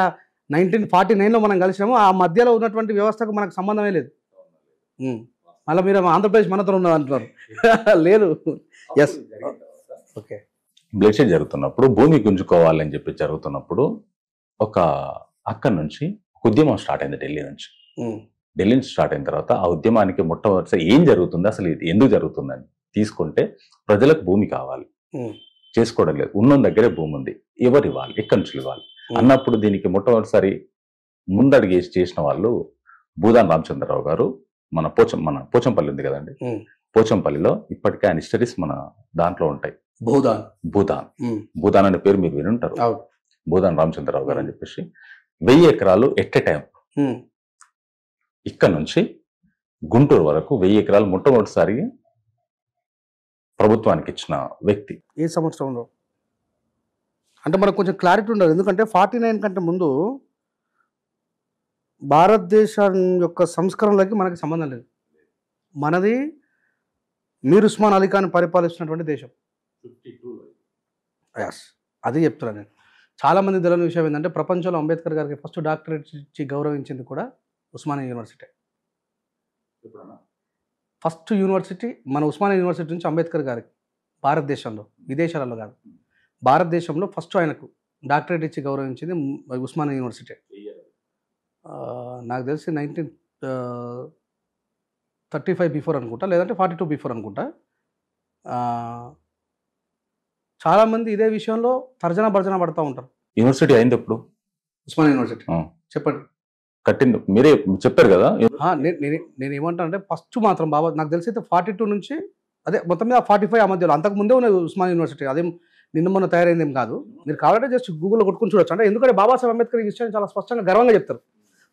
1949లో మనం కలిసినాము. ఆ మధ్యలో ఉన్నటువంటి వ్యవస్థకు మనకు సంబంధమే లేదు. మళ్ళీ మీరు ఆంధ్రప్రదేశ్ మనతో ఉన్నది అంటున్నారు. లేదు. Yes, okay. బ్లడ్ షెడ్ జరుగుతున్నప్పుడు, భూమి గుంజుకోవాలని చెప్పి జరుగుతున్నప్పుడు ఒక అక్కడి నుంచి ఉద్యమం స్టార్ట్ అయింది. ఢిల్లీ నుంచి స్టార్ట్ అయిన తర్వాత ఆ ఉద్యమానికి మొట్టమొదటిసారి ఏం జరుగుతుంది, అసలు ఇది ఎందుకు జరుగుతుందని తీసుకుంటే, ప్రజలకు భూమి కావాలి, చేసుకోవడం లేదు, ఉన్న దగ్గరే భూమి ఉంది, ఎవరు ఇవ్వాలి, ఎక్కడి నుంచి ఇవ్వాలి అన్నప్పుడు దీనికి మొట్టమొదటిసారి ముందడిగేసి చేసిన వాళ్ళు భూదాన్ రామచంద్రరావు గారు. మన పోచంపల్లి ఉంది కదండి, పోచంపల్లిలో ఇప్పటికే ఆయన హిస్టరీస్ మన దాంట్లో ఉంటాయి. భూదాన్ అనే పేరు మీరు వినుంటారు. భూదాన్ రామచంద్రరావు గారు అని చెప్పేసి 1000 ఎకరాలు ఎట్ ఎ టైం ఇక్కడ నుంచి గుంటూరు వరకు 1000 ఎకరాలు మొట్టమొదటిసారి ప్రభుత్వానికి ఇచ్చిన వ్యక్తి. ఏ సంవత్సరంలో అంటే మనకు కొంచెం క్లారిటీ ఉండదు. ఎందుకంటే 49 కంటే ముందు భారతదేశం యొక్క సంస్కరణలకి మనకి సంబంధం లేదు. మనది మీర్ ఉస్మాన్ అలీ ఖాన్ పరిపాలిస్తున్నటువంటి దేశం. ఎస్, అది చెప్తున్నాను నేను. చాలామంది తెలియని విషయం ఏంటంటే ప్రపంచంలో అంబేద్కర్ గారికి ఫస్ట్ డాక్టరేట్ ఇచ్చి గౌరవించింది కూడా ఉస్మానియా యూనివర్సిటీ. ఫస్ట్ యూనివర్సిటీ మన ఉస్మానియా యూనివర్సిటీ నుంచి అంబేద్కర్ గారికి భారతదేశంలో, విదేశాలలో కాదు, భారతదేశంలో ఫస్ట్ ఆయనకు డాక్టరేట్ ఇచ్చి గౌరవించింది ఉస్మానియా యూనివర్సిటీ. నాకు తెలిసి 1935 బిఫోర్ అనుకుంటా, లేదంటే 42 బిఫోర్ అనుకుంటా. చాలామంది ఇదే విషయంలో భర్జన పడుతూ ఉంటారు. యూనివర్సిటీ అయింది ఎప్పుడు? ఉస్మానియా యూనివర్సిటీ చెప్పండి. కట్టింది మీరే చెప్పారు కదా. నేను ఏమంటానంటే ఫస్ట్ మాత్రం బాబా నాకు తెలిసి అయితే 42 నుంచి, అదే మొత్తం మీద 45 ఆ మధ్యలో, అంతకు ముందే ఉన్నది ఉస్మానియా యూనివర్సిటీ. అదేం నిన్న మొన్న తయారైంది ఏం కాదు. మీరు కావాలంటే జస్ట్ గూగుల్లో కొట్టుకుని చూడొచ్చు. అంటే ఎందుకంటే బాబాసాహెబ్ అంబేద్కర్ ఈ విషయాన్ని చాలా స్పష్టంగా గర్వంగా చెప్తారు.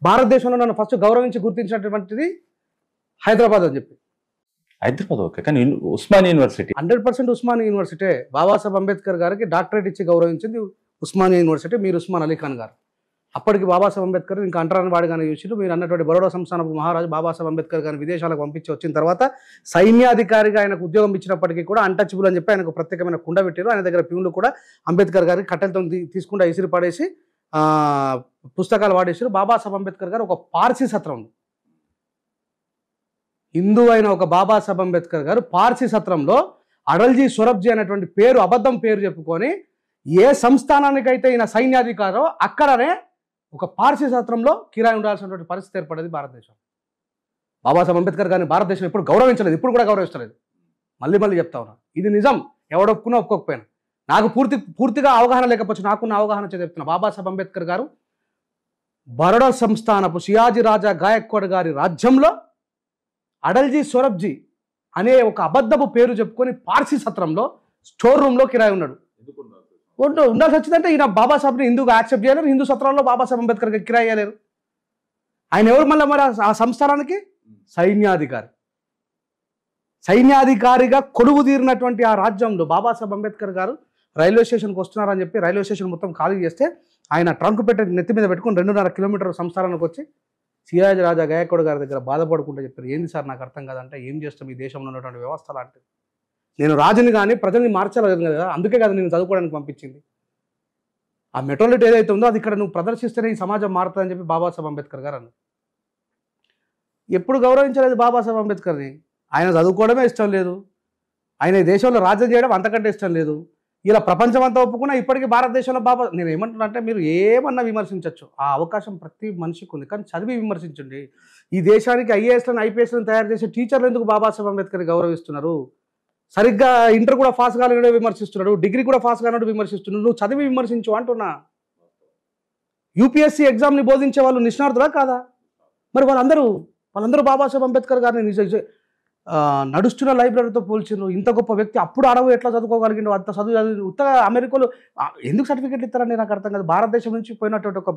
భారతదేశంలో నన్ను ఫస్ట్ గౌరవించి గుర్తించినటువంటిది హైదరాబాద్ అని చెప్పి. హైదరాబాద్ ఓకే, కానీ ఉస్మానియా యూనివర్సిటీ 100% ఉస్మానియా యూనివర్సిటీ. బాబాసాహెబ్ అంబేద్కర్ గారికి డాక్టరేట్ ఇచ్చి గౌరవించింది ఉస్మానియా యూనివర్సిటీ, మీర్ ఉస్మాన్ అలీ ఖాన్ గారు. అప్పటికి బాబాసాహెబ్ అంబేద్కర్ ఇంకా అంటరాని వాడిగానే చూసిండు. మీరు అన్నటువంటి బరోడా సంస్థానపు మహారాజు బాబాసాహెబ్ అంబేద్కర్ గారిని విదేశాలకు పంపించి వచ్చిన తర్వాత సైన్యాధికారిగా ఆయనకు ఉద్యోగం ఇచ్చినప్పటికీ కూడా అన్టచబుల్ అని చెప్పి ఆయనకు ప్రత్యేకమైన కుండ పెట్టారు. ఆయన దగ్గర ప్యూన్లు కూడా అంబేద్కర్ గారికి కట్టెలతో తీసుకుంటూ ఇసిరి పడేసి పుస్తకాలు వాడేసారు. బాబాసాహెబ్ అంబేద్కర్ గారు ఒక పార్సీ సత్రం, హిందూ అయిన ఒక బాబాసాహెబ్ అంబేద్కర్ గారు పార్సీ సత్రంలో అడల్జీ సొరబ్జీ అనేటువంటి పేరు అబద్ధం పేరు చెప్పుకొని ఏ సంస్థానానికైతే ఈయన సైన్యాధికారో అక్కడనే ఒక పార్సీ సత్రంలో కిరాయి ఉండాల్సినటువంటి పరిస్థితి ఏర్పడేది భారతదేశం. బాబాసాహెబ్ అంబేద్కర్ గారిని భారతదేశం ఎప్పుడు గౌరవించలేదు, ఇప్పుడు కూడా గౌరవిస్తలేదు. మళ్ళీ చెప్తా ఉన్నా, ఇది నిజం. ఎవడొప్పుకున్నా ఒప్పుకోకపోయినా నాకు పూర్తిగా అవగాహన లేకపోవచ్చు, నాకున్న అవగాహన చెప్తున్నా. బాబాసాహెబ్ అంబేద్కర్ గారు బరోడా సంస్థానపు సియాజీ రాజా గాయక్వాడ్ గారి రాజ్యంలో అడల్జీ సొరబ్జీ అనే ఒక అబద్ధపు పేరు చెప్పుకొని పార్సీ సత్రంలో స్టోర్ రూమ్లో కిరాయి ఉన్నాడు. ఉండాల్సి వచ్చిందంటే ఈయన బాబాసాహెబ్ని హిందూగా యాక్సెప్ట్ చేయలేరు, హిందూ సత్రంలో బాబాసాహెబ్ అంబేద్కర్కి కిరాయి చేయలేరు. ఆయన ఎవరు మళ్ళీ మరి ఆ సంస్థానానికి సైన్యాధికారిగా కొలువు తీరినటువంటి ఆ రాజ్యంలో బాబాసాహెబ్ అంబేద్కర్ గారు రైల్వే స్టేషన్కి వస్తున్నారని చెప్పి రైల్వే స్టేషన్ మొత్తం ఖాళీ చేస్తే ఆయన ట్రంక్ పెట్టి నెత్తి మీద పెట్టుకుని 2.5 కిలోమీటర్ సంస్థానానికి వచ్చి సియాజీ రాజా గాయక్వాడ్ గారి దగ్గర బాధపడుకుంటూ చెప్పారు, ఏంది సార్ నాకు అర్థం కాదంటే, ఏం చేస్తాం ఈ దేశంలో ఉన్నటువంటి వ్యవస్థ లాంటిది, నేను రాజుని కానీ ప్రజల్ని మార్చలేదు కదా, అందుకే కదా నేను చదువుకోవడానికి పంపించింది. ఆ మెటాలిటీ ఏదైతే ఉందో అది ఇక్కడ నువ్వు ప్రదర్శిస్తేనే ఈ సమాజం మారుతుందని చెప్పి బాబాసాహెబ్ అంబేద్కర్ గారు అన్నారు. ఎప్పుడు గౌరవించలేదు బాబాసాహెబ్ అంబేద్కర్ని. ఆయన చదువుకోవడమే ఇష్టం లేదు, ఆయన ఈ దేశంలో రాజ్యం చేయడం అంతకంటే ఇష్టం లేదు. ఇలా ప్రపంచం అంతా ఒప్పుకున్నా ఇప్పటికీ భారతదేశంలో నేను ఏమంటున్నా అంటే, మీరు ఏమన్నా విమర్శించవచ్చు, ఆ అవకాశం ప్రతి మనిషికి ఉంది, కానీ చదివి విమర్శించండి. ఈ దేశానికి ఐఏఎస్లను ఐపీఎస్లను తయారు చేసే టీచర్లు ఎందుకు బాబాసాహెబ్ అంబేద్కర్ని గౌరవిస్తున్నారు? సరిగ్గా ఇంటర్ కూడా పాస్ కాలేడు విమర్శిస్తున్నాడు, డిగ్రీ కూడా పాస్ కాలేడు విమర్శిస్తున్నాడు. నువ్వు చదివి విమర్శించు అంటున్నా. యూపీఎస్సీ ఎగ్జామ్ని బోధించే వాళ్ళు నిష్ణార్థులా కాదా? మరి వాళ్ళందరూ బాబాసాహెబ్ అంబేద్కర్ గారిని నడుస్తున్న లైబ్రరీతో పోల్చిండ్రు. ఇంత గొప్ప వ్యక్తి అప్పుడు అడవు ఎట్లా చదువుకోగలిగిండు, అంత చదువు ఉత్తగా అమెరికాలో ఎందుకు సర్టిఫికెట్లు ఇస్తారని నాకు అర్థం కాదు. భారతదేశం నుంచి పోయినటువంటి ఒక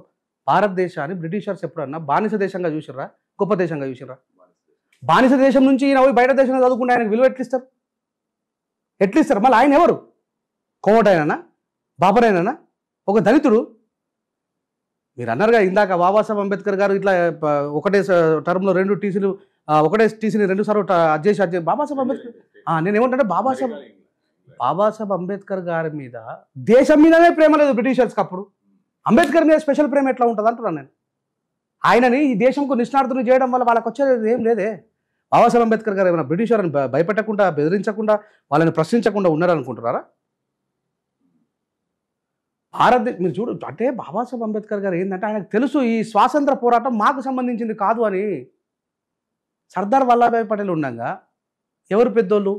భారతదేశాన్ని బ్రిటిషర్స్ ఎప్పుడన్నా బానిస దేశంగా చూసిర్రా, గొప్ప దేశంగా చూసిర్రా? బానిస దేశం నుంచి ఈయన పోయి బయట దేశంగా చదువుకుంటే ఆయనకు విలువ ఎట్లిస్తారు? మళ్ళీ ఆయన ఎవరు? కోమటైనా బాబరైనా ఒక దళితుడు. మీరు అన్నారుగా ఇందాక బాబాసాహెబ్ అంబేద్కర్ గారు ఇట్లా ఒకటే టర్మ్లో 2 టీసీలు, ఒకటే టీసీని 2 సార్లు అడ్జేసి బాబాసాహెబ్ అంబేద్కర్ నేను ఏమంటే బాబాసాహెబ్ అంబేద్కర్ గారి మీద దేశం మీదనే ప్రేమ లేదు బ్రిటిషర్స్కి. అప్పుడు అంబేద్కర్ మీద స్పెషల్ ప్రేమ ఎట్లా ఉంటుంది అంటున్నాను నేను. ఆయనని ఈ దేశంకు నిష్ణార్థులు చేయడం వల్ల వాళ్ళకి వచ్చేది ఏం లేదే. బాబాసాహెబ్ అంబేద్కర్ గారు ఏమైనా బ్రిటిషర్ని భయపెట్టకుండా, బెదిరించకుండా, వాళ్ళని ప్రశ్నించకుండా ఉన్నారనుకుంటున్నారా? మీరు చూడు, అంటే బాబాసాహెబ్ అంబేద్కర్ గారు ఏంటంటే ఆయనకు తెలుసు ఈ స్వాతంత్ర పోరాటం మాకు సంబంధించింది కాదు అని. సర్దార్ వల్లభాయ్ పటేల్ ఉండగా ఎవరు పెద్దోళ్ళు?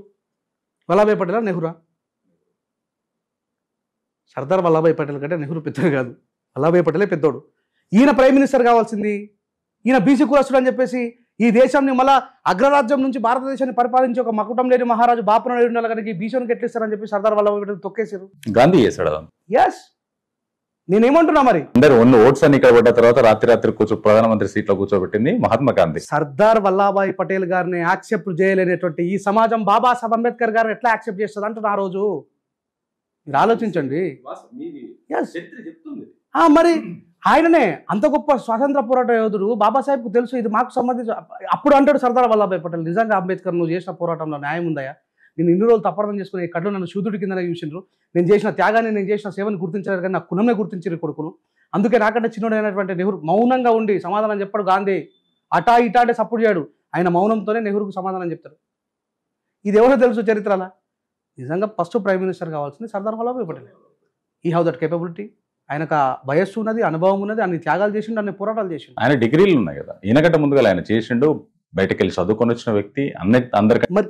వల్లభాయ్ పటేలా, నెహ్రూరా? సర్దార్ వల్లభాయ్ పటేల్ కంటే నెహ్రూ పెద్దోడు కాదు, వల్లభాయ్ పటేలే పెద్దోడు. ఈయన ప్రైమ్ మినిస్టర్ కావాల్సింది. ఈయన బీసీ కులస్తుడు అని చెప్పేసి ఈ దేశాన్ని మళ్ళా అగ్రరాజ్యం నుంచి భారతదేశాన్ని పరిపాలించి ఒక మకుటం లేని మహారాజు బాపునాయుడు ఉండాలి, బీసీకి ఎట్లిస్తారని చెప్పి సర్దార్ వల్లభాయ్ పటేల్ తొక్కేశారు. గాంధీ చేశాడు. ఎస్, నేనేమంటున్నా మరి అందరూ ఓట్స్ అని ఇక్కడ పడ్డ తర్వాత రాత్రి ప్రధానమంత్రి సీట్లో కూర్చోబెట్టింది మహాత్మా గాంధీ. సర్దార్ వల్లభాయ్ పటేల్ గారిని యాక్సెప్ట్ చేయలేనటువంటి ఈ సమాజం బాబాసాహెబ్ అంబేద్కర్ గారిని ఎట్లా యాక్సెప్ట్ చేస్తుంది అంటున్నా. ఆ రోజు మీరు ఆలోచించండి. మరి ఆయననే అంత గొప్ప స్వాతంత్ర పోరాట యోధుడు బాబాసాహెబ్కు తెలుసు ఇది మాకు సంబంధించి. అప్పుడు అంటాడు సర్దార్ వల్లభాయ్ పటేల్, నిజంగా అంబేద్కర్ నువ్వు చేసిన పోరాటంలో న్యాయం ఉందయా? నేను ఇన్ని రోజులు తప్పర్థం చేసుకుని కళ్ళు నన్ను శూద్రుడి కిందనే చూసిండ్రు, నేను చేసిన త్యాగాన్ని, నేను చేసిన సేవను గుర్తించలేరు, కానీ నా కులంనే గుర్తించారు కొడుకును. అందుకే నాకంటే చిన్నడైనటువంటి నెహ్రూ మౌనంగా ఉండి సమాధానం చెప్పాడు. గాంధీ అటా ఇటా అంటే సపోర్ట్ చేయడు, ఆయన మౌనంతోనే నెహ్రూకు సమాధానం చెప్తాడు. ఇది ఎవరో తెలుసు చరిత్రలా. నిజంగా ఫస్ట్ ప్రైమ్ మినిస్టర్ కావాల్సింది సర్దార్ వల్లభాయ్ పటేల్. ఈ హ్యావ్ దట్ కేపబిలిటీ. ఆయనకు వయస్సు ఉన్నది, అనుభవం ఉన్నది, అన్ని త్యాగాలు చేసిండు, అన్ని పోరాటాలు చేసిండు. ఆయన డిగ్రీలు ఉన్నాయి కదా, ఈయనకంటే ముందుగా ఆయన చేసిండు, బయటకు వెళ్ళి చదువుకొని వచ్చిన వ్యక్తి. అందరికీ మరి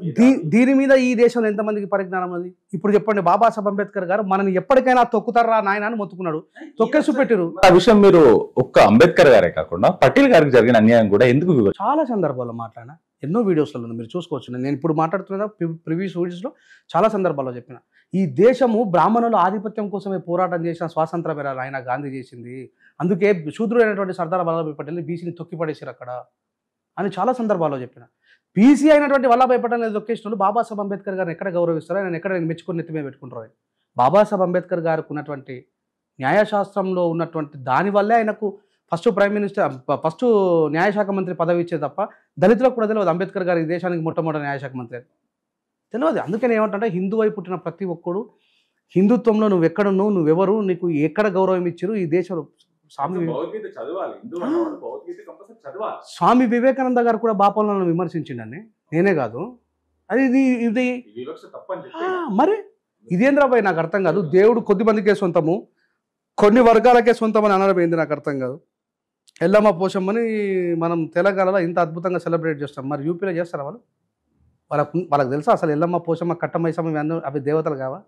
దీని మీద ఈ దేశంలో ఎంతమందికి పరిజ్ఞానం ఉంది? ఇప్పుడు చెప్పండి, బాబాసాహెబ్ అంబేద్కర్ గారు మనని ఎప్పటికైనా తొక్కుతారా నాయన అని మొత్తుకున్నాడు, తొక్కేసి పెట్టారు. ఆ విషయం మీరు ఒక్క అంబేద్కర్ గారే కాకుండా పటేల్ గారికి జరిగిన అన్యాయం కూడా ఎందుకు చాలా సందర్భాల్లో మాట్లాడినా, ఎన్నో వీడియోస్లో మీరు చూసుకోవచ్చు. నేను ఇప్పుడు మాట్లాడుతున్నా ప్రీవియస్ వీడియోస్లో చాలా సందర్భాల్లో చెప్పిన. ఈ దేశము బ్రాహ్మణుల ఆధిపత్యం కోసమే పోరాటం చేసిన స్వాతంత్ర మేరాలు ఆయన గాంధీ చేసింది. అందుకే శూద్రుడైనటువంటి సర్దార్ వల్లభాయ్ పటేల్ బీసీని తొక్కిపడేసారు అక్కడ అని చాలా సందర్భాల్లో చెప్పిన. బీసీ అయినటువంటి వల్లభాయ్ పటేల్ తొక్కేసిన వాళ్ళు బాబాసాహెబ్ అంబేద్కర్ గారిని ఎక్కడ గౌరవిస్తారో, ఆయన ఎక్కడ మెచ్చుకొని నెత్తిమే పెట్టుకుంటారు. బాబాసాహెబ్ అంబేద్కర్ గారికి ఉన్నటువంటి న్యాయశాస్త్రంలో ఉన్నటువంటి దానివల్లే ఆయనకు ఫస్ట్ ప్రైమ్ మినిస్టర్, ఫస్ట్ న్యాయశాఖ మంత్రి పదవి ఇచ్చే తప్ప దళితులకు కూడా తెలియదు అంబేద్కర్ గారు ఈ దేశానికి మొట్టమొదటి న్యాయశాఖ మంత్రి అని తెలియదు. అందుకని ఏమంటే హిందూ అయి పుట్టిన ప్రతి ఒక్కడు హిందుత్వంలో నువ్వు ఎక్కడున్నావు, నువ్వెవరు, నీకు ఎక్కడ గౌరవం ఇచ్చారు ఈ దేశంలో. స్వామి వివేకానంద గారు కూడా బాపలను విమర్శించిండని, నేనే కాదు అది ఇది మరి ఇదేంద్రబాయ్ నాకు అర్థం కాదు. దేవుడు కొద్ది మందికే సొంతము, కొన్ని వర్గాలకే సొంతం అని అనడం ఏంది నాకు అర్థం కాదు. ఎల్లమ్మ పోషమ్మని మనం తెలంగాణలో ఇంత అద్భుతంగా సెలబ్రేట్ చేస్తాం, మరి యూపీలో చేస్తారా వాళ్ళు? వాళ్ళకి తెలుసా అసలు ఎల్లమ్మ పోషమ్మ కట్టమైసమ్మ ఇవి అందరూ అవి దేవతలు కావా?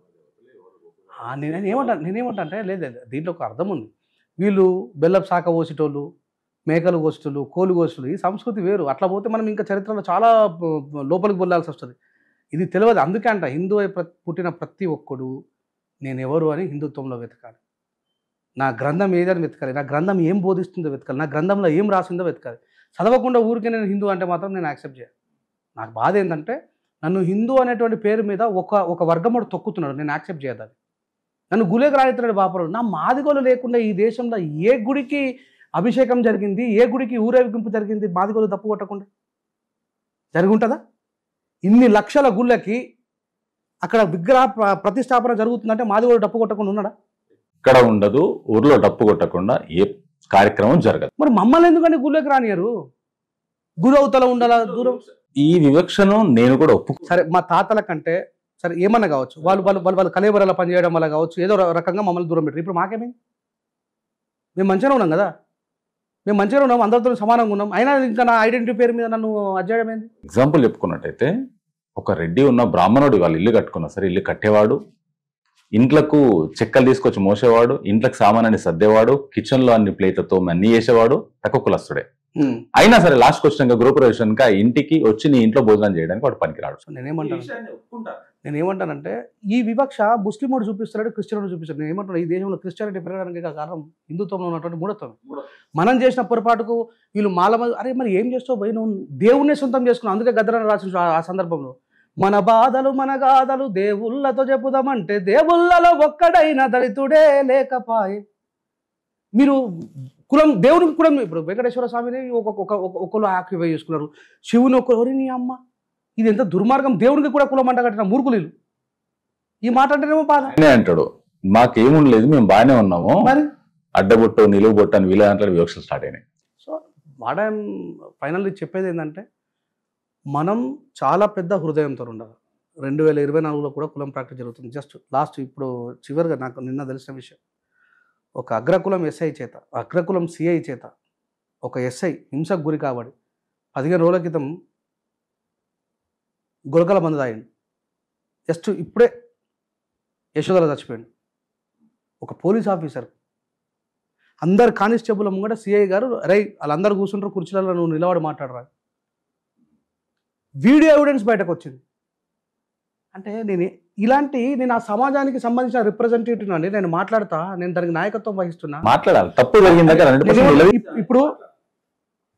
నేనేమంటా అంటే లేదు, దీంట్లో ఒక అర్థం ఉంది. వీళ్ళు బెల్లపు శాఖ కోసేటోళ్ళు, మేకలు కోసేటోళ్ళు, కోళ్ళు కోసేటోళ్ళు, ఈ సంస్కృతి వేరు. అట్లా పోతే మనం ఇంకా చరిత్రలో చాలా లోపలికి వెళ్ళాల్సి వస్తుంది. ఇది తెలియదు. అందుకే అంట హిందూ పుట్టిన ప్రతి ఒక్కడు నేను ఎవరు అని హిందుత్వంలో వెతకాలి. నా గ్రంథం ఏదని వెతకాలి, నా గ్రంథం ఏం బోధిస్తుందో వెతకాలి, నా గ్రంథంలో ఏం రాసిందో వెతకాలి. చదవకుండా ఊరికే నేను హిందూ అంటే మాత్రం నేను యాక్సెప్ట్ చేయాలి. నాకు బాధ ఏంటంటే నన్ను హిందూ అనేటువంటి పేరు మీద ఒక వర్గముడు తొక్కుతున్నాడు, నేను యాక్సెప్ట్ చేయదాన్ని. నన్ను గులేకి రాయితున్నాడు బాపరు. నా మాదిగోలు లేకుండా ఈ దేశంలో ఏ గుడికి అభిషేకం జరిగింది, ఏ గుడికి ఊరేగింపు జరిగింది మాదిగోలు తప్పు కొట్టకుండా జరిగి ఉంటుందా? ఇన్ని లక్షల గుళ్ళకి అక్కడ విగ్రహ ప్రతిష్టాపన జరుగుతుందంటే మాదిగోలు డప్పు కొట్టకుండా ఉన్నాడా? ఇక్కడ ఉండదు, ఊర్లో డప్పు కొట్టకుండా ఏ కార్యక్రమం జరగదు. మరి మమ్మల్ని ఎందుకని గుళ్ళకి రానియరు? గురవుతల ఉండాలా దూరం? ఈ వివక్షను నేను కూడా ఒప్పుకో. సరే మా తాతల కంటే సరే ఏమన్నా కావచ్చు, వాళ్ళు కలేబరాల పనిచేయడం వల్ల కావచ్చు, ఏదో రకంగా మమ్మల్ని దూరం పెట్టారు. ఇప్పుడు మాకేమైంది? మేము మంచిగా ఉన్నాం కదా, మేము మంచిగా ఉన్నాం, అందరితో సమానంగా ఉన్నాం. అయినా ఇంకా నా ఐడెంటిటీ పేరు మీద నన్ను అజ్జేయడమైంది. ఎగ్జాంపుల్ చెప్పుకున్నట్టయితే ఒక రెడ్డి ఉన్న బ్రాహ్మణుడు వాళ్ళు ఇల్లు కట్టుకున్నా సరే, ఇల్లు కట్టేవాడు, ఇంట్లకు చెక్కలు తీసుకొచ్చి మోసేవాడు, ఇంట్లకు సామానాన్ని సర్దేవాడు, కిచెన్లో అన్ని ప్లేట్లతో అన్ని చేసేవాడు, తక్కువ కులస్తుడే. అయినా సరే లాస్ట్కి వచ్చినాక గృహప్రవేశానికి ఆ ఇంటికి వచ్చి నీ ఇంట్లో భోజనం చేయడానికి వాడు పనికిరాడు. నేనేమంటానంటే ఈ వివక్ష ముస్లిం వాడు చూపిస్తున్నాడు, క్రిస్టియన్ వాడు చూపిస్తాడు. నేను ఏమంటాను, ఈ దేశంలో క్రిస్టియానిటీ పెరగడానికి కారణం హిందుత్వంలో ఉన్నటువంటి మూఢత్వం. మనం చేసిన పొరపాటుకు వీళ్ళు అరే మరి ఏం చేస్తావు భయ, నువ్వు దేవుణ్ణి సొంతం చేసుకున్నావు. అందుకే గద్దరని రాసి ఆ సందర్భంలో మన బాధలు మన గాథలు దేవుళ్ళతో చెప్పుదామంటే దేవుళ్ళలో ఒక్కడైనా దళితుడే లేకపాయే. మీరు కులం దేవునికి కులం, ఇప్పుడు వెంకటేశ్వర స్వామిని ఒకరు ఆక్యుపై చేసుకున్నారు, శివుని ఒకరు. నీ అమ్మ ఇది ఎంత దుర్మార్గం, దేవునికి కూడా కులం అంట కట్టిన మూర్ఖులు. ఈ మాట అంటేనేమో బాధ అంటాడు. మాకేముండలేదు, మేము బాగానే ఉన్నాము, మరి అడ్డబొట్టు నిలువు బొట్టు అని వీళ్ళ దాంట్లో వివక్షలు స్టార్ట్ అయినాయి. సో వాట్ ఐఎమ్ ఫైనల్లీ చెప్పేది ఏంటంటే మనం చాలా పెద్ద హృదయంతో ఉండాలి. 2024లో కూడా కులం ప్రాక్టీస్ జరుగుతుంది. జస్ట్ లాస్ట్ ఇప్పుడు చివరిగా నాకు నిన్న తెలిసిన విషయం, ఒక అగ్రకులం ఎస్ఐ చేత, అగ్రకులం సిఐ చేత ఒక ఎస్ఐ హింసకు గురి కాబడి 15 రోజుల క్రితం గురకల మందు తాగిండు. జస్ట్ ఇప్పుడే యశోదల చచ్చిపోయింది. ఒక పోలీస్ ఆఫీసర్ అందరు కానిస్టేబుల్ ముంగట సిఐ గారు రై వాళ్ళందరూ కూర్చుంటారు కుర్చీలలో, నువ్వు నిలబడి మాట్లాడరా. వీడియో ఎవిడెన్స్ బయటకు వచ్చింది. అంటే నేను ఆ సమాజానికి సంబంధించిన రిప్రజెంటేటివ్ అండి, నేను మాట్లాడతా, నేను దానికి నాయకత్వం వహిస్తున్నా, మాట్లాడాలి. తప్పు జరిగింది. ఇప్పుడు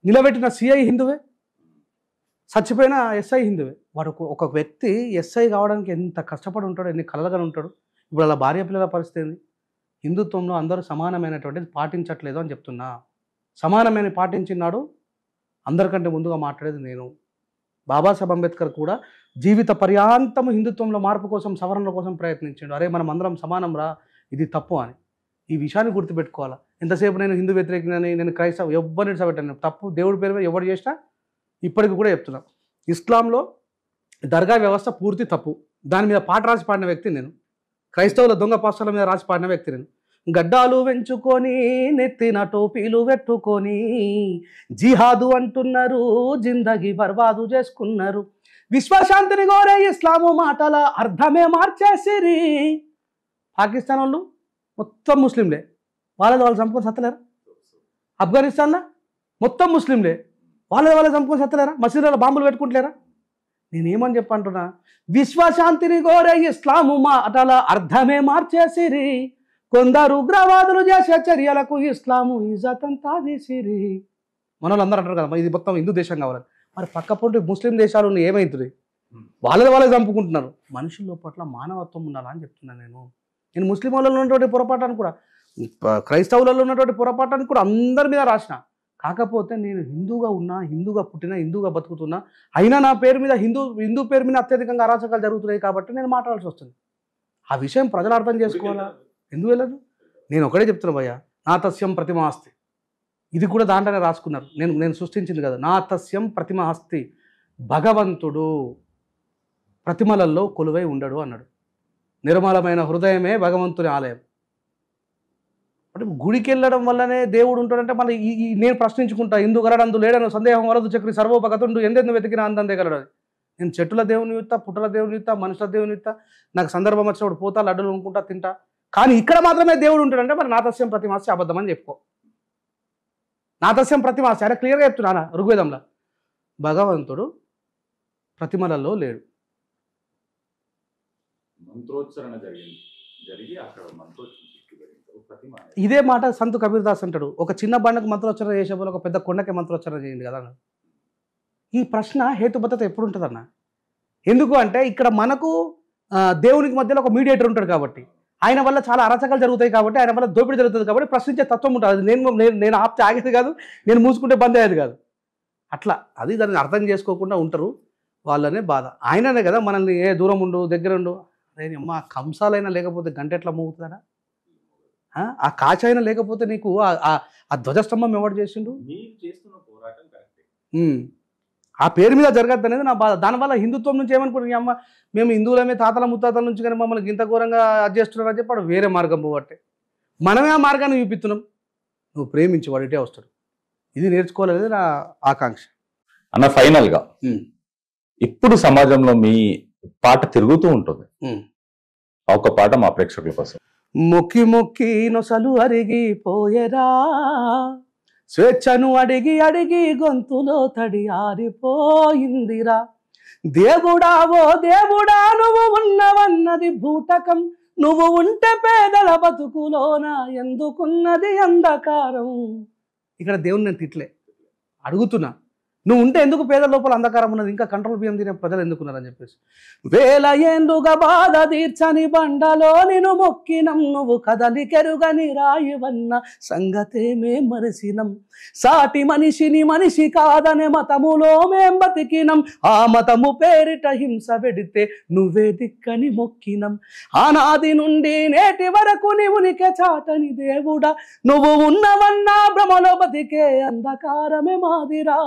నిలబెట్టిన సిఐ హిందువే, చచ్చిపోయిన ఎస్ఐ హిందువే. వాడు ఒక వ్యక్తి ఎస్ఐ కావడానికి ఎంత కష్టపడి ఉంటాడు, ఎన్ని కలలుగా ఉంటాడు. ఇప్పుడు అలా భార్య పిల్లల పరిస్థితి ఏంది? హిందుత్వంలో అందరూ సమానమైనటువంటిది పాటించట్లేదు అని చెప్తున్నా. సమానమైన పాటించినాడు, అందరికంటే ముందుగా మాట్లాడేది నేను. బాబాసాహెబ్ అంబేద్కర్ కూడా జీవిత పర్యాంతము హిందుత్వంలో మార్పు కోసం, సవరణల కోసం ప్రయత్నించాడు. అరే మనం అందరం సమానం రా, ఇది తప్పు అని. ఈ విషయాన్ని గుర్తుపెట్టుకోవాలా. ఎంతసేపు నేను హిందూ వ్యతిరేకినని, నేను క్రైస్తవ ఎవరిని నిలిచబెట్టాను, తప్పు. దేవుడి పేరు మీద ఎవరు చేసినా ఇప్పటికి కూడా చెప్తున్నా. ఇస్లాంలో దర్గా వ్యవస్థ పూర్తి తప్పు, దాని మీద పాట రాసి పాడిన వ్యక్తి నేను. క్రైస్తవుల దొంగ పాస్టర్ల మీద రాసి పాడిన వ్యక్తి నేను. గడ్డాలు వెంచుకొని నెత్తిన టోపీలు పెట్టుకొని జిహాదు అంటున్నారు, జిందగీ బర్బాదు చేసుకున్నారు. విశ్వశాంతిని కోరే ఇస్లాము మాటల అర్థమే మార్చేసిరి. పాకిస్తాన్ వాళ్ళు మొత్తం ముస్లింలే, వాళ్ళు చంపుకొని సత్తలేరా? ఆఫ్ఘనిస్తాన్లో మొత్తం ముస్లింలే, వాళ్ళు చంపుకొని సత్తలేరా? మసీదులలో బాంబులు పెట్టుకుంటలేరా? నేనేమని చెప్పంటున్నా, విశ్వశాంతిని కోరే ఇస్లాము మాటల అర్థమే మార్చేసిరి. కొందరు ఉగ్రవాదులు చేసే చర్యలకు ఇస్లాము ఇజతంతా తీసిరి. మన వాళ్ళు అంటారు కదా ఇది మొత్తం హిందూ దేశం కావాలని. మరి పక్కపొంటి ముస్లిం దేశాలు ఏమవుతుంది? వాళ్ళే చంపుకుంటున్నారు. మనుషుల పట్ల మానవత్వం ఉండాలని చెప్తున్నాను నేను ముస్లిం వాళ్ళలో ఉన్నటువంటి పొరపాటాన్ని కూడా క్రైస్తవులలో ఉన్నటువంటి పొరపాటాన్ని కూడా అందరి మీద రాసిన. కాకపోతే నేను హిందూగా ఉన్నా, హిందూగా పుట్టినా, హిందూగా బతుకుతున్నా, అయినా నా పేరు మీద హిందూ పేరు మీద అత్యధికంగా అరాచకాలు జరుగుతున్నాయి కాబట్టి నేను మాట్లాడాల్సి వస్తుంది. ఆ విషయం ప్రజలు అర్థం చేసుకోవాలా? ఎందుకు వెళ్ళదు? నేను ఒకటే చెప్తున్నా భయ్యా, నా తస్యం ప్రతిమ ఆస్తి. ఇది కూడా దాంట్లోనే రాసుకున్నారు. నేను సృష్టించింది కదా, నా తస్యం ప్రతిమ ఆస్తి. భగవంతుడు ప్రతిమలలో కొలువై ఉండడు అన్నాడు. నిర్మలమైన హృదయమే భగవంతుని ఆలయం. అంటే గుడికి వెళ్ళడం వల్లనే దేవుడు ఉంటాడంటే మళ్ళీ నేను ప్రశ్నించుకుంటా, ఇందు గలడందు లేడను సందేహం వలదు చక్రి సర్వోపగతుండు ఎందెందు వెతికినా అందందే గలడు. నేను చెట్టుల దేవుని యుత్తా, పుట్టల దేవుని యుత్తా, మనుషుల దేవుని యుత్తా, నాకు సందర్భం వచ్చినప్పుడు పోతా, లడ్డూలు అనుకుంటా, తింటా. కానీ ఇక్కడ మాత్రమే దేవుడు ఉంటాడంటే మరి నాతస్యం ప్రతిమాస్తి అబద్ధం అని చెప్పుకో. నాతస్యం ప్రతిమాస్తి అంటే క్లియర్గా చెప్తున్నానా ఋగ్వేదంలో, భగవంతుడు ప్రతిమలలో లేడు. మంత్రోచ్చరణ జరిగి అక్కడ ఇదే మాట సంతు కబీర్ దాస్ అంటాడు, ఒక చిన్న బండకు మంత్రోచ్చరణ చేసే ఒక పెద్ద కొండకి మంత్రోచ్చరణ చేయండి కదా అన్నాడు. ఈ ప్రశ్న హేతుబద్ధత ఎప్పుడు ఉంటుందన్న? ఎందుకు అంటే ఇక్కడ మనకు దేవునికి మధ్యలో ఒక మీడియేటర్ ఉంటాడు కాబట్టి, ఆయన వల్ల చాలా అరాచకాలు జరుగుతాయి కాబట్టి, ఆయన వల్ల దోపిడీ జరుగుతుంది కాబట్టి ప్రశ్నించే తత్వం ఉంటుంది. అది నేను ఆప్తే ఆగేది కాదు, నేను మూసుకుంటే బంద్ అయ్యేది కాదు. అట్లా అది దాన్ని అర్థం చేసుకోకుండా ఉంటారు, వాళ్ళనే బాధ. ఆయననే కదా మనల్ని ఏ దూరం ఉండు దగ్గర ఉండు, అదే అమ్మ కంసాలైనా లేకపోతే గంట ఎట్లా మోగుతుందా? ఆ కాచైనా లేకపోతే నీకు ఆ ధ్వజస్తంభం ఎవరు చేసిండు? ఆ పేరు మీద జరగద్దు అనేది నా బాధ. దానివల్ల హిందుత్వం నుంచి ఏమనుకుంటున్నాం, అమ్మ మేము హిందువులమే తాతల ముత్తాతల నుంచి కానీ మమ్మల్ని ఇంత ఘోరంగా చేస్తున్నారని చెప్పి వాడు వేరే మార్గం పోవట్టే, మనమే ఆ మార్గాన్ని చూపిస్తున్నాం. నువ్వు ప్రేమించి వాడు ఇటే వస్తాడు. ఇది నేర్చుకోవాలనేది నా ఆకాంక్ష అన్న. ఫైనల్గా ఇప్పుడు సమాజంలో మీ పాట తిరుగుతూ ఉంటుంది, ఒక పాట మా ప్రేక్షకుల కోసం. మొక్కి మొక్కి నొసలు అరిగిపోయేరా, స్వేచ్ఛను అడిగి అడిగి గొంతులో తడి ఆరిపోయిందిరా. దేవుడా ఓ దేవుడా నువ్వు ఉన్నవన్నది భూటకం, నువ్వు ఉంటే పేదల బతుకులోన ఎందుకున్నది అంధకారం. ఇక్కడ దేవుని నేను తిట్లే, అడుగుతున్నా, నువ్వు ఉంటే ఎందుకు పేద లోపల అంధకారం ఉన్నది, ఇంకా కంట్రోల్ బియ్యం తినే ప్రజలు ఎందుకున్నారని చెప్పేసి. వేల ఏండ్లుగా బాధ తీర్చని బండలో నిన్ను మొక్కినం, నువ్వు కదలికెరుగని రాయివన్న సంగతేమే మరిసినం. సాటి మనిషిని మనిషి కాదనే మతములో మేం బతికినం, ఆ మతము పేరిట హింస పెడితే నువ్వే దిక్కని మొక్కినం. ఆనాది నుండి నేటి వరకు నీవునికే చాటని దేవుడా, నువ్వు ఉన్నవన్నా భ్రమలో బతికే అంధకారమే మాదిరా.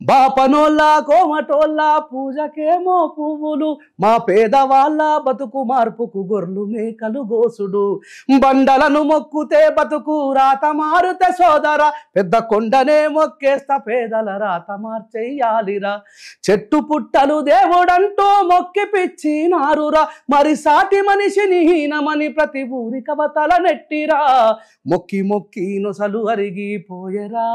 బాపనోళ్ళ కోమటోళ్ళ పూజకేమో పువ్వులు, మా పేదవాళ్ళ బతుకు మార్పుకు గొర్రెలు మేకలు గోసుడు. బండలను మొక్కుతే బతుకు రాత మారుతే సోదరా, పెద్ద కొండనే మొక్కేస్తా పేదల రాత మార్చెయ్యాలిరా. చెట్టు పుట్టలు దేవుడంటూ మొక్కి పిచ్చినారురా, మరి సాటి మనిషిని హీనమని ప్రతి ఊరి కవతల నెట్టిరా. మొక్కి మొక్కి నొసలు అరిగిపోయేరా,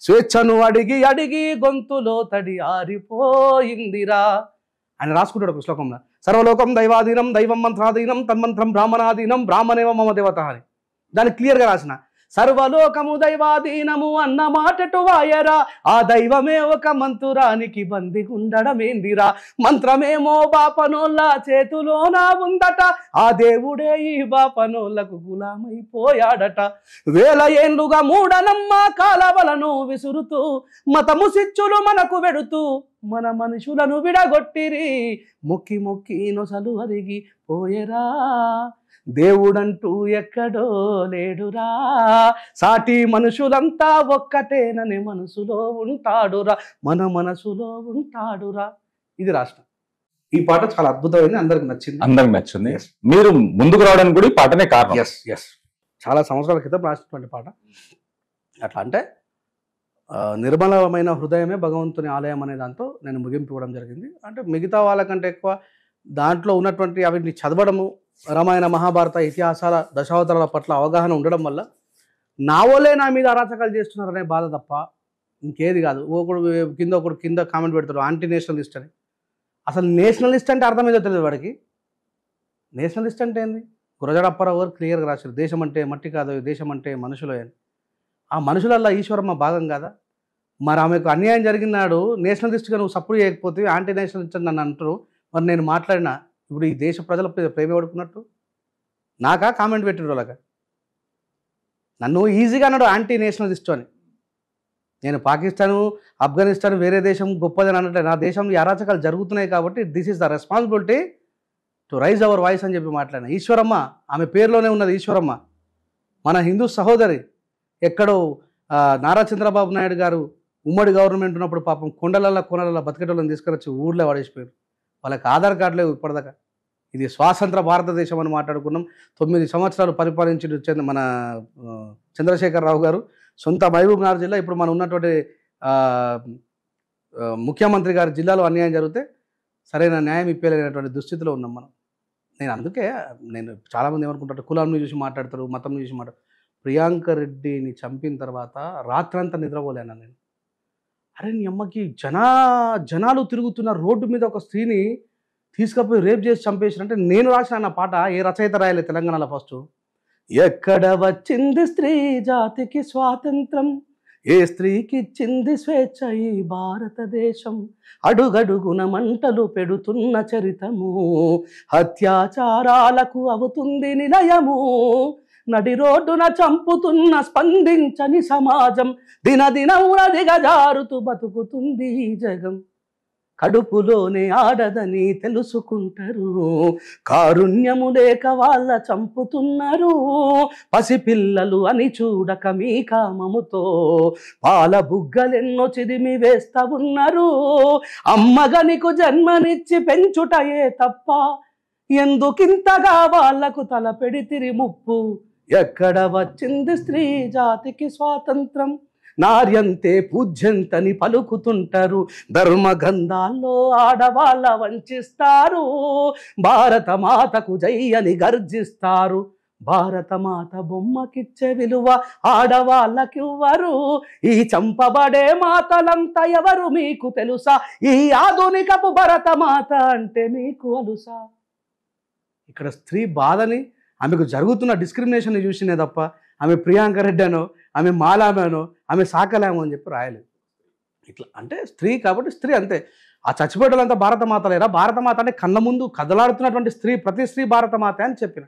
స్వేచ్ఛను అడిగి అడిగి గొంతులో తడి ఆరిపోయిందిరా అని రాసుకుంటాడు ఒక శ్లోకంలో. సర్వలోకం దైవాధీనం, దైవం మంత్రాధీనం, తన్మంత్రం బ్రాహ్మణాధీనం, బ్రాహ్మణేవ మమ దేవత అని దాన్ని క్లియర్గా రాసిన. సర్వలోకము దైవాధీనము అన్న మాటటు వాయరా, ఆ దైవమే ఒక మంతురానికి బంది ఉండడమేందిరా. మంత్రమేమో బాపనోళ్ళ చేతిలోన ఉందట, ఆ దేవుడే ఈ బాపనోళ్లకు గులామైపోయాడట. వేల ఏండ్లుగా మూఢనమ్మ కాలవలను విసురుతూ, మతము సిచ్చులు మనకు వెడుతూ మన మనుషులను విడగొట్టిరి. మొక్కి మొక్కి నొసలు అరిగి పోయేరా, దేవుడంటూ ఎక్కడో లేడురా. సాటి మనుషులంతా ఒక్కటేనని మనసులో ఉంటాడురా, మన మనసులో ఉంటాడురా. ఇది రాష్ట్రం. ఈ పాట చాలా అద్భుతమైంది, అందరికి నచ్చింది. మీరు ముందుకు రావడానికి కూడా ఈ పాటనే కారణం. ఎస్ చాలా సంవత్సరాల క్రితం రాసినటువంటి పాట. అట్లా అంటే నిర్మలమైన హృదయమే భగవంతుని ఆలయం అనే దాంతో నేను ముగింపు ఇవ్వడం జరిగింది. అంటే మిగతా వాళ్ళకంటే ఎక్కువ దాంట్లో ఉన్నటువంటి అవిని చదవడము, రామాయణ మహాభారత ఇతిహాసాల దశావతారాల పట్ల అవగాహన ఉండడం వల్ల నా వాళ్ళే నా మీద అరాచకాలు చేస్తున్నారనే బాధ తప్ప ఇంకేది కాదు. ఒకడు కింద కామెంట్ పెడతాడు యాంటీ నేషనలిస్ట్ అని. అసలు నేషనలిస్ట్ అంటే అర్థమేదో తెలియదు వాడికి. నేషనలిస్ట్ అంటే ఏంది? గురజాడ అప్పారావు గారు క్లియర్గా రాశారు, దేశం అంటే మట్టి కాదు, దేశం అంటే మనుషులే అని. ఆ మనుషులల్లో ఈశ్వరమ్మ భాగం కాదా? మరి ఆమెకు అన్యాయం జరిగినాడు నేషనలిస్ట్గా నువ్వు సపోర్ట్ చేయకపోతే యాంటీ నేషనలిస్ట్ అని నన్ను అంటారు. మరి నేను మాట్లాడినా ఇప్పుడు ఈ దేశ ప్రజల ప్రేమ పడుకున్నట్టు నాకా కామెంట్ పెట్టిన వాళ్ళగా నన్ను ఈజీగా అన్నాడు యాంటీ నేషనలిస్ట్ అని. నేను పాకిస్తాను, ఆఫ్ఘనిస్తాన్ వేరే దేశం గొప్పదని అన్నట్లే, నా దేశంలో ఈ అరాచకాలు జరుగుతున్నాయి కాబట్టి this is the responsibility to rise hour voice అని చెప్పి మాట్లాడిన. ఈశ్వరమ్మ, ఆమె పేరులోనే ఉన్నది ఈశ్వరమ్మ, మన హిందూ సహోదరి. ఎక్కడో నారా చంద్రబాబు నాయుడు గారు ఉమ్మడి గవర్నమెంట్ ఉన్నప్పుడు పాపం కొనలలో బతికేటోళ్ళని తీసుకొచ్చి ఊళ్ళో పడేసిపోయారు. వాళ్ళకి ఆధార్ కార్డు లేవు ఇప్పటిదాకా. ఇది స్వాతంత్ర భారతదేశం అని మాట్లాడుకున్నాం. 9 సంవత్సరాలు పరిపాలించిన మన చంద్రశేఖరరావు గారు సొంత మహబూబ్నగర్ జిల్లా, ఇప్పుడు మనం ఉన్నటువంటి ముఖ్యమంత్రి గారి జిల్లాలో అన్యాయం జరిగితే సరైన న్యాయం ఇప్పలేనటువంటి దుస్థితిలో ఉన్నాం మనం. నేను చాలామంది ఏమనుకుంటారు, కులాన్ని చూసి మాట్లాడతారు, మతం చూసి మాట్లాడతారు. ప్రియాంక రెడ్డిని చంపిన తర్వాత రాత్రంతా నిద్రపోలేను నేను. అరే నీ అమ్మకి జనాలు తిరుగుతున్న రోడ్డు మీద ఒక స్త్రీని తీసుకుపోయి రేప్ చేసి చంపేసినంటే నేను రాసిన నా పాట ఏ రచయిత రాయలే తెలంగాణలో ఫస్ట్. ఎక్కడ వచ్చింది స్త్రీ జాతికి స్వాతంత్రం, ఏ స్త్రీకి ఇచ్చింది స్వేచ్ఛ ఈ భారతదేశం, అడుగడుగున మంటలు పెడుతున్న చరితము, అత్యాచారాలకు అవుతుంది నిలయము, నడి రోడ్డున చంపుతున్న స్పందించని సమాజం, దినదినమున దిగజారుతూ బతుకుతుంది ఈ జగం, కడుపులోనే ఆడదని తెలుసుకుంటారు, కారుణ్యము లేక వాళ్ళ చంపుతున్నారు, పసిపిల్లలు అని చూడక మీ కామముతో పాల బుగ్గలెన్నో చిదిమి వేస్తా ఉన్నారు, అమ్మగనికు జన్మనిచ్చి పెంచుటయే తప్ప ఎందుకింతగా వాళ్లకు తల పెడితిరి ముప్పు, ఎక్కడ వచ్చింది స్త్రీ జాతికి స్వాతంత్రం, నార్యంతే పూజ్యంతని పలుకుతుంటారు, ధర్మగంధాల్లో ఆడవాళ్ళ వంచిస్తారు, భారత మాతకు జై అని గర్జిస్తారు, భారత మాత బొమ్మకిచ్చే విలువ ఆడవాళ్ళకివ్వరు, ఈ చంపబడే మాతలంతా ఎవరు మీకు తెలుసా, ఈ ఆధునికపు భరత మాత అంటే మీకు అలుసా. ఇక్కడ స్త్రీ బాధని, ఆమెకు జరుగుతున్న డిస్క్రిమినేషన్ చూసినే తప్ప ఆమె ప్రియాంక రెడ్డి అనో, ఆమె మాలామేనో, ఆమె సాకలేమో అని చెప్పి రాయలేదు. ఇట్లా అంటే స్త్రీ కాబట్టి స్త్రీ అంతే. ఆ చచ్చిపోయేటంతా భారతమాత లేరా, భారతమాత అంటే కళ్ళ ముందు కదలాడుతున్నటువంటి స్త్రీ, ప్రతి స్త్రీ భారతమాత అని చెప్పిన.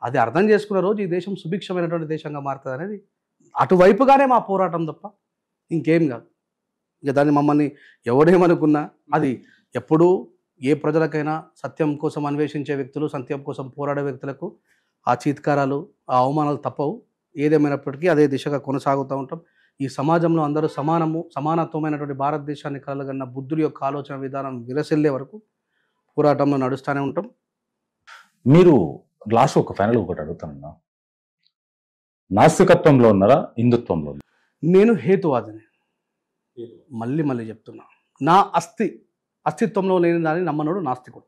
అది అర్థం చేసుకున్న రోజు ఈ దేశం సుభిక్షమైనటువంటి దేశంగా మారుతుంది అనేది అటువైపుగానే మా పోరాటం తప్ప ఇంకేం కాదు. ఇక దాన్ని మమ్మల్ని ఎవడేమనుకున్నా అది ఎప్పుడూ ఏ ప్రజలకైనా సత్యం కోసం అన్వేషించే వ్యక్తులు, సత్యం కోసం పోరాడే వ్యక్తులకు ఆ చీత్కారాలు, ఆ అవమానాలు తప్పవు. ఏదేమైనప్పటికీ అదే దిశగా కొనసాగుతూ ఉంటాం. ఈ సమాజంలో అందరూ సమానత్వమైనటువంటి భారతదేశాన్ని కలగన్న బుద్ధుడి యొక్క ఆలోచన విధానం విరసిల్లే వరకు పోరాటంలో నడుస్తూనే ఉంటాం. మీరు లాస్ట్ ఒక ఫైనల్ ఒకటి అడుగుతానన్నా, నాస్తికత్వంలో ఉన్నారా, హిందుత్వంలో? నేను హేతువాదిని. మళ్ళీ చెప్తున్నా, నా అస్తిత్వంలో లేని దాన్ని నమ్మనోడు నాస్తికుడు.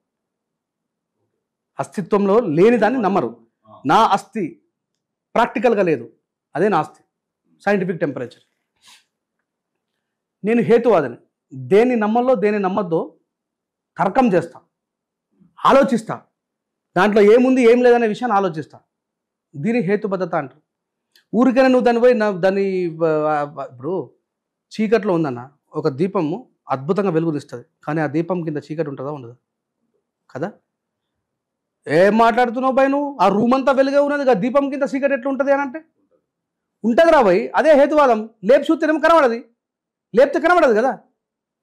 అస్తిత్వంలో లేని దాన్ని నమ్మరు. నా అస్థి ప్రాక్టికల్గా లేదు, అదే నాస్తి, సైంటిఫిక్ టెంపరేచర్. నేను హేతువాదిని. దేన్ని నమ్మల్లో దేన్ని నమ్మద్దో తర్కం చేస్తా, ఆలోచిస్తా, దాంట్లో ఏముంది ఏం లేదనే విషయాన్ని ఆలోచిస్తా. దీని హేతుబద్ధత అంటారు. ఊరికైనా నువ్వు దాన్ని పోయి దాన్ని ఇప్పుడు చీకట్లో ఉందన్న, ఒక దీపము అద్భుతంగా వెలుగునిస్తుంది, కానీ ఆ దీపం కింద చీకటి ఉంటుందా ఉండదా? కదా. ఏం మాట్లాడుతున్నావు భయ్ నువ్వు? ఆ రూమ్ అంతా వెలుగే ఉన్నది, ఆ దీపం కింద చీకటి ఎట్లా ఉంటుంది అని అంటే ఉంటుంది రా భయ్. అదే హేతువాదం. లేపు చూస్తేనేమో కనబడది, లేపితే కనబడదు కదా.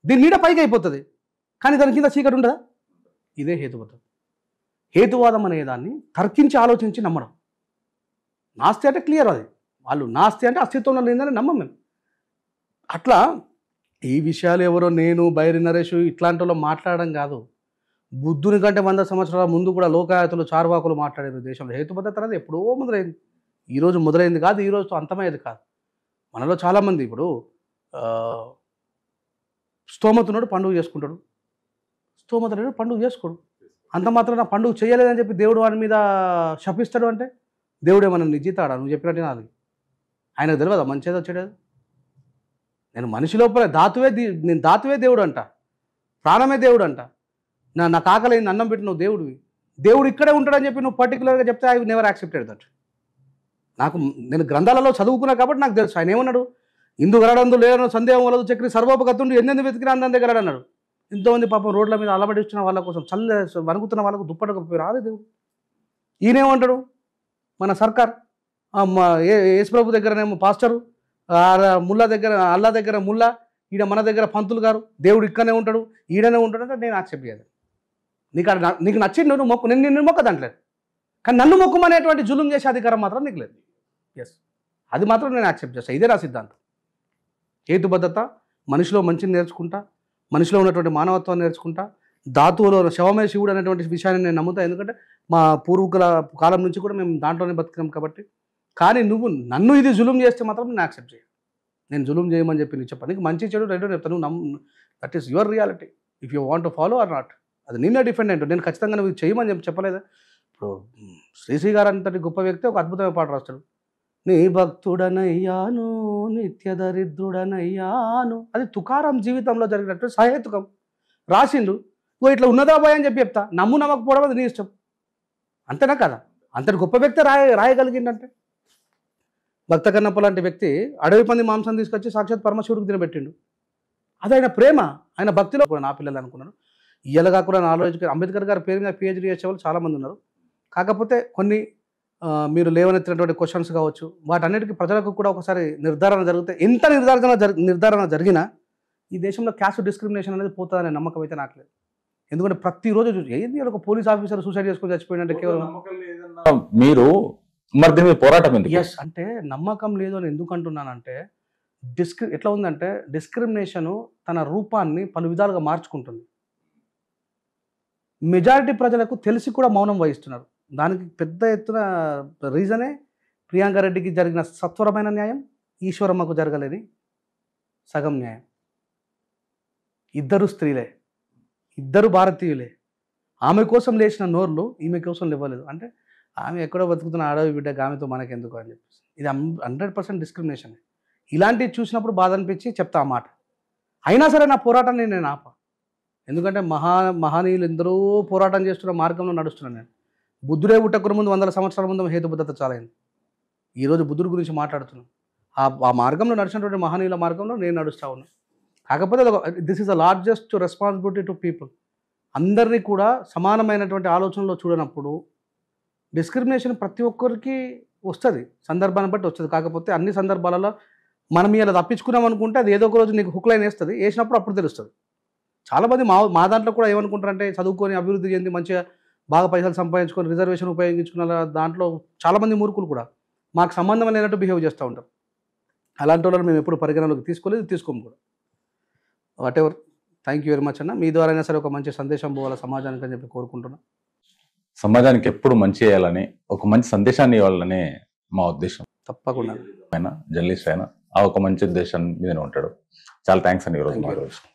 దీని నీడ పైకి అయిపోతుంది, కానీ దాని కింద చీకటి ఉండదా? ఇదే హేతువాదం. హేతువాదం అనేదాన్ని తర్కించి ఆలోచించి నమ్మడం. నాస్తి అంటే క్లియర్, అది వాళ్ళు నాస్తి అంటే అస్తిత్వంలో లేదని నమ్మం మేము. అట్లా ఈ విషయాలు ఎవరో నేను బైరి నరేష్ ఇట్లాంటి వాళ్ళు మాట్లాడడం కాదు. బుద్ధుని కంటే 100 సంవత్సరాల ముందు కూడా లోకాయతులు, చార్వాకులు మాట్లాడేది దేశంలో. హేతుబద్ధత అనేది ఎప్పుడో మొదలైంది. ఈరోజు మొదలైంది కాదు, ఈరోజుతో అంతమయ్యేది కాదు. మనలో చాలామంది ఇప్పుడు స్తోమతున్నాడు పండుగ చేసుకుంటాడు, స్తోమత లేడు పండుగ చేసుకోడు. అంత మాత్రం నా పండుగ చేయలేదని చెప్పి దేవుడు వాడి మీద శపిస్తాడు అంటే దేవుడు ఏమన్నా నిజీతాడా? నువ్వు చెప్పినట్టు నాది ఆయనకు తెలియదా మంచిదో చెడేది? నేను మనిషి లోపల నేను దాతువే దేవుడు అంట, ప్రాణమే దేవుడు అంట. నాకు ఆకలింది అన్నం పెట్టి నువ్వు దేవుడివి, దేవుడు ఇక్కడే ఉంటాడని చెప్పి నువ్వు పర్టికులర్గా చెప్తే ఐ నెవర్ యాక్సెప్టెడ్ దట్. నేను గ్రంథాలలో చదువుకున్నా కాబట్టి నాకు తెలుసు. ఆయన ఏమన్నాడు? ఇందు గరడందు లేడను సందేహం వలదు చక్రి సర్వోపగతుండు ఎన్నెందు వెతికినా అందరి దగ్గర అన్నాడు. ఎంతోమంది పాపం రోడ్ల మీద అలబడిస్తున్న వాళ్ళ కోసం, వణుకుతున్న వాళ్ళకు దుప్పటకు రాదు దేవుడు. ఈయనేమంటాడు? మన సర్కార్ యేసుప్రభు దగ్గరనేమో పాస్టరు, ముల్లా దగ్గర అల్లా దగ్గర ముల్లా, ఈడ మన దగ్గర పంతులు గారు, దేవుడు ఇక్కడనే ఉంటాడు ఈడనే ఉంటాడు అంటే నేను యాక్సెప్ట్ చేయలేదు. నీకు నచ్చింది నువ్వు మొక్కు, నిన్ను మొక్కదంటలేదు. కానీ నన్ను మొక్కుమనేటువంటి జులుం చేసే అధికారం మాత్రం నీకు లేదు. ఎస్, అది మాత్రం నేను యాక్సెప్ట్ చేస్తాను. ఇదే నా సిద్ధాంతం. హేతుబద్ధత, మనిషిలో మంచిని నేర్చుకుంటా, మనిషిలో ఉన్నటువంటి మానవత్వాన్ని నేర్చుకుంటా, ధాతువులో శవమే శివుడు అనేటువంటి విషయాన్ని నేను నమ్ముతాను. ఎందుకంటే మా పూర్వీకుల కాలం నుంచి కూడా మేము దాంట్లోనే బతికాం కాబట్టి. కానీ నువ్వు నన్ను ఇది జులుం చేస్తే మాత్రం నేను యాక్సెప్ట్ చేయను. నేను జులుం చేయమని చెప్పి నీకు చెప్పాను. నీకు మంచి చెడు రెండో చెప్తాను. నువ్వు that is your reality. If you want to follow are not, అది నిన్నే డిపెండెంట్. నేను ఖచ్చితంగా నువ్వు చేయమని చెప్పలేదా? ఇప్పుడు శ్రీశ్రీ గారు అంతటి గొప్ప వ్యక్తి ఒక అద్భుతమైన పాట రాస్తాడు. నీ భక్తుడనయ్యాను నిత్య దరిద్రుడనయ్యాను. అది తుకారం జీవితంలో జరిగినట్టు సహేతుకం రాసిండు. ఓ ఇట్లా ఉన్నదా బాయ్ అని చెప్పి చెప్తా. నమ్మకపోవడం అది నీ ఇష్టం. అంతేనా కదా? అంతటి గొప్ప వ్యక్తి రాయగలిగిందంటే. భక్త కన్నప్ప లాంటి వ్యక్తి అడవి పంది మాంసం తీసుకొచ్చి సాక్షాత్ పరమశివుడికి తినబెట్టిండు. అది ఆయన ప్రేమ, ఆయన భక్తిలో కూడా నా పిల్లలు అనుకున్నాను. ఇయ్యలుగా కూడా నా ఆలోచించి అంబేద్కర్ గారి పేరు మీద పిహెచ్డీ చేసేవాళ్ళు చాలామంది ఉన్నారు. కాకపోతే కొన్ని మీరు లేవనెత్తినటువంటి క్వశ్చన్స్ కావచ్చు, వాటన్నిటికీ ప్రజలకు కూడా ఒకసారి నిర్ధారణ జరిగితే, ఎంత నిర్ధారణ జరిగినా ఈ దేశంలో క్యాస్ట్ డిస్క్రిమినేషన్ అనేది పోతుందనే నమ్మకం అయితే నాకు లేదు. ఎందుకంటే ప్రతిరోజు ఏంది ఒక పోలీస్ ఆఫీసర్ సూసైడ్ చేసుకుని చచ్చిపోయినంటే కేవలం మీరు మరి దీని మీద పోరాటం ఎందుకు? ఎస్, అంటే నమ్మకం లేదు అని ఎందుకు అంటున్నానంటే, ఎట్లా ఉందంటే డిస్క్రిమినేషను తన రూపాన్ని పలు విధాలుగా మార్చుకుంటుంది. మెజారిటీ ప్రజలకు తెలిసి కూడా మౌనం వహిస్తున్నారు. దానికి పెద్ద ఎత్తున రీజనే ప్రియాంక రెడ్డికి జరిగిన సత్వరమైన న్యాయం, ఈశ్వరమ్మకు జరగలేని సగం న్యాయం. ఇద్దరు స్త్రీలే, ఇద్దరు భారతీయులే. ఆమె కోసం లేచిన నోర్లు ఈమె కోసం లేవలేదు. అంటే ఆమె ఎక్కడో బతుకుతున్న ఆడవి బిడ్డ, ఆమెతో మనకెందుకు అని చెప్పేసి. ఇది 100% డిస్క్రిమినేషన్. ఇలాంటివి చూసినప్పుడు బాధ అనిపించి చెప్తా ఆ మాట. అయినా సరే నా పోరాటాన్ని నేను ఆపా. ఎందుకంటే మహనీయులు ఎందరో పోరాటం చేస్తున్న మార్గంలో నడుస్తున్నాను నేను. బుద్ధుడే పుట్టకున్న ముందు 100 సంవత్సరాల ముందు హేతుబద్ధత చాలైంది. ఈరోజు బుద్ధుడి గురించి మాట్లాడుతున్నాను. ఆ మార్గంలో నడిచినటువంటి మహనీయుల మార్గంలో నేను నడుస్తూ ఉన్నాను. కాకపోతే this is the largest responsibility to people. అందరినీ కూడా సమానమైనటువంటి ఆలోచనలో చూడనప్పుడు డిస్క్రిమినేషన్ ప్రతి ఒక్కరికి వస్తుంది, సందర్భాన్ని బట్టి వస్తుంది. కాకపోతే అన్ని సందర్భాలలో మనం ఇలా తప్పించుకున్నాం అనుకుంటే అది ఏదో ఒక రోజు నీకు హుక్ లైన్ వేస్తుంది, వేసినప్పుడు అప్పుడు తెలుస్తుంది. చాలామంది మా దాంట్లో కూడా ఏమనుకుంటారంటే, చదువుకొని అభివృద్ధి చెంది మంచిగా బాగా పైసలు సంపాదించుకొని రిజర్వేషన్ ఉపయోగించుకున్న దాంట్లో చాలామంది మూర్ఖులు కూడా మాకు సంబంధం లేనట్టు బిహేవ్ చేస్తూ ఉంటారు. అలాంటి వాళ్ళని మేము ఎప్పుడు పరిగణలోకి తీసుకోము కూడా. What ever, thank you very much అన్న. మీ ద్వారా అయినా సరే ఒక మంచి సందేశం పోవాలి సమాజానికి అని చెప్పి కోరుకుంటున్నాను. సమాజానికి ఎప్పుడు మంచి చేయాలని, ఒక మంచి సందేశాన్ని ఇవ్వాలనే మా ఉద్దేశం. తప్పకుండా ఆయన జర్నలిస్ట్ అయినా ఆ ఒక మంచి ఉద్దేశం మీదనే ఉంటాడు. చాలా థ్యాంక్స్ అండి ఈరోజు.